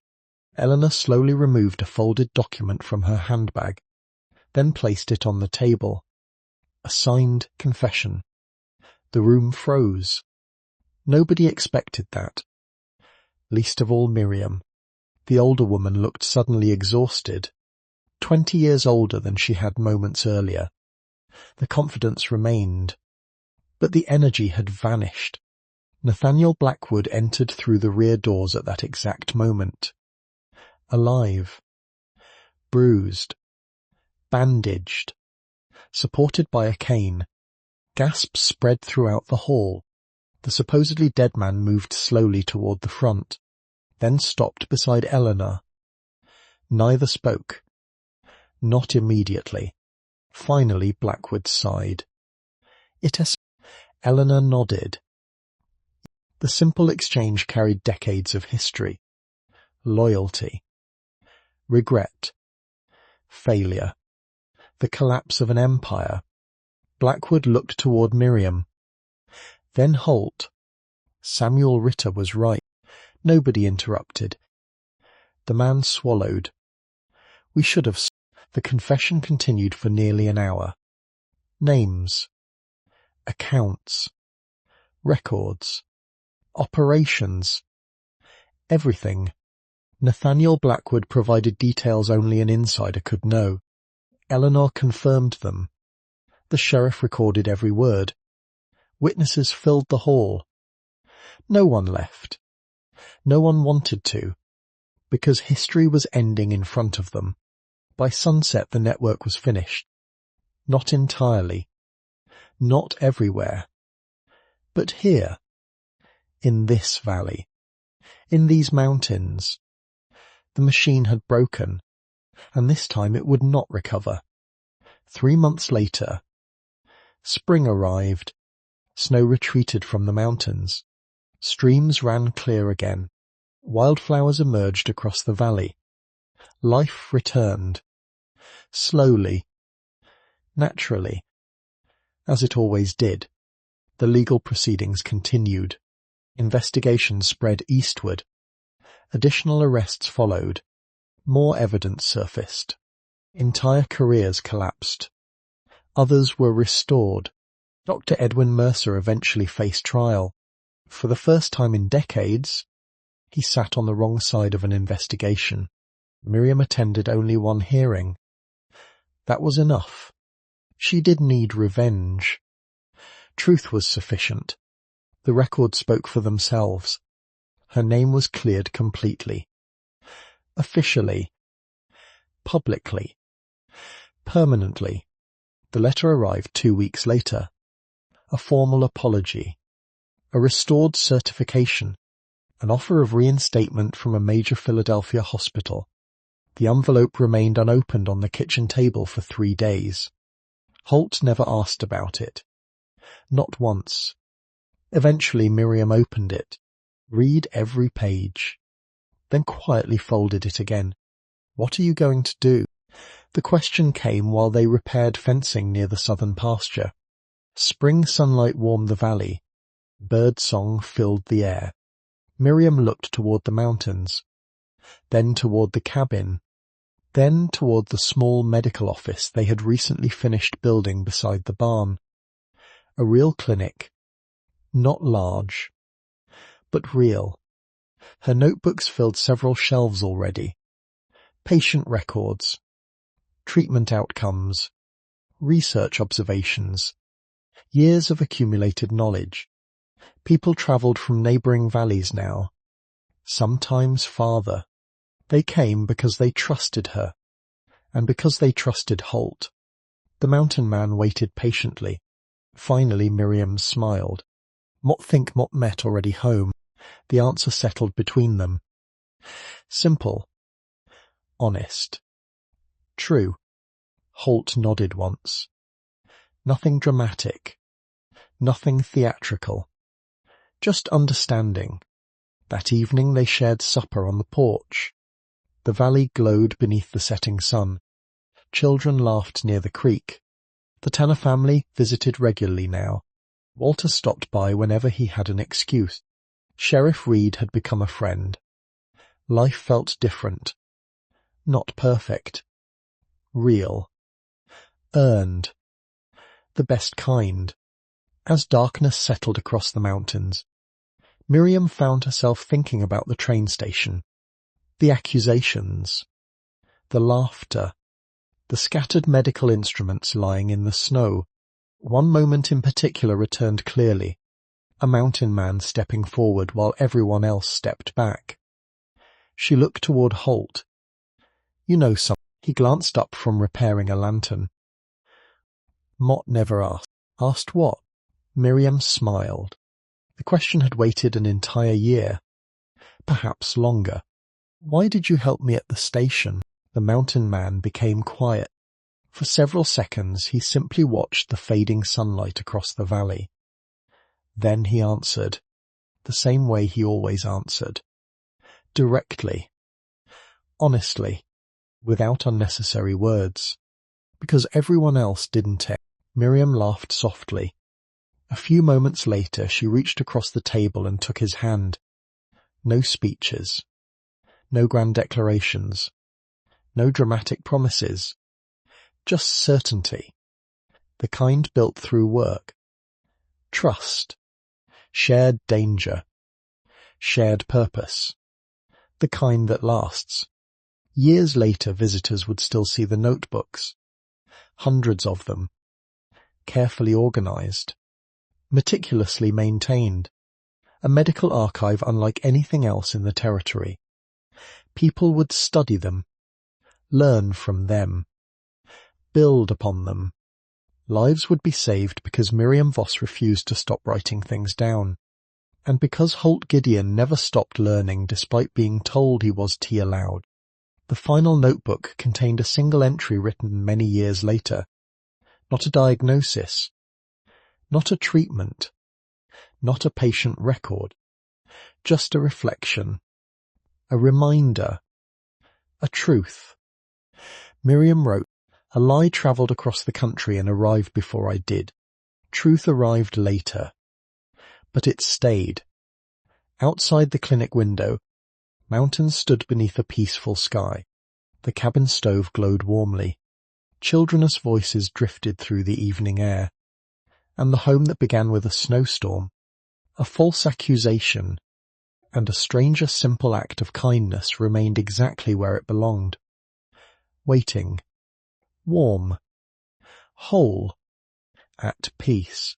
Eleanor slowly removed a folded document from her handbag, then placed it on the table. A signed confession. The room froze. Nobody expected that. Least of all Miriam. The older woman looked suddenly exhausted. 20 years older than she had moments earlier. The confidence remained. But the energy had vanished. Nathaniel Blackwood entered through the rear doors at that exact moment. Alive. Bruised. Bandaged. Supported by a cane. Gasps spread throughout the hall. The supposedly dead man moved slowly toward the front, then stopped beside Eleanor. Neither spoke. Not immediately. Finally Blackwood sighed. Eleanor nodded. The simple exchange carried decades of history. Loyalty. Regret. Failure. The collapse of an empire. Blackwood looked toward Miriam. Then Holt. Samuel Ritter was right. Nobody interrupted. The man swallowed. We should have... The confession continued for nearly an hour. Names. Accounts. Records. Operations. Everything. Nathaniel Blackwood provided details only an insider could know. Eleanor confirmed them. The sheriff recorded every word. Witnesses filled the hall. No one left. No one wanted to, because history was ending in front of them. By sunset the network was finished. Not entirely. Not everywhere. But here. In this valley. In these mountains. The machine had broken, and this time it would not recover. 3 months later, spring arrived. Snow retreated from the mountains. Streams ran clear again. Wildflowers emerged across the valley. Life returned. Slowly. Naturally. As it always did. The legal proceedings continued. Investigations spread eastward. Additional arrests followed. More evidence surfaced. Entire careers collapsed. Others were restored. Dr. Edwin Mercer eventually faced trial. For the first time in decades, he sat on the wrong side of an investigation. Miriam attended only one hearing. That was enough. She did need revenge. Truth was sufficient. The records spoke for themselves. Her name was cleared completely. Officially. Publicly. Permanently. The letter arrived 2 weeks later. A formal apology. A restored certification. An offer of reinstatement from a major Philadelphia hospital. The envelope remained unopened on the kitchen table for 3 days. Holt never asked about it. Not once. Eventually Miriam opened it. Read every page. Then quietly folded it again. What are you going to do? The question came while they repaired fencing near the southern pasture. Spring sunlight warmed the valley. Bird song filled the air. Miriam looked toward the mountains, then toward the cabin, then toward the small medical office they had recently finished building beside the barn. A real clinic. Not large, but real. Her notebooks filled several shelves already. Patient records, treatment outcomes, research observations, years of accumulated knowledge. People travelled from neighbouring valleys now, sometimes farther. They came because they trusted her, and because they trusted Holt. The mountain man waited patiently. Finally Miriam smiled. Mott think Mott met already home. The answer settled between them. Simple. Honest. True. Holt nodded once. Nothing dramatic. Nothing theatrical. Just understanding. That evening they shared supper on the porch. The valley glowed beneath the setting sun. Children laughed near the creek. The Tanner family visited regularly now. Walter stopped by whenever he had an excuse. Sheriff Reed had become a friend. Life felt different. Not perfect. Real. Earned. The best kind. As darkness settled across the mountains, Miriam found herself thinking about the train station, the accusations, the laughter, the scattered medical instruments lying in the snow. One moment in particular returned clearly, a mountain man stepping forward while everyone else stepped back. She looked toward Holt. You know something. He glanced up from repairing a lantern. Mott never asked. Asked what? Miriam smiled. The question had waited an entire year, perhaps longer. Why did you help me at the station? The mountain man became quiet. For several seconds he simply watched the fading sunlight across the valley. Then he answered, the same way he always answered. Directly. Honestly. Without unnecessary words. Because everyone else didn't. Miriam laughed softly. A few moments later she reached across the table and took his hand. No speeches. No grand declarations. No dramatic promises. Just certainty. The kind built through work. Trust. Shared danger. Shared purpose. The kind that lasts. Years later visitors would still see the notebooks. Hundreds of them. Carefully organized. Meticulously maintained. A medical archive unlike anything else in the territory. People would study them. Learn from them. Build upon them. Lives would be saved because Miriam Voss refused to stop writing things down. And because Holt Gideon never stopped learning despite being told he was tea allowed. The final notebook contained a single entry written many years later. Not a diagnosis. Not a treatment. Not a patient record. Just a reflection. A reminder. A truth. Miriam wrote, "A lie travelled across the country and arrived before I did. Truth arrived later. But it stayed. Outside the clinic window, mountains stood beneath a peaceful sky. The cabin stove glowed warmly. Children's voices drifted through the evening air. And the home that began with a snowstorm, a false accusation, and a stranger simple act of kindness remained exactly where it belonged. Waiting. Warm. Whole. At peace."